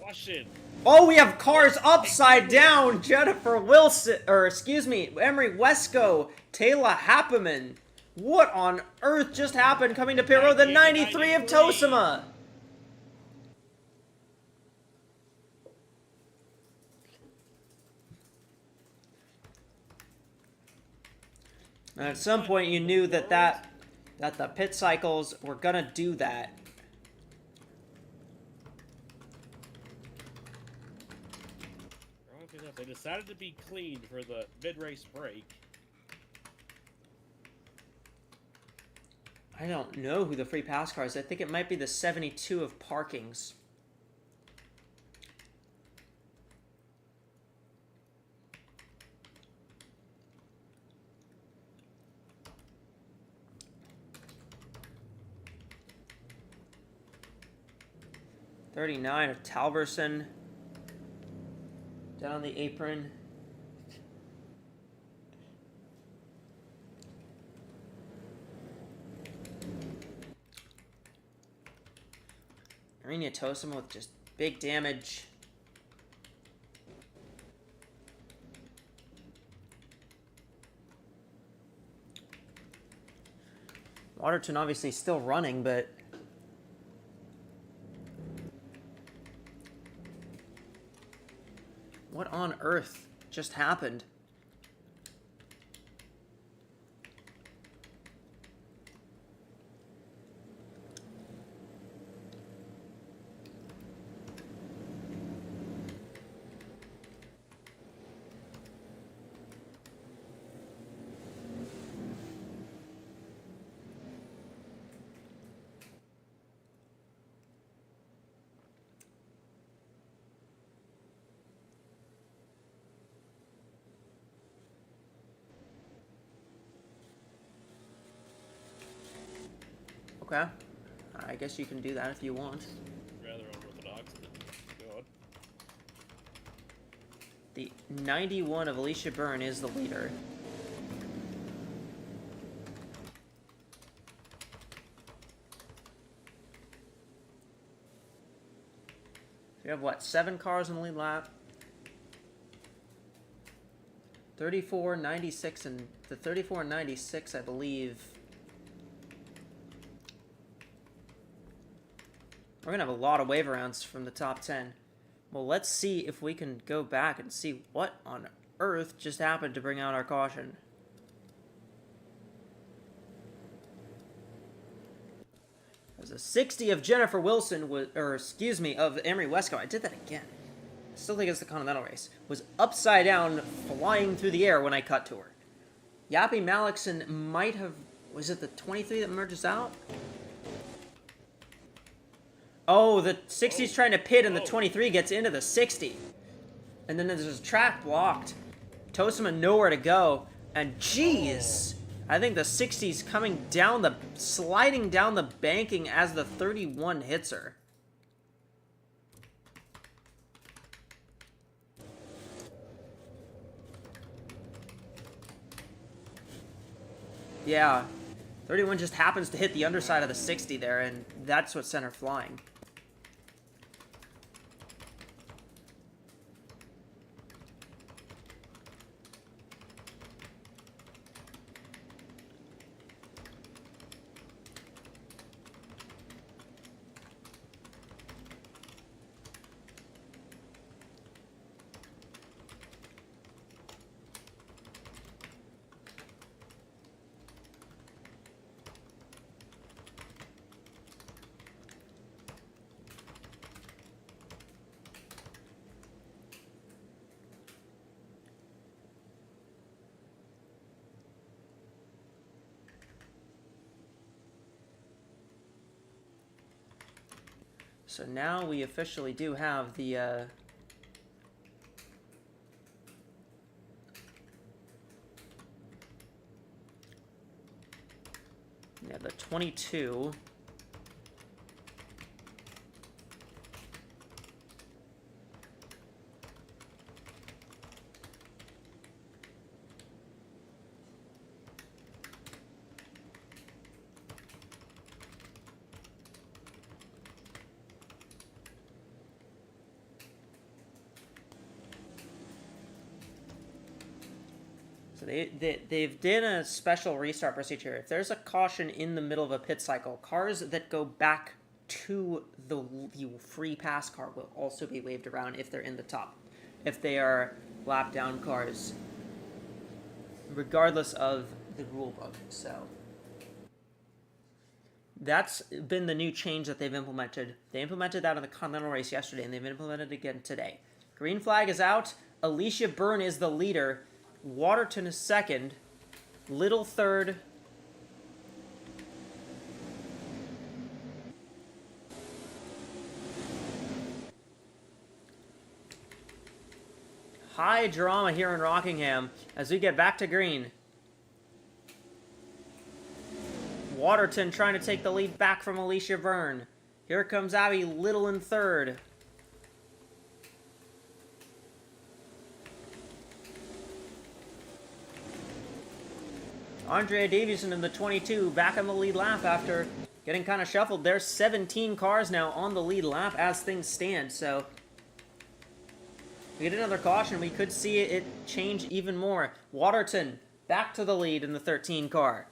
Caution! Oh, we have cars upside down! Jennifer Wilson, or excuse me, Emery Wesco, Taylor Happeman. What on earth just happened coming to pit road? The 93 of Tosima! And at some point you knew that the pit cycles were gonna do that. They decided to be clean for the mid-race break. I don't know who the free pass car is. I think it might be the 72 of Parkings. $39 of Talberson. Down the apron. Arena Tosima with just big damage. Waterton obviously still running, but... What on earth just happened? Okay. I guess you can do that if you want. Rather unorthodox, but go on. The 91 of Alicia Byrne is the leader. We have, what, 7 cars in the lead lap? 34, 96, and the 34 and 96, I believe. We're going to have a lot of wave rounds from the top 10. Well, let's see if we can go back and see what on earth just happened to bring out our caution. There's a 60 of Jennifer Wilson, of Emery Wesco. I did that again. I still think it's the Continental race. Was upside down, flying through the air when I cut to her. Yappy Malikson might have... Was it the 23 that merges out? Oh, the 60's trying to pit, and the 23 gets into the 60. And then there's a track blocked. Tosima nowhere to go. And jeez... I think the 60's coming down sliding down the banking as the 31 hits her. Yeah, 31 just happens to hit the underside of the 60 there, and that's what sent her flying. So now we officially do have the, yeah, the 22. So they've done a special restart procedure. If there's a caution in the middle of a pit cycle, cars that go back to the free pass car will also be waved around if they're in the top. If they are lap down cars, regardless of the rule book. So that's been the new change that they've implemented. They implemented that in the Continental race yesterday, and they've implemented it again today. Green flag is out. Alicia Byrne is the leader. Waterton is second. Little third. High drama here in Rockingham as we get back to green. Waterton trying to take the lead back from Alicia Byrne. Here comes Abby Little in third. Andrea Davison in the 22 back on the lead lap after getting kind of shuffled. There's 17 cars now on the lead lap as things stand, so we get another caution. We could see it change even more. Waterton back to the lead in the 13 car.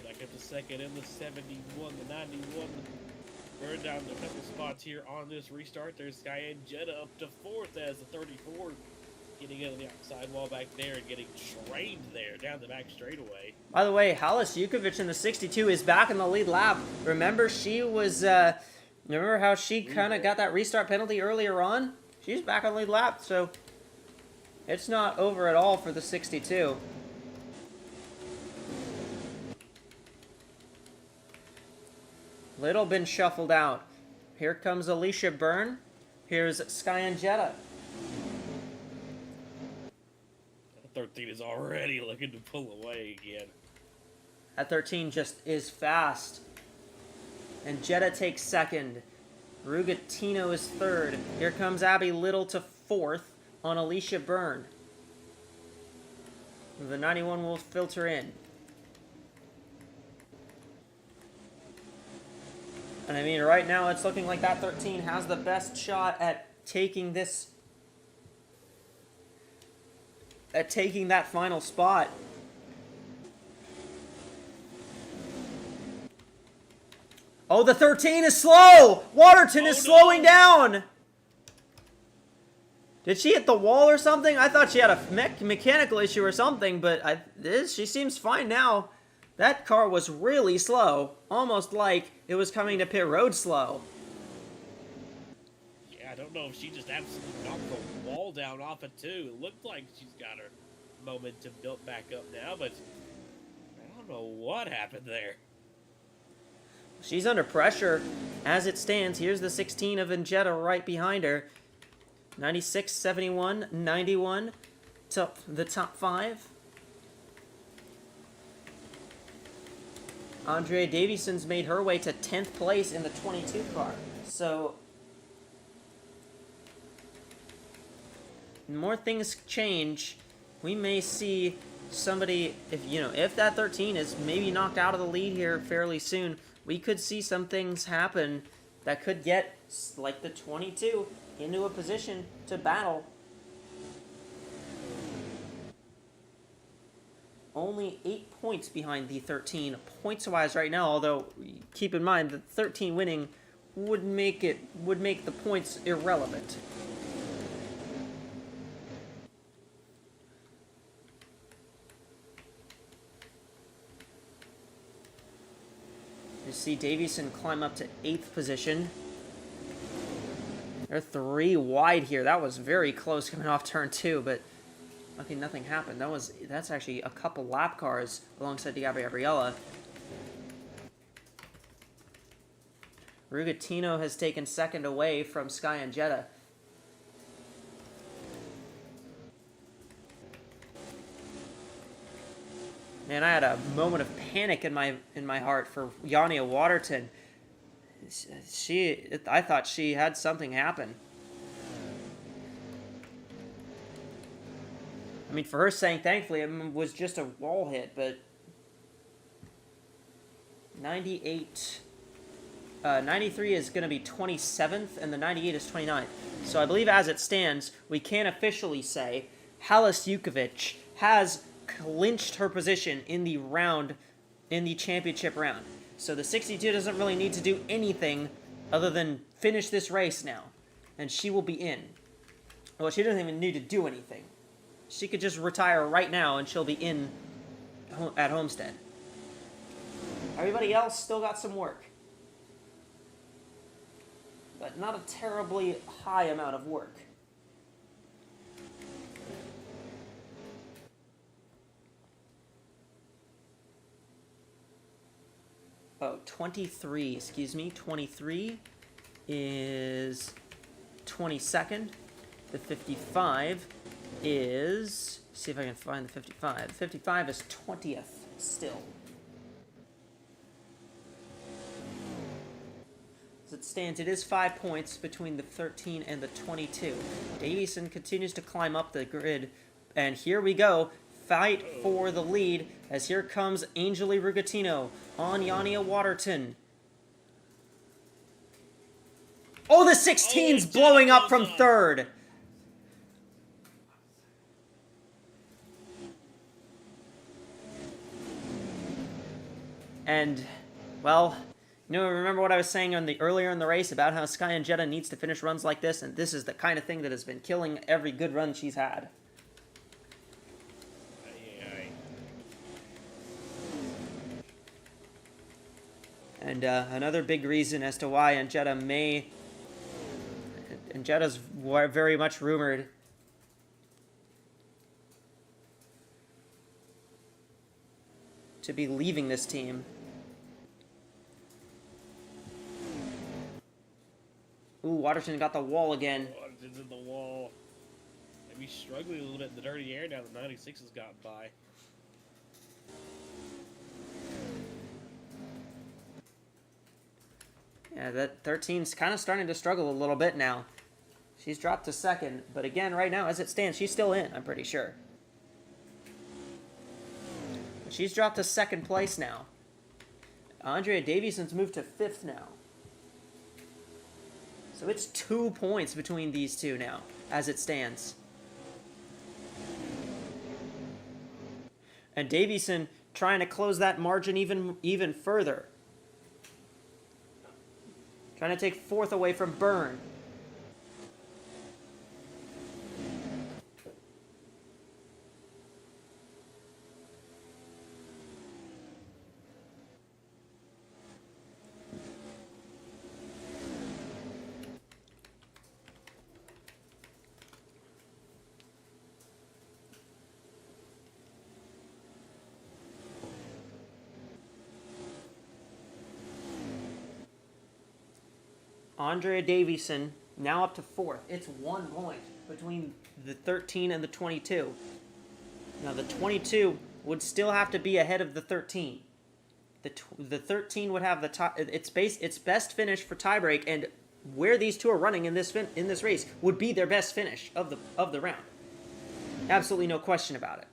Back up to second in the 71, the 91. Burn down a couple spots here on this restart. There's Sky and Jetta up to fourth as the 34 getting into the outside wall back there and getting trained there down the back straightaway. By the way, Halis Jukovic in the 62 is back in the lead lap. Remember she was, remember how she kind of got that restart penalty earlier on? She's back on the lead lap, so it's not over at all for the 62. Little been shuffled out. Here comes Alicia Byrne. Here's Sky and Jetta. 13 is already looking to pull away again. That 13 just is fast. And Jetta takes second. Rugatino is third. Here comes Abby Little to fourth on Alicia Byrne. The 91 will filter in. And I mean, right now it's looking like that 13 has the best shot at taking this... at taking that final spot. Oh, the 13 is slow! Waterton is slowing down! Did she hit the wall or something? I thought she had a mechanical issue or something, but she seems fine now. That car was really slow. Almost like it was coming to pit road slow. Yeah, I don't know if she just absolutely knocked the wall down off it too. It looked like she's got her momentum built back up now, but I don't know what happened there. She's under pressure as it stands. Here's the 16 of Ingetta right behind her. 96, 71, 91 to the top 5. Andrea Davieson's made her way to 10th place in the 22 car. So, more things change. We may see somebody, if that 13 is maybe knocked out of the lead here fairly soon, we could see some things happen that could get, like the 22, into a position to battle. Only 8 points behind the 13 points-wise right now, although keep in mind the 13 winning would make the points irrelevant. You see Davieson climb up to 8th position. They're 3 wide here. That was very close coming off turn 2, but luckily nothing happened. That's actually a couple lap cars alongside Gabriella. Rugatino has taken second away from Sky and Jetta. Man, I had a moment of panic in my heart for Yania Waterton. I thought she had something happen. I mean, for her saying thankfully it was just a wall hit, but 93 is going to be 27th, and the 98 is 29th. So I believe as it stands, we can officially say Halis Jukovic has clinched her position in the championship round. So the 62 doesn't really need to do anything other than finish this race now, and she will be in. Well, she doesn't even need to do anything. She could just retire right now, and she'll be in at Homestead. Everybody else still got some work, but not a terribly high amount of work. Oh, 23, excuse me. 23 is 22nd. The 55 is... see if I can find the 55. The 55 is 20th still. As it stands, it is 5 points between the 13 and the 22. Davieson continues to climb up the grid. And here we go. Fight for the lead, as here comes Angeli Rugatino on Yania Waterton. Oh, the 16's blowing up from third. And, well, remember what I was saying earlier in the race about how Sky and Jetta needs to finish runs like this, and this is the kind of thing that has been killing every good run she's had. And another big reason as to why Anjetta's very much rumored to be leaving this team. Ooh, Waterton got the wall again. Waterton's in the wall. Maybe struggling a little bit in the dirty air now. The 96 has gotten by. Yeah, that 13's kind of starting to struggle a little bit now. She's dropped to second, but again, right now, as it stands, she's still in, I'm pretty sure. She's dropped to second place now. Andrea Davieson's moved to fifth now. So it's 2 points between these two now, as it stands. And Davieson trying to close that margin even further. Trying to take fourth away from Byrne. Andrea Davieson now up to fourth. It's 1 point between the 13 and the 22. Now the 22 would still have to be ahead of the 13. The 13 would have its best finish for tiebreak, and where these two are running in this race would be their best finish of the round. Absolutely no question about it.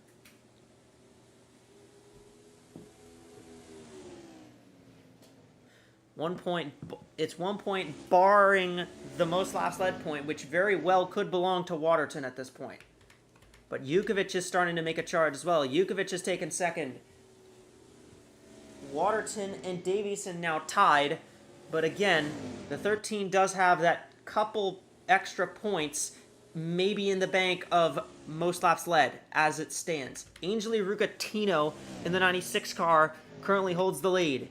It's 1 point barring the most laps led point, which very well could belong to Waterton at this point. But Jukovic is starting to make a charge as well. Jukovic is taken second. Waterton and Davieson now tied. But again, the 13 does have that couple extra points maybe in the bank of most laps led as it stands. Angeli Rugatino in the 96 car currently holds the lead.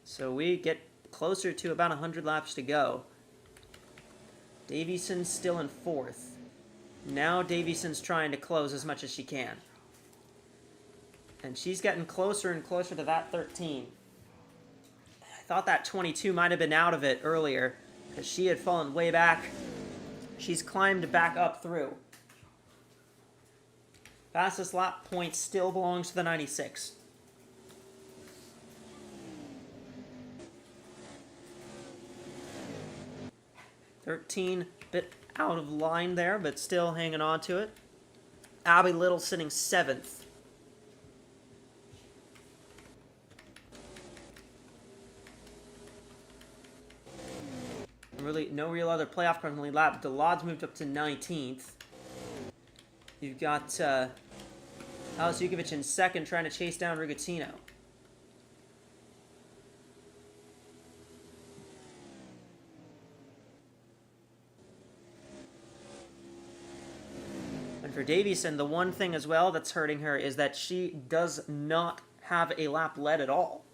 So we get closer to about 100 laps to go. Davieson's still in fourth. Now Davieson's trying to close as much as she can. And she's getting closer and closer to that 13. I thought that 22 might have been out of it earlier because she had fallen way back. She's climbed back up through. Fastest lap point still belongs to the 96. $13, bit out of line there, but still hanging on to it. Abby Little sitting 7th. Really, no real other playoff currently lap. Delad's moved up to 19th. You've got Alice Jukovic in second, trying to chase down Rugatino. For Davieson, the one thing as well that's hurting her is that she does not have a lap led at all.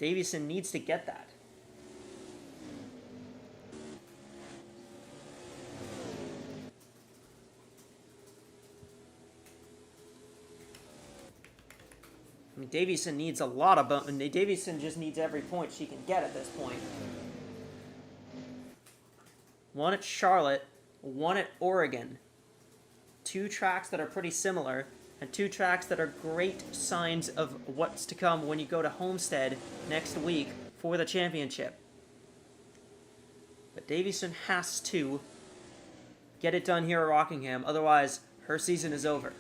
Davieson needs to get that. I mean, Davieson needs a lot of Davieson just needs every point she can get at this point. One at Charlotte, one at Oregon. 2 tracks that are pretty similar, and 2 tracks that are great signs of what's to come when you go to Homestead next week for the championship. But Davieson has to get it done here at Rockingham, otherwise her season is over.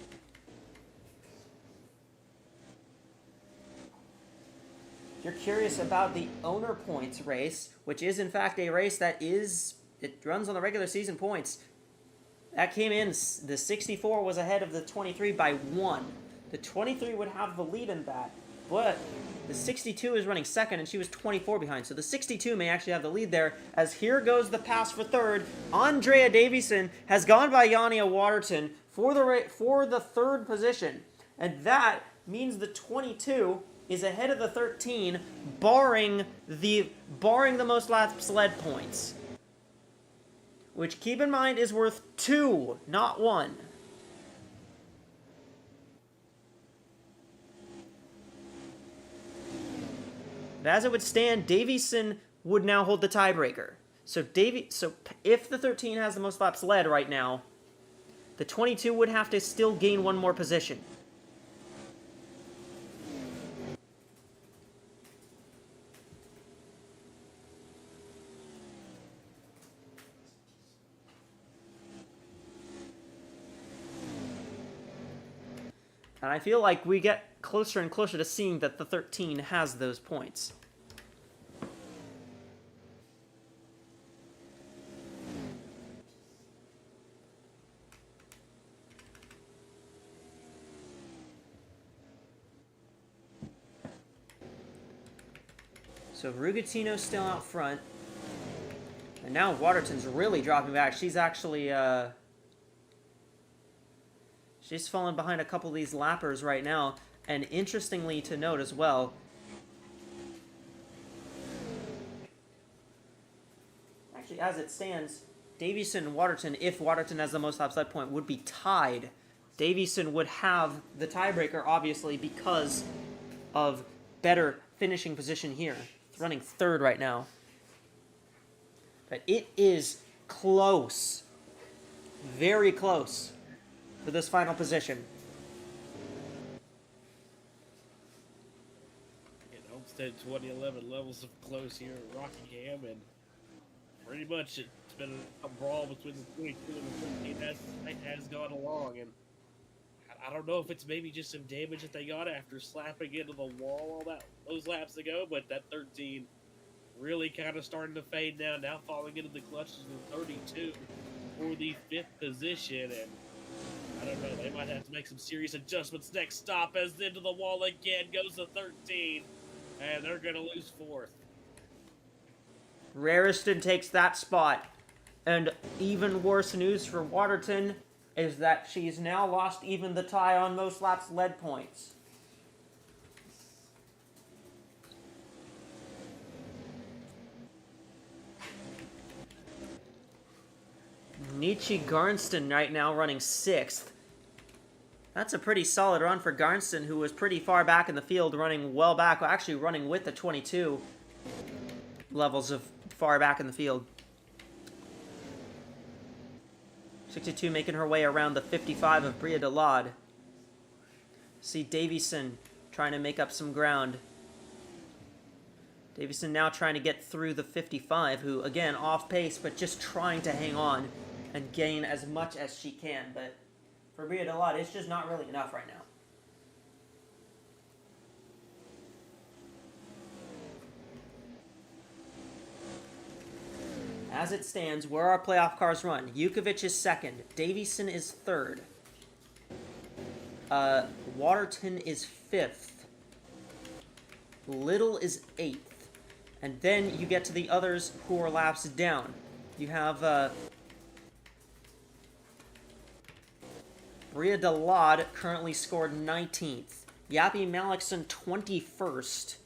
If you're curious about the owner points race, which is in fact a race that it runs on the regular season points, that came in, the 64 was ahead of the 23 by 1. The 23 would have the lead in that, but the 62 is running second, and she was 24 behind. So the 62 may actually have the lead there, as here goes the pass for third. Andrea Davieson has gone by Yania Waterton for the third position, and that means the 22 is ahead of the 13, barring the most laps led points. which, keep in mind, is worth 2, not 1. But as it would stand, Davison would now hold the tiebreaker. So if the 13 has the most laps led right now, the 22 would have to still gain 1 more position. And I feel like we get closer and closer to seeing that the 13 has those points. So Rugatino's still out front. And now Waterton's really dropping back. She's actually, she's fallen behind a couple of these lappers right now. And interestingly to note as well, actually as it stands, Davison and Waterton, if Waterton has the most laps led point, would be tied. Davison would have the tiebreaker, obviously, because of better finishing position here. It's running 3rd right now. But it is close. Very close for this final position. In Homestead 2011 levels of close here at Rockingham, and pretty much it's been a brawl between the 22 and the 13 as has gone along. And I don't know if it's maybe just some damage that they got after slapping into the wall those laps ago, but that 13 really kind of starting to fade now falling into the clutches of 32 for the 5th position. And I don't know, they might have to make some serious adjustments next stop, as into the wall again goes the 13, and they're going to lose 4th. Rariston takes that spot. And even worse news for Waterton is that she's now lost even the tie on most laps led points. Nietzsche Garnston right now running 6th. That's a pretty solid run for Garnston, who was pretty far back in the field, running well back, actually running with the 22 levels of far back in the field. 62 making her way around the 55 of Bria Delade. See Davison trying to make up some ground. Davison now trying to get through the 55, who, again, off pace, but just trying to hang on and gain as much as she can. But for Bria Delade, it's just not really enough right now. As it stands, where our playoff cars run, Jukovic is 2nd, Davison is 3rd, Waterton is 5th, Little is 8th, and then you get to the others who are laps down. You have Bria Delade currently scored 19th, Yappy Malikson 21st.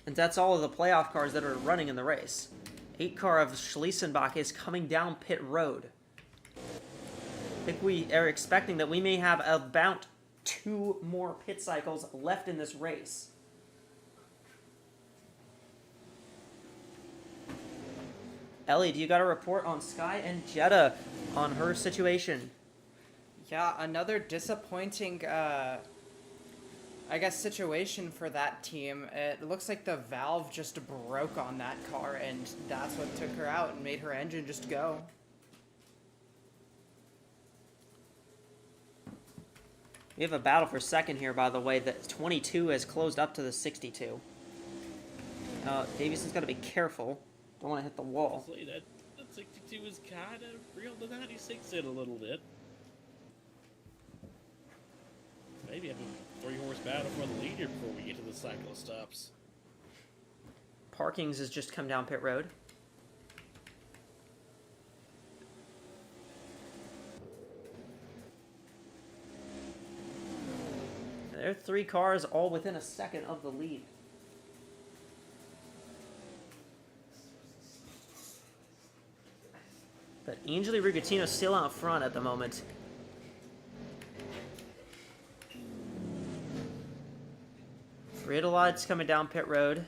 And that's all of the playoff cars that are running in the race. 8 car of Schliesenbach is coming down pit road. I think we are expecting that we may have about 2 more pit cycles left in this race. Ellie, do you got a report on Sky and Jetta on her situation? Yeah, another disappointing I guess situation for that team. It looks like the valve just broke on that car, and that's what took her out and made her engine just go. We have a battle for 2nd here, by the way. The 22 has closed up to the 62. Davison's got to be careful. Don't want to hit the wall. Honestly, that 62 is kind of reeled the 96 in a little bit. Maybe have a 3-horse battle for the leader before we get to the cycle stops. Parkings has just come down pit road. There are 3 cars all within a 2nd of the lead. Angeli Rugatino's still out front at the moment. Riddlelight's coming down pit road.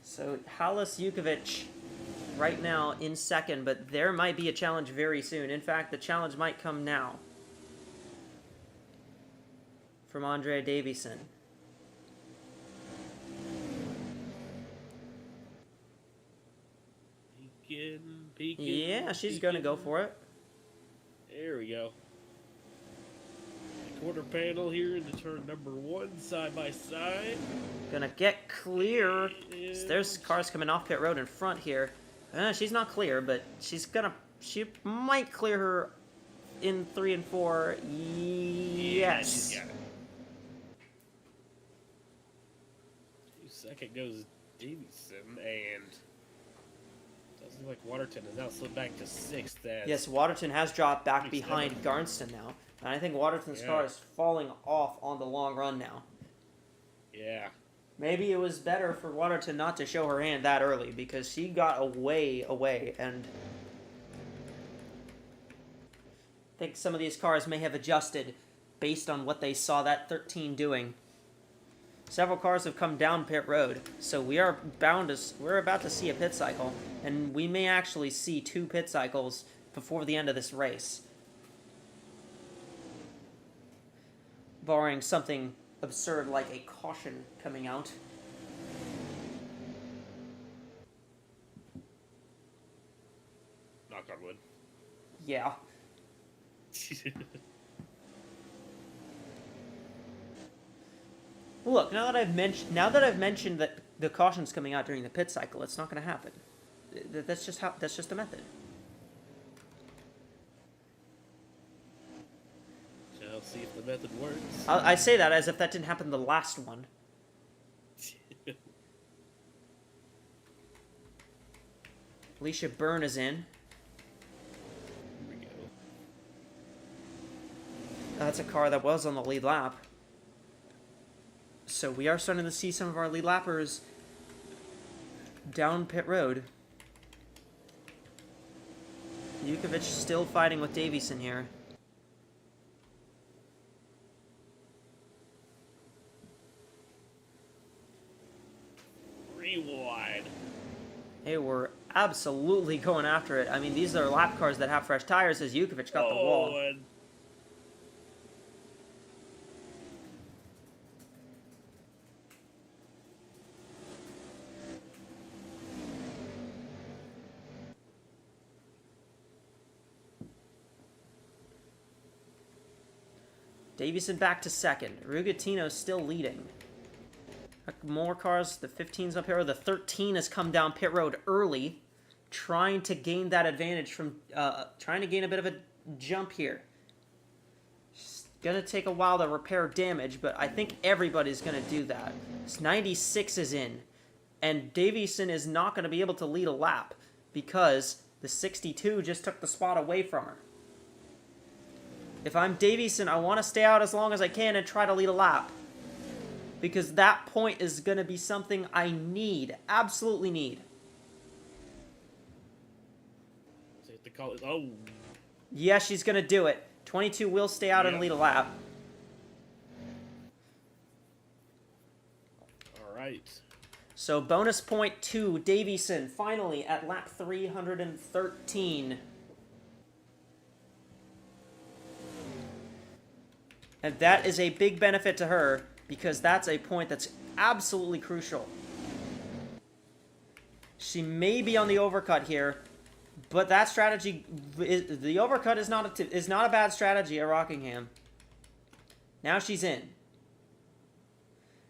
So Halis Jukovic right now in second, but there might be a challenge very soon. In fact, the challenge might come now from Andrea Davison. Peeking. Yeah, she's going to go for it. There we go. Quarter panel here into turn number 1, side by side. Gonna get clear. So there's cars coming off pit road in front here. She's not clear, but she might clear her in 3 and 4. Yes. She's got it. Second goes Davison, and doesn't look like Waterton has now slipped back to 6th. Yes, Waterton has dropped back behind Garnston now. And I think Waterton's car is falling off on the long run now. Yeah. Maybe it was better for Waterton not to show her hand that early, because she got away, and I think some of these cars may have adjusted based on what they saw that 13 doing. Several cars have come down pit road, so we're about to see a pit cycle, and we may actually see 2 pit cycles before the end of this race. Barring something absurd like a caution coming out. Knock on wood. Yeah. Look, now that I've mentioned that the caution's coming out during the pit cycle, it's not going to happen. That's just the method. Shall see if the method works. I say that as if that didn't happen the last one. Alicia Byrne is in. Here we go. That's a car that was on the lead lap. So we are starting to see some of our lead lappers down pit road. Jukovic still fighting with Davison here. Rewind. Hey, we're absolutely going after it. I mean, these are lap cars that have fresh tires as Jukovic got the wall. And Davison back to second. Rugatino's still leading. More cars. The 15's up here. The 13 has come down pit road early, trying to gain that advantage from, trying to gain a bit of a jump here. It's gonna take a while to repair damage, but I think everybody's gonna do that. This 96 is in, and Davison is not gonna be able to lead a lap because the 62 just took the spot away from her. If I'm Davison, I want to stay out as long as I can and try to lead a lap. Because that point is going to be something I need. Absolutely need. oh, Yeah, she's going to do it. 22 will stay out and lead a lap. all right. So bonus point to Davison, finally at lap 313. And that is a big benefit to her, because that's a point that's absolutely crucial. She may be on the overcut here, but that strategy, the overcut is not a bad strategy at Rockingham. Now she's in.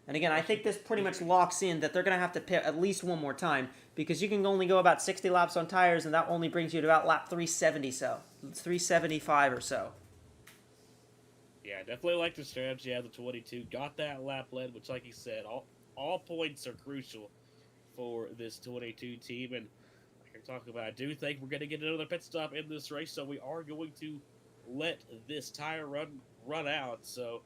And again, I think this pretty much locks in that they're going to have to pit at least one more time, because you can only go about 60 laps on tires, and that only brings you to about lap 370 so. 375 or so. Yeah, definitely like the strategy of the 22. Got that lap lead, which, like you said, all points are crucial for this 22 team. And like I talk about, I do think we're going to get another pit stop in this race, so we are going to let this tire run out. So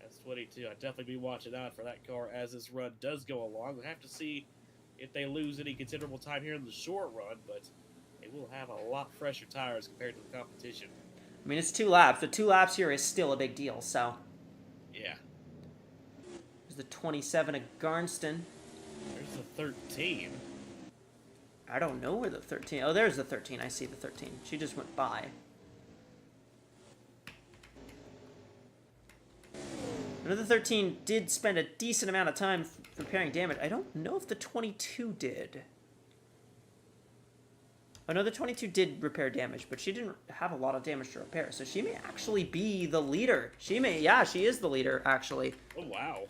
that's 22. I'd definitely be watching out for that car as this run does go along. We'll have to see if they lose any considerable time here in the short run, but they will have a lot fresher tires compared to the competition. I mean, it's 2 laps, but 2 laps here is still a big deal, so. Yeah. There's the 27 of Garnston. There's the 13. I don't know where the 13... Oh, there's the 13. I see the 13. She just went by. Another 13 did spend a decent amount of time repairing damage. I don't know if the 22 did. Oh, no, the 22 did repair damage, but she didn't have a lot of damage to repair, so she may actually be the leader. Yeah, she is the leader, actually. Oh, wow.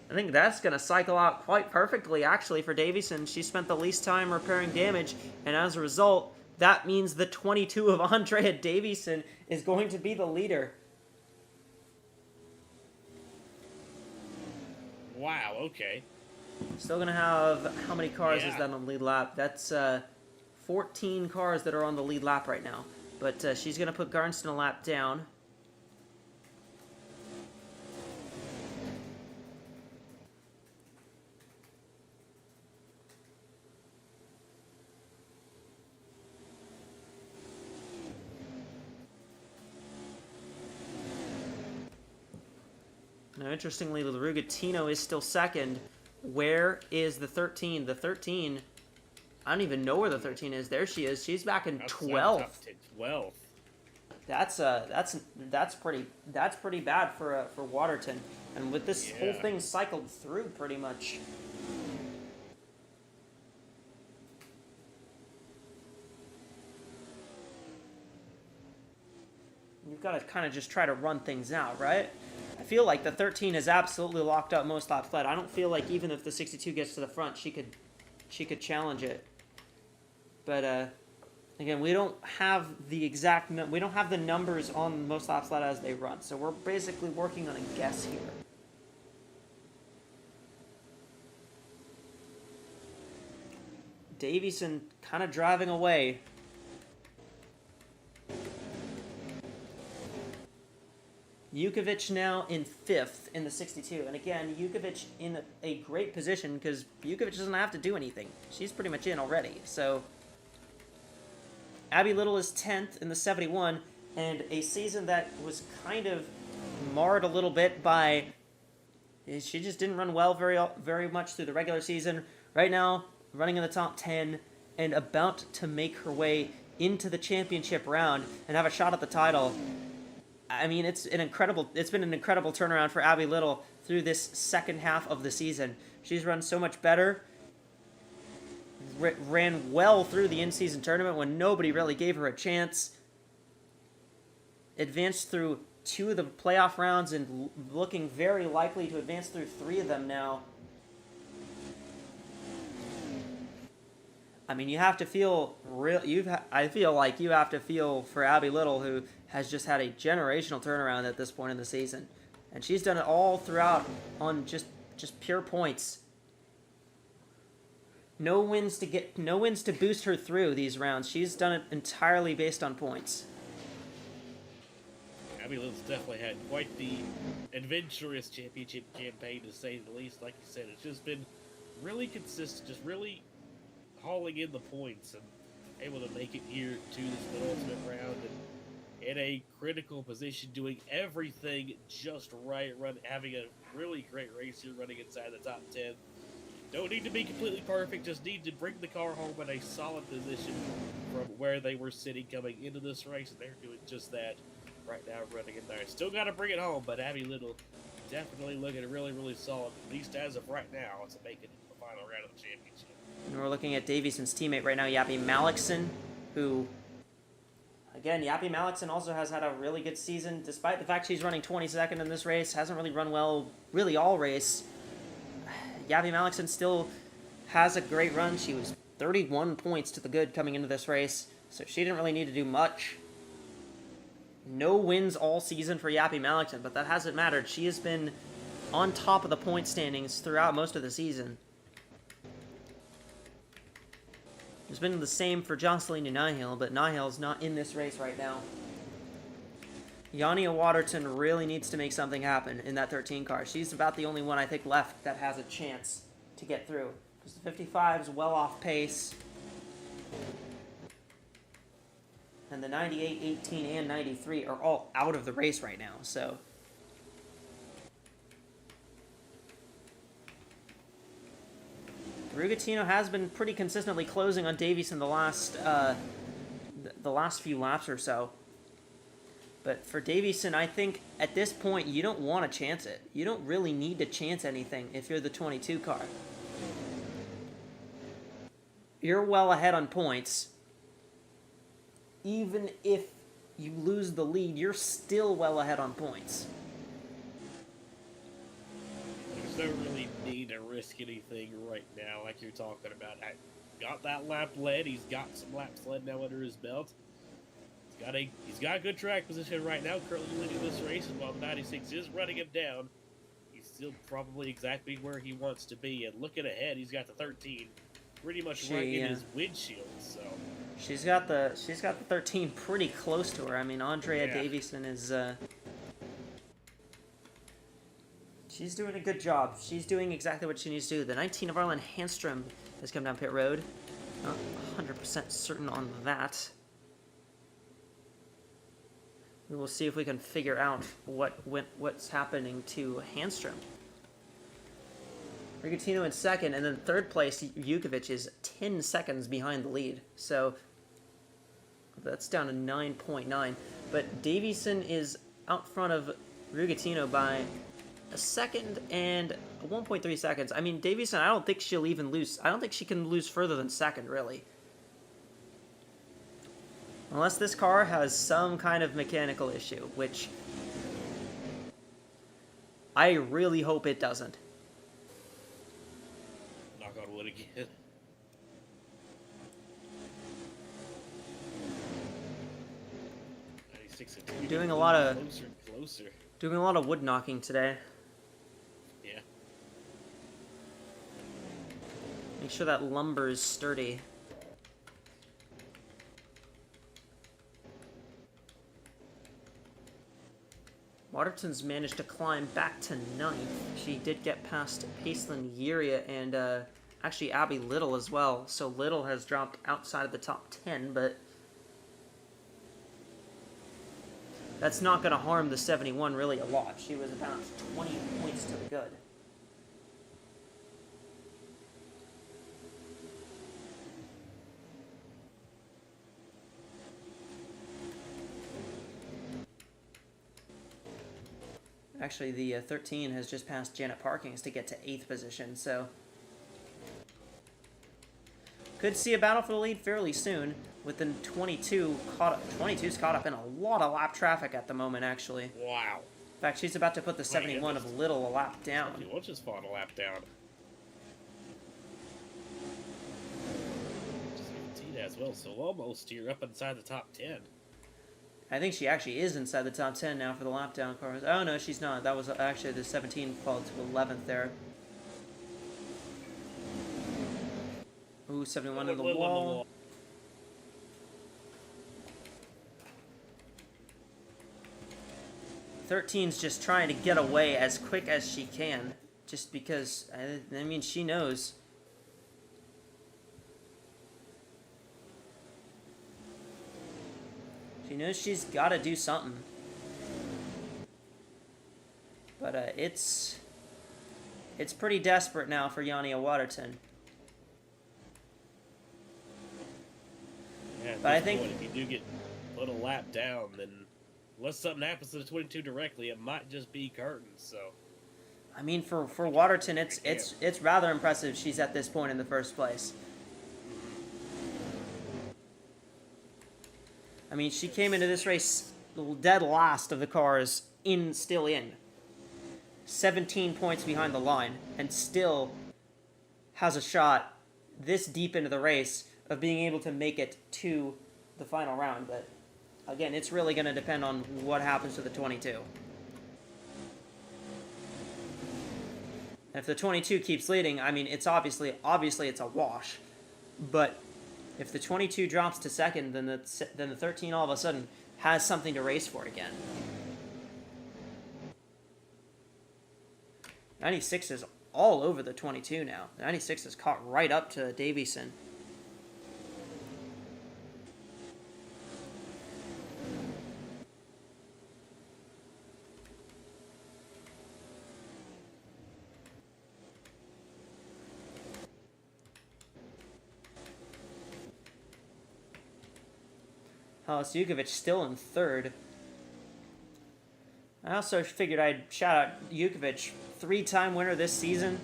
I think that's going to cycle out quite perfectly, actually, for Davison. She spent the least time repairing damage, and as a result, that means the 22 of Andrea Davison is going to be the leader. Wow, okay. Still going to have... How many cars is Yeah. that on the lead lap? That's 14 cars that are on the lead lap right now. But she's going to put Garnston a lap down. Now, interestingly, the Rugatino is still second. Where is the 13? The 13, I don't even know where the 13 is. There she is. She's back in 12th. 12th. That's pretty bad for Waterton. And with this whole thing cycled through pretty much. You've got to kind of just try to run things out, right? I feel like the 13 is absolutely locked up most laps led. I don't feel like even if the 62 gets to the front, she could challenge it. But again, we don't have the we don't have the numbers on most laps led as they run, so we're basically working on a guess here. Davison kind of driving away. Jukovic now in 5th in the 62. And again, Jukovic in a great position because Jukovic doesn't have to do anything. She's pretty much in already. So Abby Little is 10th in the 71. And a season that was kind of marred a little bit by... She just didn't run well very much through the regular season. Right now, running in the top 10 and about to make her way into the championship round and have a shot at the title. I mean, it's been an incredible turnaround for Abby Little through this second half of the season. She's run so much better. Ran well through the in-season tournament when nobody really gave her a chance. Advanced through 2 of the playoff rounds and looking very likely to advance through 3 of them now. I mean, you have to feel I feel like you have to feel for Abby Little, who has just had a generational turnaround at this point in the season, and she's done it all throughout on just pure points. No wins to boost her through these rounds. She's done it entirely based on points. Abby Little's definitely had quite the adventurous championship campaign, to say the least. Like you said, it's just been really consistent, just really hauling in the points and able to make it here to this penultimate round and in a critical position, doing everything just right, having a really great race here, running inside the top 10. Don't need to be completely perfect, just need to bring the car home in a solid position from where they were sitting coming into this race, and they're doing just that right now, running in there. Still got to bring it home, but Abby Little definitely looking really, really solid, at least as of right now, to make it the final round of the championship. And we're looking at Davieson's teammate right now, Yappy Malikson, who, again, Yappy Malikson also has had a really good season, despite the fact she's running 22nd in this race, hasn't really run well really all race. Yappy Malikson still has a great run. She was 31 points to the good coming into this race. So she didn't really need to do much. No wins all season for Yappy Malington, but that hasn't mattered. She has been on top of the point standings throughout most of the season. It's been the same for Jocelyn Nihil, but Nihil's not in this race right now. Yania Waterton really needs to make something happen in that 13 car. She's about the only one I think left that has a chance to get through. Because the 55 is well off pace. And the 98, 18, and 93 are all out of the race right now, so... Rugatino has been pretty consistently closing on Davies in the last few laps or so. But for Davison, I think at this point, you don't want to chance it. You don't really need to chance anything if you're the 22 car. You're well ahead on points. Even if you lose the lead, you're still well ahead on points. There's no really need to risk anything right now, like you're talking about. I got that lap led. He's got some laps led now under his belt. He's got a good track position right now, currently leading this race, and while the 96 is running him down, he's still probably exactly where he wants to be. And looking ahead, he's got the 13 pretty much right in his windshield. So she's got the 13 pretty close to her. I mean, Andrea Davison is she's doing a good job. She's doing exactly what she needs to do. The 19 of Arlen Hanstrom has come down pit road. Not 100% certain on that. We will see if we can figure out what's happening to Hanstrom. Rigatino in second, and then third place, Jukovic is 10 seconds behind the lead. So that's down to 9.9. But Davison is out front of Rigatino by a second and 1.3 seconds. I mean, Davison, I don't think she'll even lose. I don't think she can lose further than second, really. Unless this car has some kind of mechanical issue, which I really hope it doesn't. Knock on wood again. Doing a lot of closer and closer. Doing a lot of wood knocking today. Yeah. Make sure that lumber is sturdy. Waterton's managed to climb back to 9th. She did get past Paisley Yiria and actually Abby Little as well. So Little has dropped outside of the top 10, but that's not going to harm the 71 really a lot. She was about 20 points to the good. Actually, the 13 has just passed Janet Parkins to get to 8th position, so could see a battle for the lead fairly soon. With the 22 caught up. 22's caught up in a lot of lap traffic at the moment, actually. Wow. In fact, she's about to put the 71 of Little a lap down. We'll just fall a lap down. 17 as well, so almost you're up inside the top 10. I think she actually is inside the top 10 now for the lap down cars. Oh, no, she's not. That was actually the 17 fall to 11th there. Ooh, 71 in the wall. 13's just trying to get away as quick as she can. Just because, I mean, she knows. She knows she's got to do something. But it's pretty desperate now for Yania Waterton. Yeah, but I think if you do get put a lap down, then unless something happens to the 22 directly, it might just be curtains. So, I mean, for Waterton, it's rather impressive she's at this point in the first place. I mean, she came into this race dead last of the cars, still in. 17 points behind the line, and still has a shot this deep into the race of being able to make it to the final round, but again, it's really going to depend on what happens to the 22. If the 22 keeps leading, I mean, it's obviously it's a wash. But if the 22 drops to second, then the 13 all of a sudden has something to race for again. 96 is all over the 22 now. 96 is caught right up to Davison. Jukovic still in third. I also figured I'd shout out Jukovic, 3-time winner this season,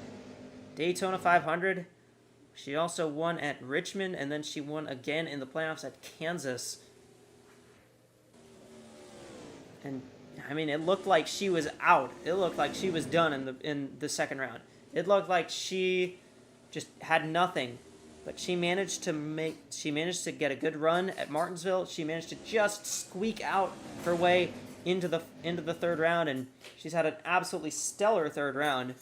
Daytona 500. She also won at Richmond, and then she won again in the playoffs at Kansas. And I mean, it looked like she was out. It looked like she was done in the second round. It looked like she just had nothing. But she managed to get a good run at Martinsville. She managed to just squeak out her way into the third round, and she's had an absolutely stellar third round.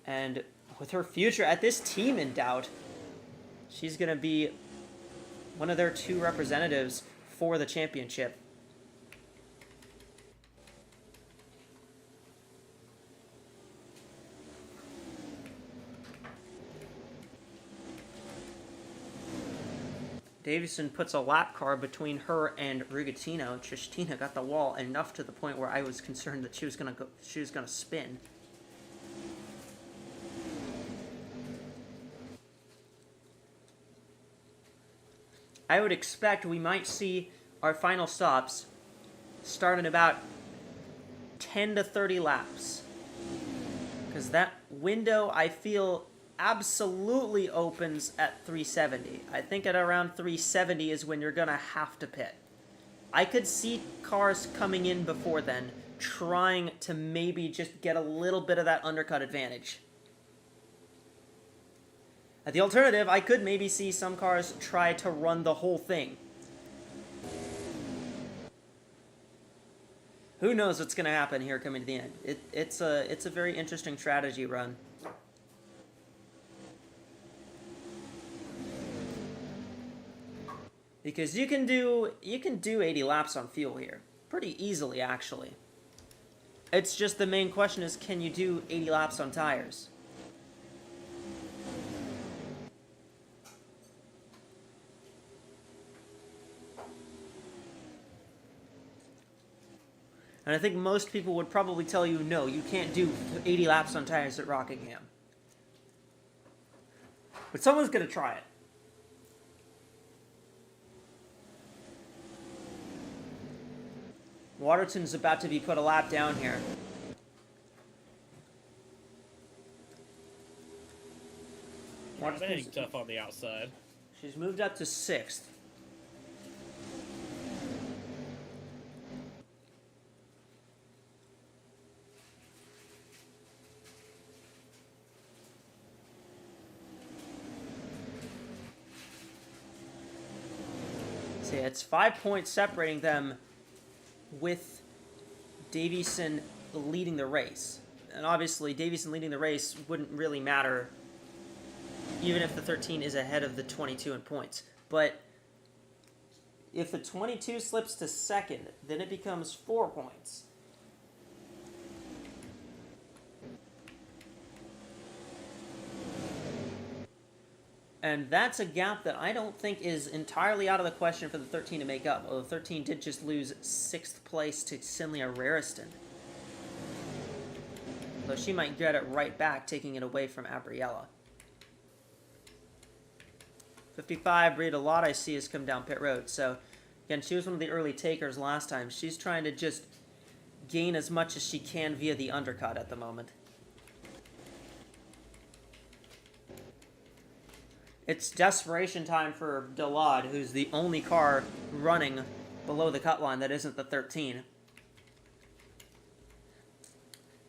And with her future at this team in doubt, she's going to be one of their 2 representatives for the championship. Davison puts a lap car between her and Rigatino. Tristina got the wall enough to the point where I was concerned that she was gonna spin. I would expect we might see our final stops start in about 10 to 30 laps. Because that window, I feel, absolutely opens at 370. I think at around 370 is when you're going to have to pit. I could see cars coming in before then, trying to maybe just get a little bit of that undercut advantage. At the alternative, I could maybe see some cars try to run the whole thing. Who knows what's going to happen here coming to the end. It's a very interesting strategy run. Because you can do 80 laps on fuel here. Pretty easily, actually. It's just the main question is, can you do 80 laps on tires? And I think most people would probably tell you, no, you can't do 80 laps on tires at Rockingham. But someone's going to try it. Waterton's about to be put a lap down here. Waterton's tough on the outside. She's moved up to 6th. See, it's 5 points separating them, with Davison leading the race. And obviously, Davison leading the race wouldn't really matter even if the 13 is ahead of the 22 in points. But if the 22 slips to second, then it becomes 4 points. And that's a gap that I don't think is entirely out of the question for the 13 to make up. Although the 13 did just lose 6th place to Cinlia Rariston. Though she might get it right back, taking it away from Abriella. 55, Rita Lott, I see, has come down pit road. So, again, she was one of the early takers last time. She's trying to just gain as much as she can via the undercut at the moment. It's desperation time for Delade, who's the only car running below the cut line that isn't the 13.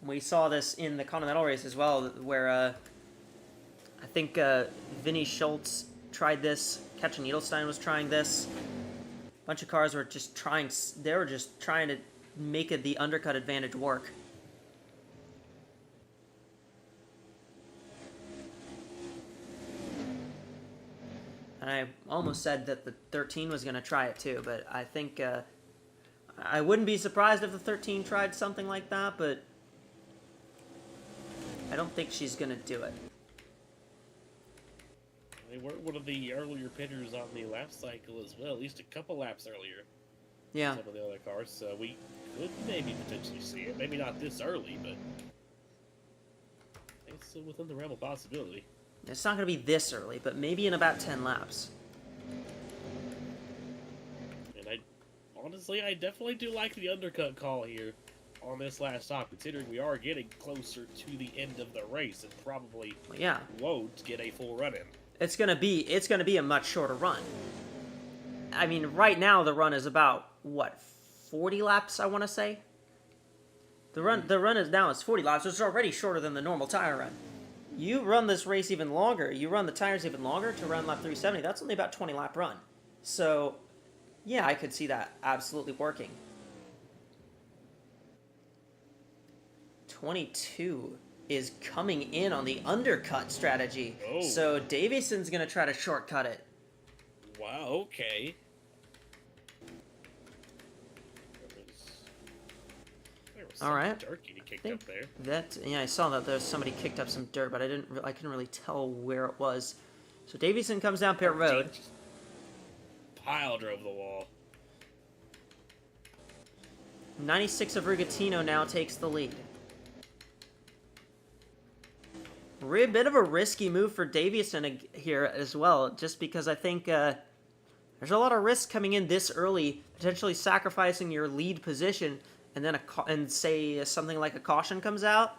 We saw this in the Continental race as well, where I think Vinny Schultz tried this. Catcher Needlestein was trying this. A bunch of cars were just trying. They were just trying to make it the undercut advantage work. And I almost said that the 13 was going to try it too, but I think I wouldn't be surprised if the 13 tried something like that, but I don't think she's going to do it. They were one of the earlier pitters on the lap cycle as well, at least a couple laps earlier. Yeah. Some of the other cars, so we could maybe potentially see it. Maybe not this early, but it's still within the realm of possibility. It's not going to be this early, but maybe in about 10 laps. And honestly, I definitely do like the undercut call here on this last stop, considering we are getting closer to the end of the race and probably Yeah. won't get a full run in. It's gonna be a much shorter run. I mean, right now the run is about what, 40 laps, I want to say. The run is now 40 laps, so it's already shorter than the normal tire run. You run this race even longer, you run the tires even longer to run lap 370. That's only about 20 lap run. So, yeah, I could see that absolutely working. 22 is coming in on the undercut strategy. Oh. So Davidson's going to try to shortcut it. Wow, okay. There was All right. dirt getting kicked up there. Yeah, I saw that there's somebody kicked up some dirt, but I couldn't really tell where it was. So Davidson comes down pit road. Pile drove the wall. 96 of Rigatino now takes the lead. A bit of a risky move for Davison here as well, just because I think there's a lot of risk coming in this early, potentially sacrificing your lead position, and then say something like a caution comes out.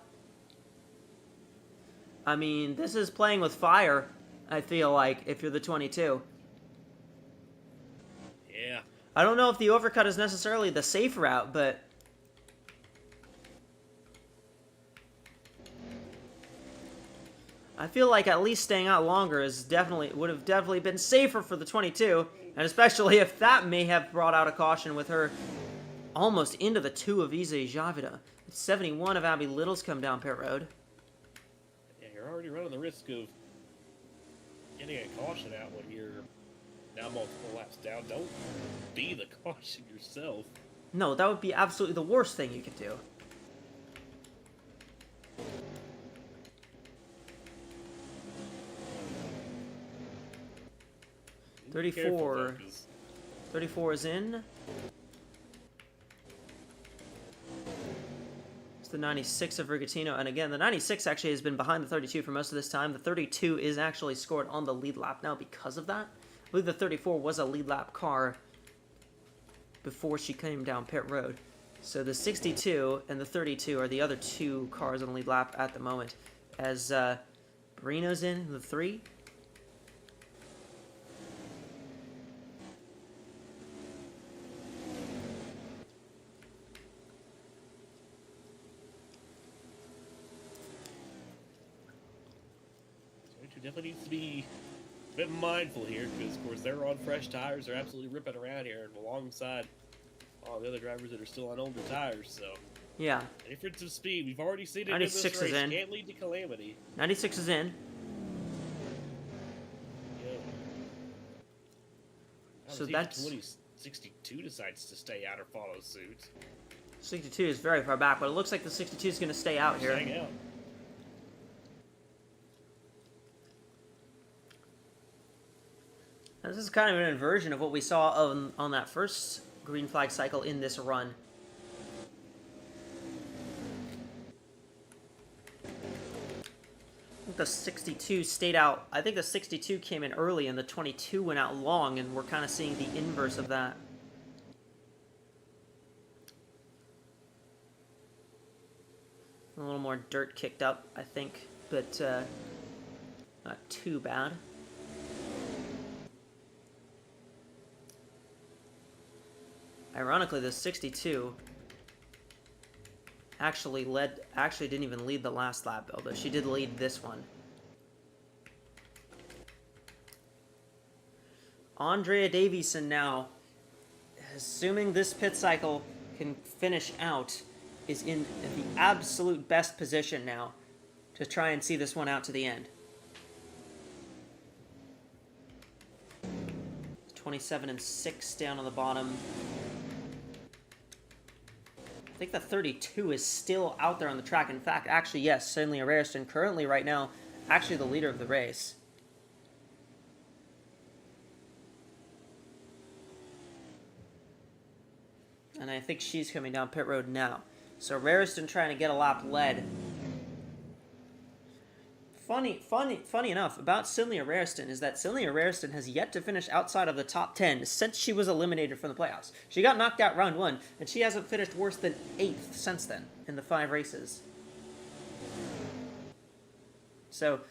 I mean, this is playing with fire, I feel like, if you're the 22. Yeah. I don't know if the overcut is necessarily the safe route, but I feel like at least staying out longer would have definitely been safer for the 22, and especially if that may have brought out a caution with her almost into the 2 of Ize Javida. 71 of Abby Little's come down pit road. Yeah, you're already running the risk of getting a caution out when you're now multiple laps down. Don't be the caution yourself. No, that would be absolutely the worst thing you could do. Be careful, though, 'cause 34 is in. It's the 96 of Rigatino, and again, the 96 actually has been behind the 32 for most of this time. The 32 is actually scored on the lead lap now because of that. I believe the 34 was a lead lap car before she came down pit road. So the 62 and the 32 are the other 2 cars on the lead lap at the moment. As Barino's in the 3. definitely needs to be a bit mindful here because, of course, they're on fresh tires. They're absolutely ripping around here, and alongside all the other drivers that are still on older tires. So, yeah, the difference of speed, we've already seen it in 96 this race. is in. Can't lead to calamity. 96 is in. Yeah. So See if that's 62 decides to stay out or follow suit. 62 is very far back, but it looks like the 62 is going to stay out here. Staying out. Now, this is kind of an inversion of what we saw on that first green flag cycle in this run. I think the 62 stayed out. I think the 62 came in early and the 22 went out long, and we're kind of seeing the inverse of that. A little more dirt kicked up, I think, but not too bad. Ironically, the 62 actually didn't even lead the last lap, although she did lead this one. Andrea Davison now, assuming this pit cycle can finish out, is in the absolute best position now to try and see this one out to the end. 27 and 6 down on the bottom. I think the 32 is still out there on the track. In fact, actually, yes, Cynthia Rairston currently right now actually the leader of the race. And I think she's coming down pit road now. So Rairston trying to get a lap led. Funny enough about Cynthia Rairston is that Cynthia Rairston has yet to finish outside of the top 10 since she was eliminated from the playoffs. She got knocked out round 1, and she hasn't finished worse than 8th since then in the 5 races. So,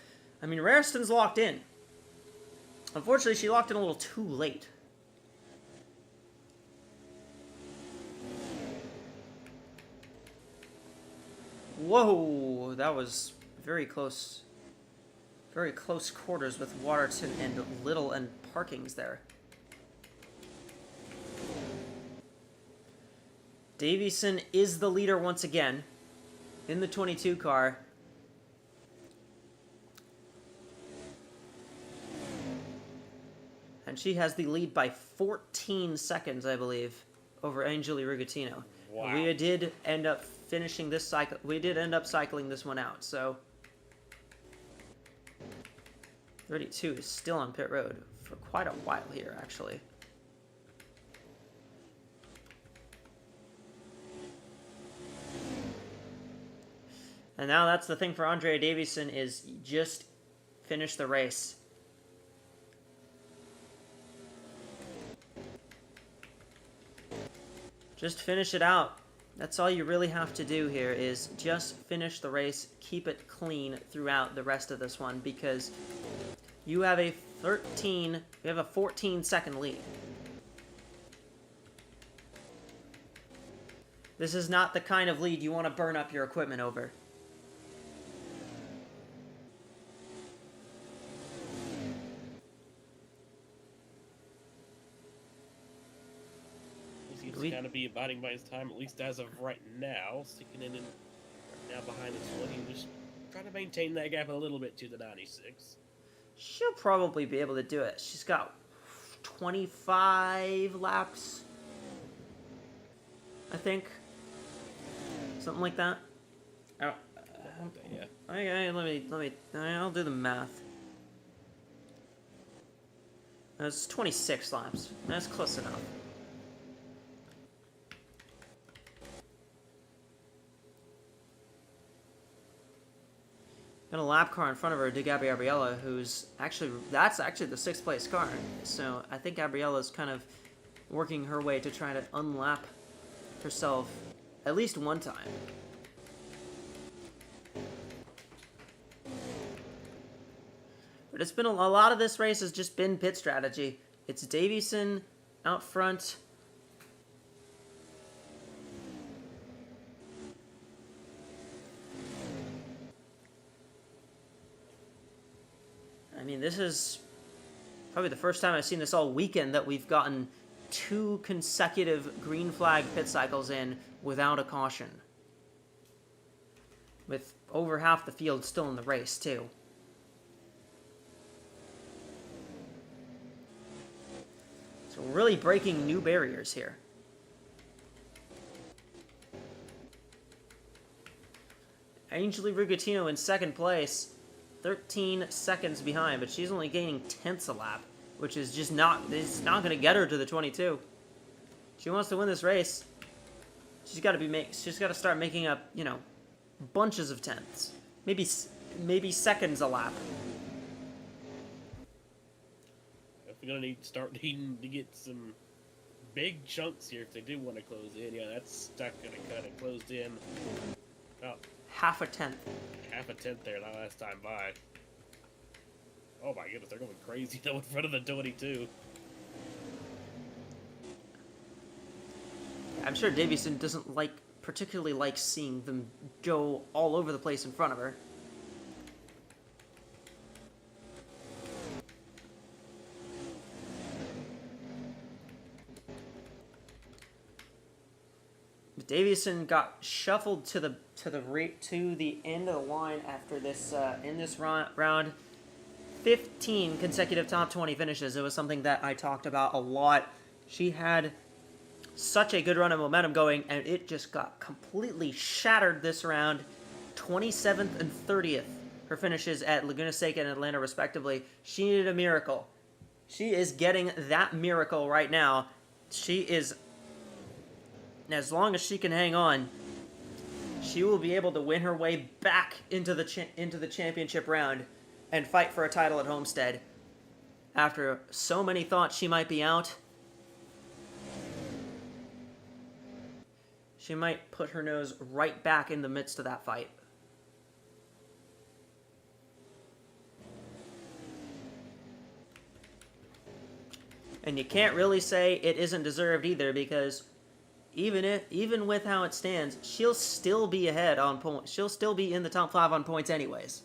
I mean, Rairston's locked in. Unfortunately, she locked in a little too late. Whoa, that was very close. Very close quarters with Waterton and Little and Parkings there. Davison is the leader once again in the 22 car. And she has the lead by 14 seconds, I believe, over Angeli Rugatino. Wow. We did end up finishing this cycle. We did end up cycling this one out, so 32 is still on pit road for quite a while here, actually. And now that's the thing for Andrea Davison, is just finish the race. Just finish it out. That's all you really have to do here, is just finish the race, keep it clean throughout the rest of this one, because you have a 14-second lead. This is not the kind of lead you want to burn up your equipment over. He seems to kind of be abiding by his time, at least as of right now, sticking in and now behind this one. He's just trying to maintain that gap a little bit to the 96. She'll probably be able to do it. She's got 25 laps, I think. Something like that. Yeah. Okay, I'll do the math. That's 26 laps. That's close enough. Got a lap car in front of her, De Gabriella, that's actually the 6th place car. So I think Gabriella's kind of working her way to try to unlap herself at least one time. But it's been a lot of this race has just been pit strategy. It's Davison out front. I mean, this is probably the first time I've seen this all weekend that we've gotten 2 consecutive green flag pit cycles in without a caution. With over half the field still in the race, too. So we're really breaking new barriers here. Angeli Rugatino in 2nd place. 13 seconds behind, but she's only gaining tenths a lap, which is just it's not going to get her to the 22. She wants to win this race. She's got to start making up, bunches of tenths, maybe seconds a lap. If we're gonna need to start needing to get some big chunks here if they do want to close in. Yeah, that's stuck gonna kind of closed in. Oh. Half a tenth there that last time by. Oh my goodness, they're going crazy though in front of the 22. I'm sure Davison doesn't particularly like seeing them go all over the place in front of her. Davison got shuffled to the end of the line after this in this round. 15 consecutive top 20 finishes. It was something that I talked about a lot. She had such a good run of momentum going, and it just got completely shattered this round. 27th and 30th, her finishes at Laguna Seca and Atlanta, respectively. She needed a miracle. She is getting that miracle right now. She is, as long as she can hang on, she will be able to win her way back into the championship round and fight for a title at Homestead. After so many thought she might be out, she might put her nose right back in the midst of that fight. And you can't really say it isn't deserved either, because even with how it stands, she'll still be ahead on points. She'll still be in the top 5 on points anyways.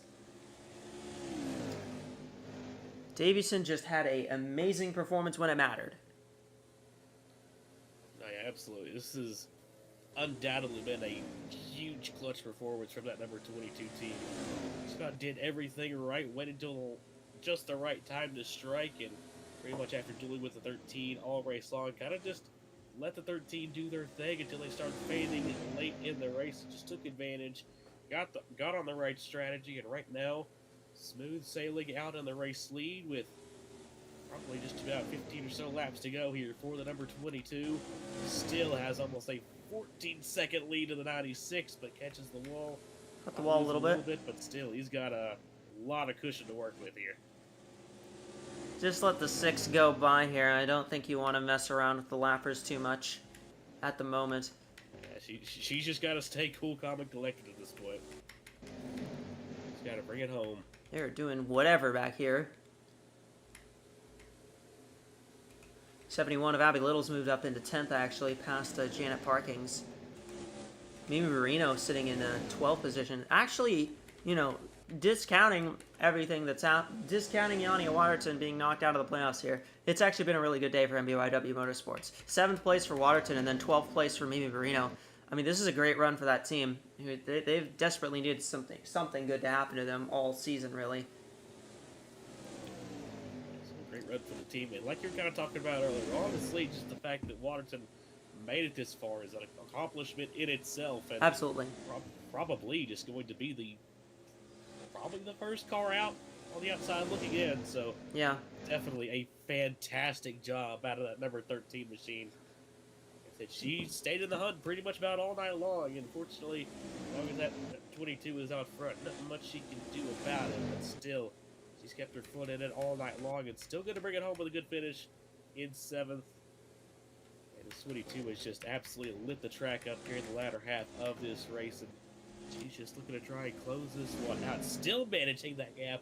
Davison just had an amazing performance when it mattered. No, yeah, absolutely. This has undoubtedly been a huge clutch performance from that number 22 team. Scott did everything right, went until just the right time to strike, and pretty much after dealing with the 13 all race long, kind of just let the 13 do their thing until they started fading late in the race. Just took advantage, got on the right strategy, and right now, smooth sailing out in the race lead with probably just about 15 or so laps to go here for the number 22. Still has almost a 14-second lead to the 96, but catches the wall. Cut the wall a little bit. But still, he's got a lot of cushion to work with here. Just let the 6 go by here. I don't think you want to mess around with the lappers too much at the moment. Yeah, she's just got to stay cool, calm, and collected at this point. She's got to bring it home. They're doing whatever back here. 71 of Abby Little's moved up into 10th, actually, past Janet Parkins. Mimi Marino sitting in 12th position. Actually, you know, discounting everything that's discounting Yanni Waterton being knocked out of the playoffs here, it's actually been a really good day for MBYW Motorsports. 7th place for Waterton and then 12th place for Mimi Marino. I mean, this is a great run for that team. They've desperately needed something good to happen to them all season, really. It's a great run for the team. And like you're kind of talking about earlier, honestly, just the fact that Waterton made it this far is an accomplishment in itself. And absolutely. Probably just going to be probably the first car out on the outside looking in. So yeah, definitely a fantastic job out of that number 13 machine. That she stayed in the hunt pretty much about all night long, and fortunately, as long as that 22 is out front, nothing much she can do about it, but still, she's kept her foot in it all night long, and still going to bring it home with a good finish in 7th. And this 22 has just absolutely lit the track up here in the latter half of this race, and she's just looking to try and close this one out, still managing that gap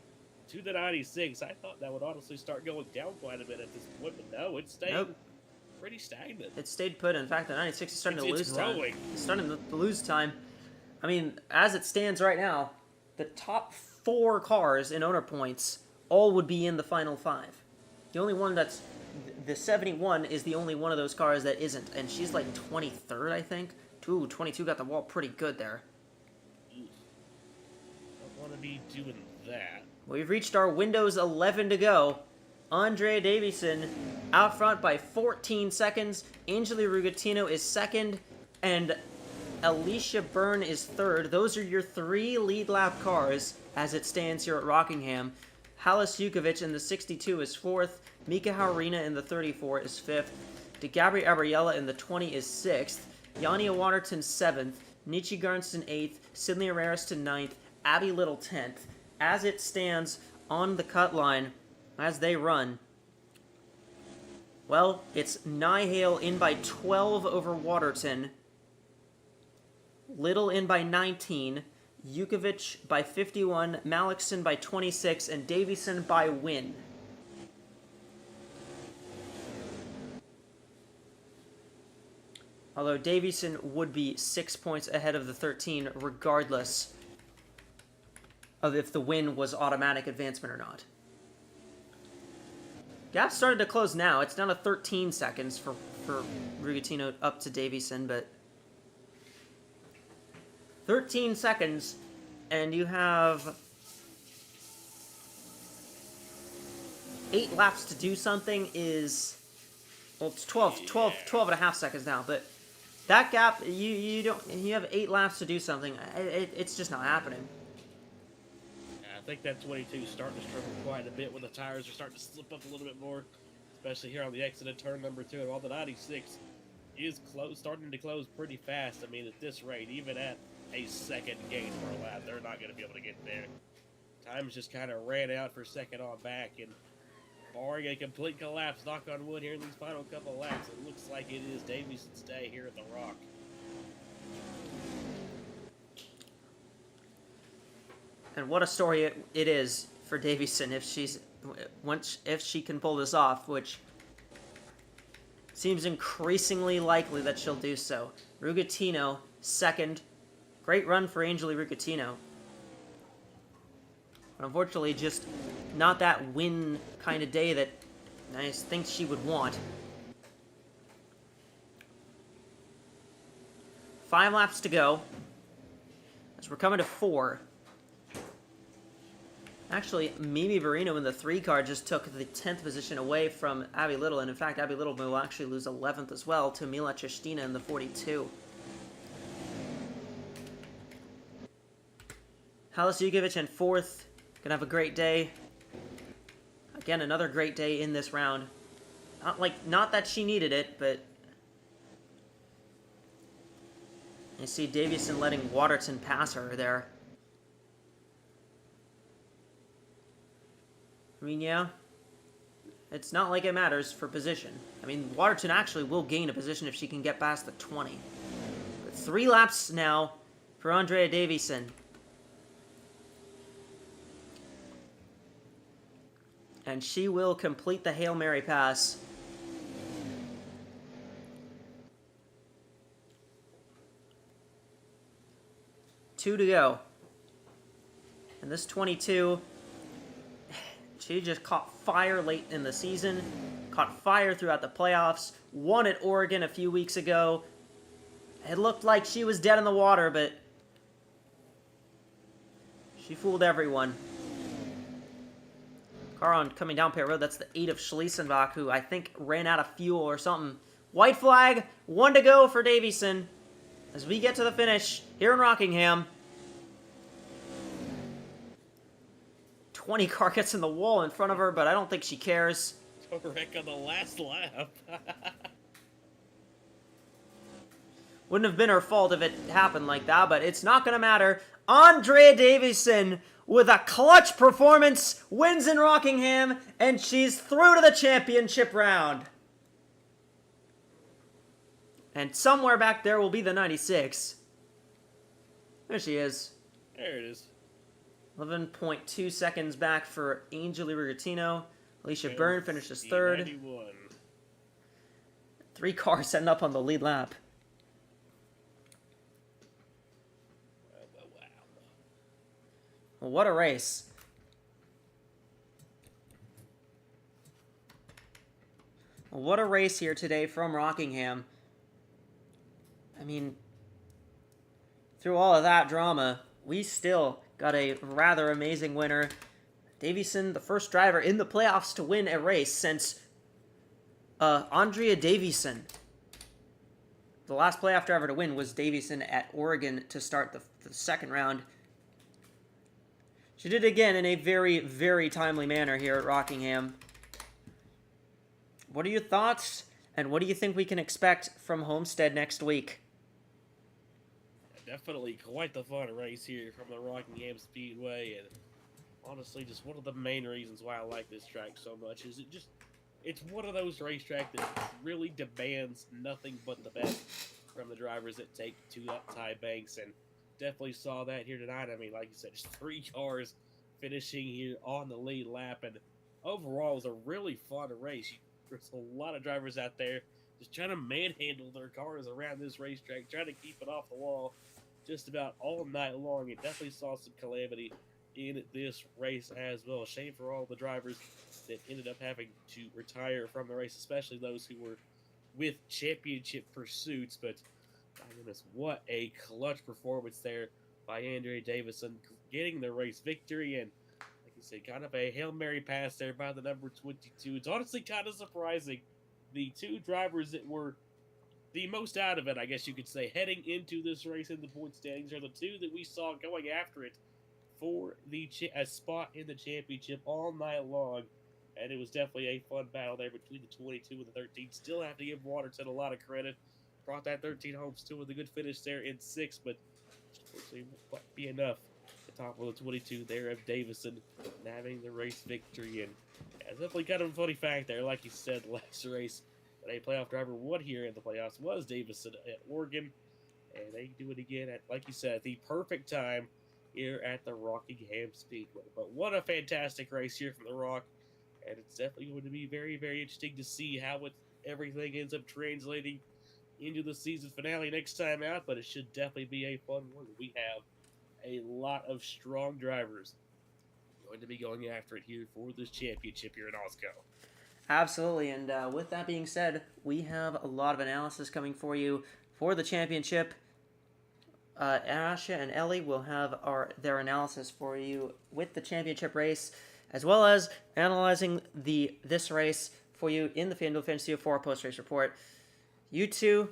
to the 96. I thought that would honestly start going down quite a bit at this point, but no, it stayed pretty stagnant. It stayed put. In fact, the 96 is starting to lose time. It's starting to lose time. I mean, as it stands right now, the top 4 cars in owner points all would be in the final 5. The only one that's... The 71 is the only one of those cars that isn't, and she's like 23rd, I think. Ooh, 22 got the wall pretty good there. Don't want to be doing that. We've reached our Windows 11 to go. Andrea Davison out front by 14 seconds. Angeli Rugatino is 2nd, and Alicia Byrne is 3rd. Those are your 3 lead lap cars as it stands here at Rockingham. Halis Jukovic in the 62 is 4th. Mika Haurina in the 34 is 5th. DeGabri Abriella in the 20 is 6th. Yania Waterton 7th. Nietzsche Garnston 8th. Sydney Arariston 9th. Abby Little 10th. As it stands on the cut line, as they run, well, it's Nihale in by 12 over Waterton, Little in by 19, Jukovic by 51, Malikson by 26, and Davison by win. Although Davison would be 6 points ahead of the 13 regardless of if the win was automatic advancement or not. Gap started to close now. It's down to 13 seconds for Rugatino up to Davison, but 13 seconds, and you have 8 laps to do something is, well, it's 12 and a half seconds now, but that gap, you have 8 laps to do something. It's just not happening. I think that 22 is starting to struggle quite a bit when the tires are starting to slip up a little bit more, especially here on the exit of turn number 2. And while the 96 is starting to close pretty fast, I mean, at this rate, even at a second gain per lap, they're not going to be able to get there. Times just kind of ran out for second on back, and barring a complete collapse, knock on wood, here in these final couple of laps, it looks like it is Davieson's day here at the Rock. And what a story it is for Davieson if she can pull this off, which seems increasingly likely that she'll do so. Rugatino, second. Great run for Angeli Rugatino. But unfortunately, just not that win kind of day that I think she would want. 5 laps to go, as we're coming to 4. Actually, Mimi Barino in the 3 car just took the 10th position away from Abby Little, and in fact, Abby Little will actually lose 11th as well to Mila Chestina in the 42. Halis Jugovic in 4th. Gonna have a great day. Again, another great day in this round. Not that she needed it, but you see Davieson letting Waterton pass her there. I mean, yeah, it's not like it matters for position. I mean, Waterton actually will gain a position if she can get past the 20. But 3 laps now for Andrea Davieson. And she will complete the Hail Mary pass. Two to go. And this 22, she just caught fire late in the season, caught fire throughout the playoffs, won at Oregon a few weeks ago. It looked like she was dead in the water, but she fooled everyone. Car on coming down pit road, that's the 8 of Schlesenbach, who I think ran out of fuel or something. White flag, 1 to go for Davieson as we get to the finish here in Rockingham. 20 car gets in the wall in front of her, but I don't think she cares. Wreck on the last lap. Wouldn't have been her fault if it happened like that, but it's not going to matter. Andrea Davieson, with a clutch performance, wins in Rockingham, and she's through to the championship round. And somewhere back there will be the 96. There she is. There it is. 11.2 seconds back for Angeli Rugatino. Alicia Byrne finishes 3rd. 91. 3 cars setting up on the lead lap. Wow. Well, what a race. Well, what a race here today from Rockingham. I mean, through all of that drama, we still got a rather amazing winner. Davieson, the first driver in the playoffs to win a race since Andrea Davieson. The last playoff driver to win was Davieson at Oregon to start the second round. She did it again in a very, very timely manner here at Rockingham. What are your thoughts, and what do you think we can expect from Homestead next week? Definitely quite the fun race here from the Rockingham Speedway, and honestly, just one of the main reasons why I like this track so much is it's one of those racetracks that really demands nothing but the best from the drivers that take to up tie banks, and definitely saw that here tonight. I mean, like you said, just 3 cars finishing here on the lead lap, and overall, it was a really fun race. There's a lot of drivers out there just trying to manhandle their cars around this racetrack, trying to keep it off the wall just about all night long. It definitely saw some calamity in this race as well. Shame for all the drivers that ended up having to retire from the race, especially those who were with championship pursuits. But My goodness, what a clutch performance there by Andrea Davison, getting the race victory. And like you said, kind of a Hail Mary pass there by the number 22. It's honestly kind of surprising. The two drivers that were the most out of it, I guess you could say, heading into this race in the point standings are the two that we saw going after it for the a spot in the championship all night long. And it was definitely a fun battle there between the 22 and the 13. Still have to give Waterton a lot of credit. Brought that 13 home still with a good finish there in 6th, but unfortunately won't quite be enough. The top of the 22 there of Davison having the race victory. And yeah, definitely kind of a funny fact there. Like you said, last race that a playoff driver won here in the playoffs was Davison at Oregon. And they do it again at, like you said, at the perfect time here at the Rockingham Speedway. But what a fantastic race here from the Rock. And it's definitely going to be very, very interesting to see how everything ends up translating into the season finale next time out. But it should definitely be a fun one. We have a lot of strong drivers going to be going after it here for this championship here in AWSCO. Absolutely, and with that being said, we have a lot of analysis coming for you for the championship. Asha and Ellie will have their analysis for you with the championship race, as well as analyzing this race for you in the FanDuel Fantasy 4 post-race report. You two,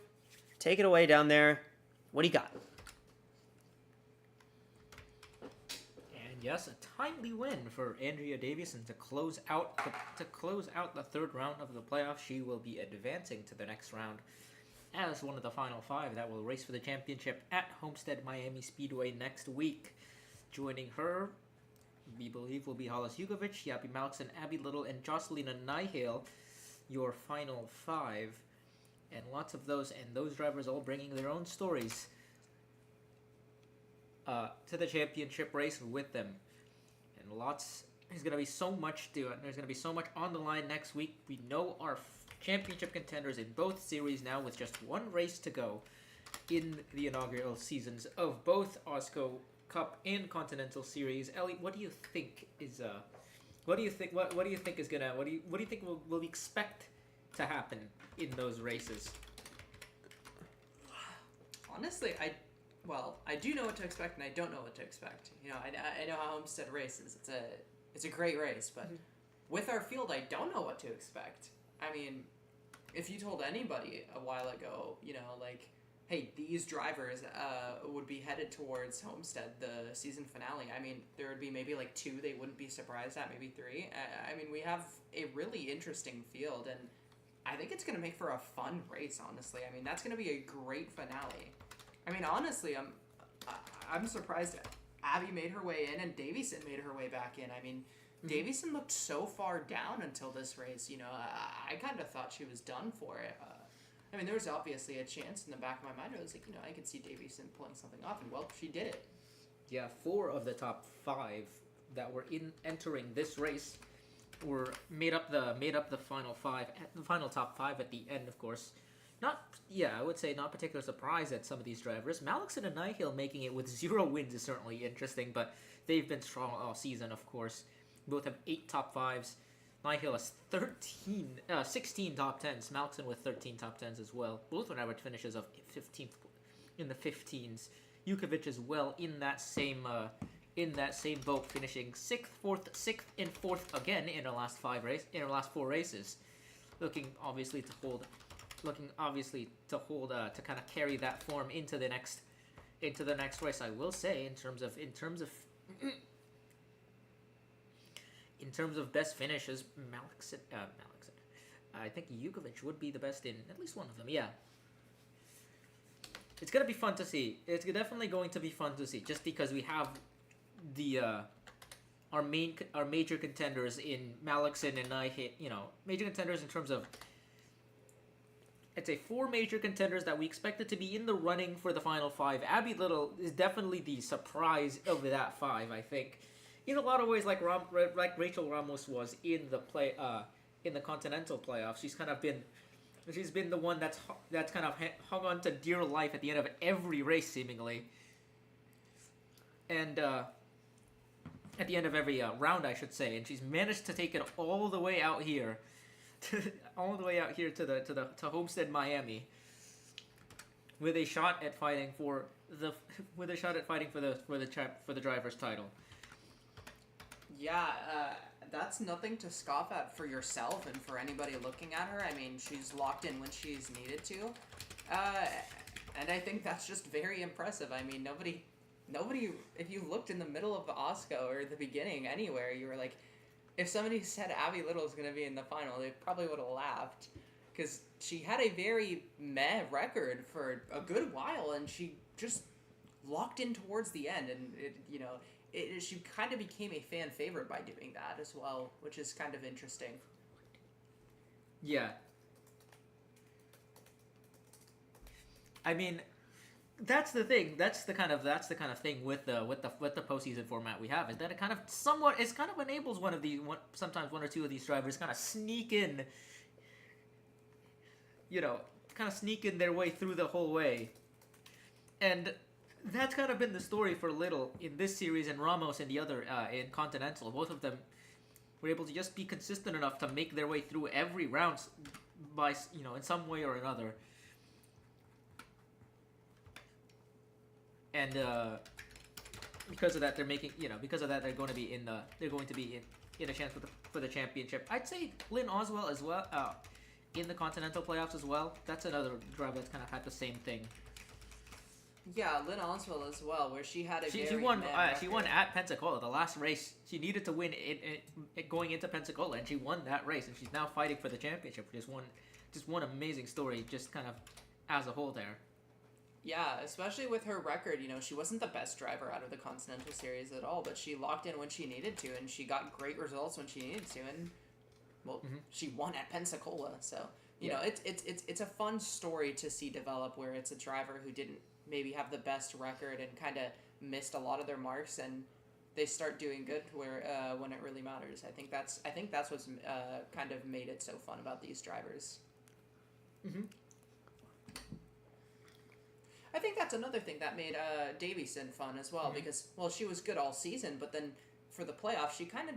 take it away down there. What do you got? And yes, a timely win for Andrea Davison to close out the third round of the playoffs. She will be advancing to the next round as one of the final 5 that will race for the championship at Homestead Miami Speedway next week. Joining her, we believe, will be Hollis Jugovic, Yapi Malkson, Abby Little, and Jocelina Nihale, your final 5. And lots of those drivers all bringing their own stories to the championship race with them. And there's going to be so much there's going to be so much on the line next week. We know our championship contenders in both series now, with just one race to go in the inaugural seasons of both AWSCO Cup and Continental Series. Ellie, what do you think what do you think will we expect to happen in those races? Honestly, I do know what to expect, and I don't know what to expect. You know, I know how Homestead races. It's a great race, but with our field, I don't know what to expect. I mean, if you told anybody a while ago, you know, like, hey, these drivers would be headed towards Homestead, the season finale, I mean, there would be maybe like 2 they wouldn't be surprised at, maybe 3. I mean, we have a really interesting field, and I think it's going to make for a fun race, honestly. I mean, that's going to be a great finale. I mean, honestly, I'm surprised Abby made her way in and Davison made her way back in. I mean, Davison looked so far down until this race. You know, I kind of thought she was done for it. I mean, there was obviously a chance in the back of my mind. I was like, you know, I could see Davison pulling something off, and well, she did it. Yeah, 4 of the top 5 that were entering this race were made up the final 5, the final top 5 at the end, of course. I would say not particular surprise at some of these drivers. Malakson and Nihale making it with 0 wins is certainly interesting, but they've been strong all season, of course. Both have 8 top 5s. Nihale has 16 top 10s. Malakson with 13 top 10s as well. Both with average finishes of 15th in the 15s. Jukovic as well in that same boat, finishing 6th, and 4th again in her last 4 races. Looking obviously to kind of carry that form into the next race. I will say in terms of best finishes, Malakson, I think Jukovic would be the best in at least one of them. Yeah, it's gonna be fun to see. It's definitely going to be fun to see, just because we have our major contenders in Malakson and Nihale. You know, major contenders in terms of, I'd say 4 major contenders that we expected to be in the running for the final 5. Abby Little is definitely the surprise of that 5, I think. In a lot of ways, like Rachel Ramos was in the Continental playoffs. She's been the one that's kind of hung on to dear life at the end of every race, seemingly. And at the end of every round, I should say. And she's managed to take it all the way out here. To Homestead Miami, with a shot at fighting for the driver's title. Yeah, that's nothing to scoff at for yourself and for anybody looking at her. I mean, she's locked in when she's needed to. And I think that's just very impressive. I mean, nobody, if you looked in the middle of the AWSCO or the beginning anywhere, you were like, if somebody said Abby Little is going to be in the final, they probably would have laughed. Because she had a very meh record for a good while, and she just locked in towards the end, and she kind of became a fan favorite by doing that as well, which is kind of interesting. Yeah. I mean, that's the thing. That's the kind of thing with the postseason format we have, is that it kind of enables sometimes one or two of these drivers kind of sneak in. Kind of sneak in their way through the whole way, and that's kind of been the story for Little in this series, and Ramos in the other in Continental. Both of them were able to just be consistent enough to make their way through every round by in some way or another. And because of that, they're making they're going to be in a chance for the championship. I'd say Lynn Oswell as well in the Continental playoffs as well. That's another driver that's kind of had the same thing. Yeah, Lynn Oswell as well, where she had she won at Pensacola. The last race she needed to win going into Pensacola, and she won that race, and she's now fighting for the championship. Just one amazing story, just kind of as a whole there. Yeah, especially with her record, she wasn't the best driver out of the Continental Series at all, but she locked in when she needed to, and she got great results when she needed to, and she won at Pensacola. So it's a fun story to see develop, where it's a driver who didn't maybe have the best record and kind of missed a lot of their marks, and they start doing good where when it really matters. I think that's what's kind of made it so fun about these drivers. Mm-hmm. I think that's another thing that made Davison fun as well, because she was good all season, but then for the playoffs she kind of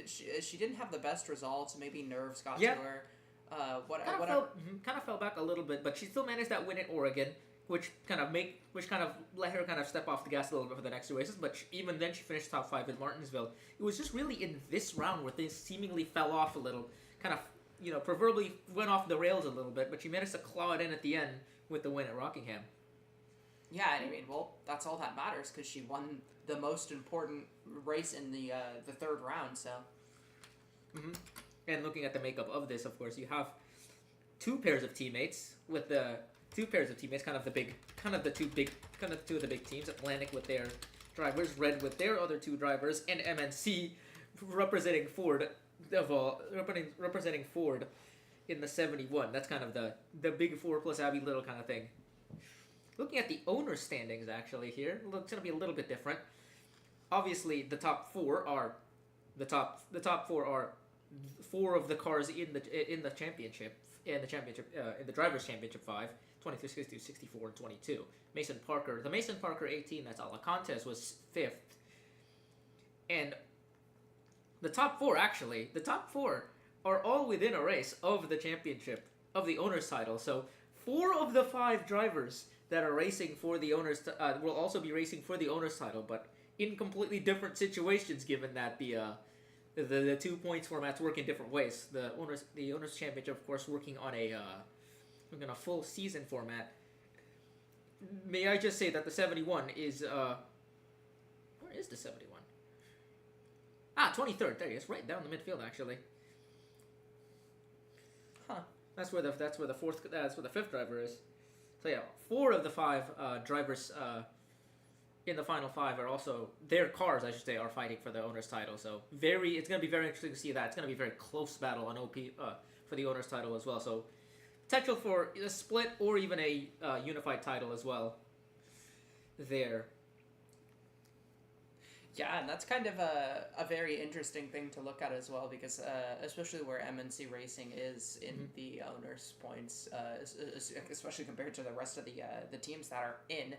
she didn't have the best results. Maybe nerves got to her. Kind of fell back a little bit, but she still managed that win at Oregon, which kind of let her kind of step off the gas a little bit for the next two races. But even then, she finished top 5 in Martinsville. It was just really in this round where things seemingly fell off a little, kind of proverbially went off the rails a little bit. But she managed to claw it in at the end with the win at Rockingham. Yeah, I mean, that's all that matters, because she won the most important race in the third round. So. Mm-hmm. And looking at the makeup of this, of course, you have two pairs of teammates with the. Two pairs of teammates, two of the big teams. Atlantic with their drivers, Red with their other two drivers, and MNC representing Ford representing Ford in the 71. That's kind of the big four plus Abby Little kind of thing. Looking at the owner standings actually here, it's going to be a little bit different. Obviously, the top four are four of the cars in the championship. In the Drivers' Championship 5, 23, 62, 64, and 22. The Mason Parker 18, that's Alacantes, was 5th. And the top four are all within a race of the championship, of the owner's title. So 4 of the 5 drivers that are racing for the owner's will also be racing for the owner's title, but in completely different situations, given that the 2 points formats work in different ways. The owners championship, of course, working on a full season format. May I just say that the 71 is where is the 71? 23rd. There he is, right down the midfield actually. Huh. That's where the 5th driver is. So yeah, 4 of the 5 drivers in the final 5 are also, their cars, I should say, are fighting for the owner's title. So it's going to be very interesting to see that. It's going to be a very close battle on OP for the owner's title as well. So potential for a split or even a unified title as well there. Yeah, and that's kind of a very interesting thing to look at as well, because especially where MNC Racing is in the owner's points, especially compared to the rest of the teams that are in.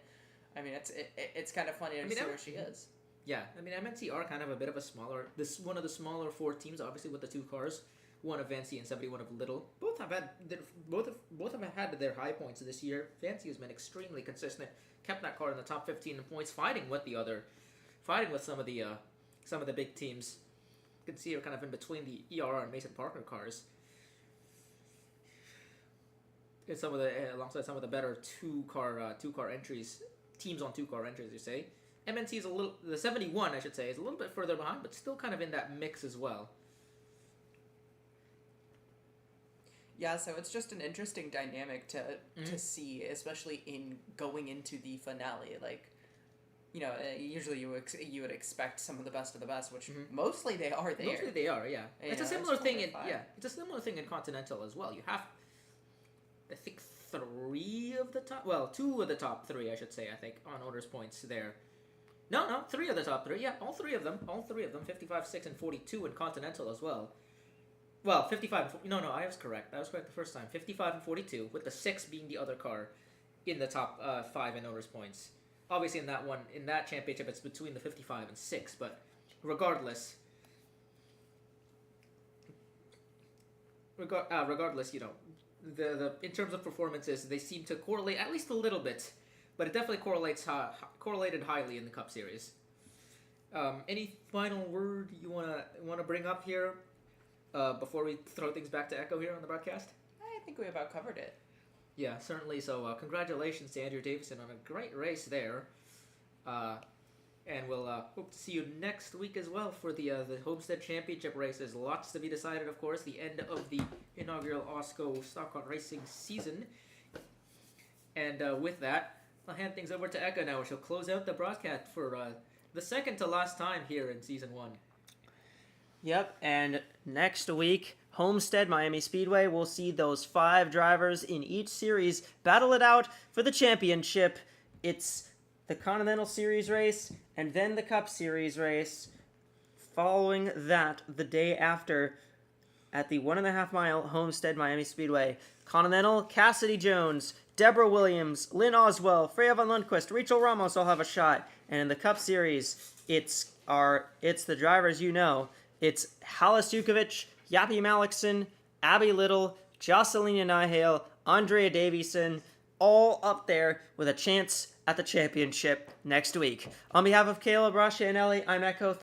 I mean, it's kind of funny to see where she is. Yeah, I mean, MNC are kind of a bit of a smaller, one of the smaller 4 teams, obviously with the 2 cars, 71 of Vancy and 71 of Little. Both have had their high points this year. Vancy has been extremely consistent, kept that car in the top 15 in points, fighting with some of the big teams. You can see her kind of in between the ERR and Mason Parker cars. And alongside some of the better two-car entries, teams on two-car entries, you say. MNC is the 71, I should say, is a little bit further behind, but still kind of in that mix as well. Yeah, so it's just an interesting dynamic to see, especially in going into the finale. Like, usually you would expect some of the best, which mostly they are there. Mostly they are, yeah. It's a similar thing in Continental as well. You have, I think, two of the top three, I should say, I think, on owners' points there. No, three of the top three. Yeah, all three of them, 55, 6, and 42 in Continental as well. Well, 55, I was correct. I was correct the first time. 55 and 42, with the 6 being the other car in the top 5 in owners' points. Obviously, in that championship, it's between the 55 and 6, but regardless, the in terms of performances, they seem to correlate at least a little bit, but it definitely correlated highly in the Cup Series. Any final word you wanna bring up here before we throw things back to Echo here on the broadcast? I think we about covered it. Yeah, certainly. So congratulations to Andrew Davison on a great race there. And we'll hope to see you next week as well for the Homestead Championship races. Lots to be decided, of course. The end of the inaugural AWSCO stock car racing season. And with that, I'll hand things over to Eka now, where she'll close out the broadcast for the second to last time here in Season 1. Yep, and next week, Homestead Miami Speedway will see those 5 drivers in each series battle it out for the championship. It's the Continental Series race and then the Cup Series race. Following that, the day after, at the 1.5 mile Homestead Miami Speedway, Continental, Cassidy Jones, Deborah Williams, Lynn Oswell, Freya von Lundquist, Rachel Ramos all have a shot. And in the Cup Series, it's the drivers you know. It's Halis Jukovic, Yappy Malikson, Abby Little, Jocelyn Nihale, Andrea Davison, all up there with a chance at the championship next week. On behalf of Caleb, Rasha, and Ellie, I'm Echo.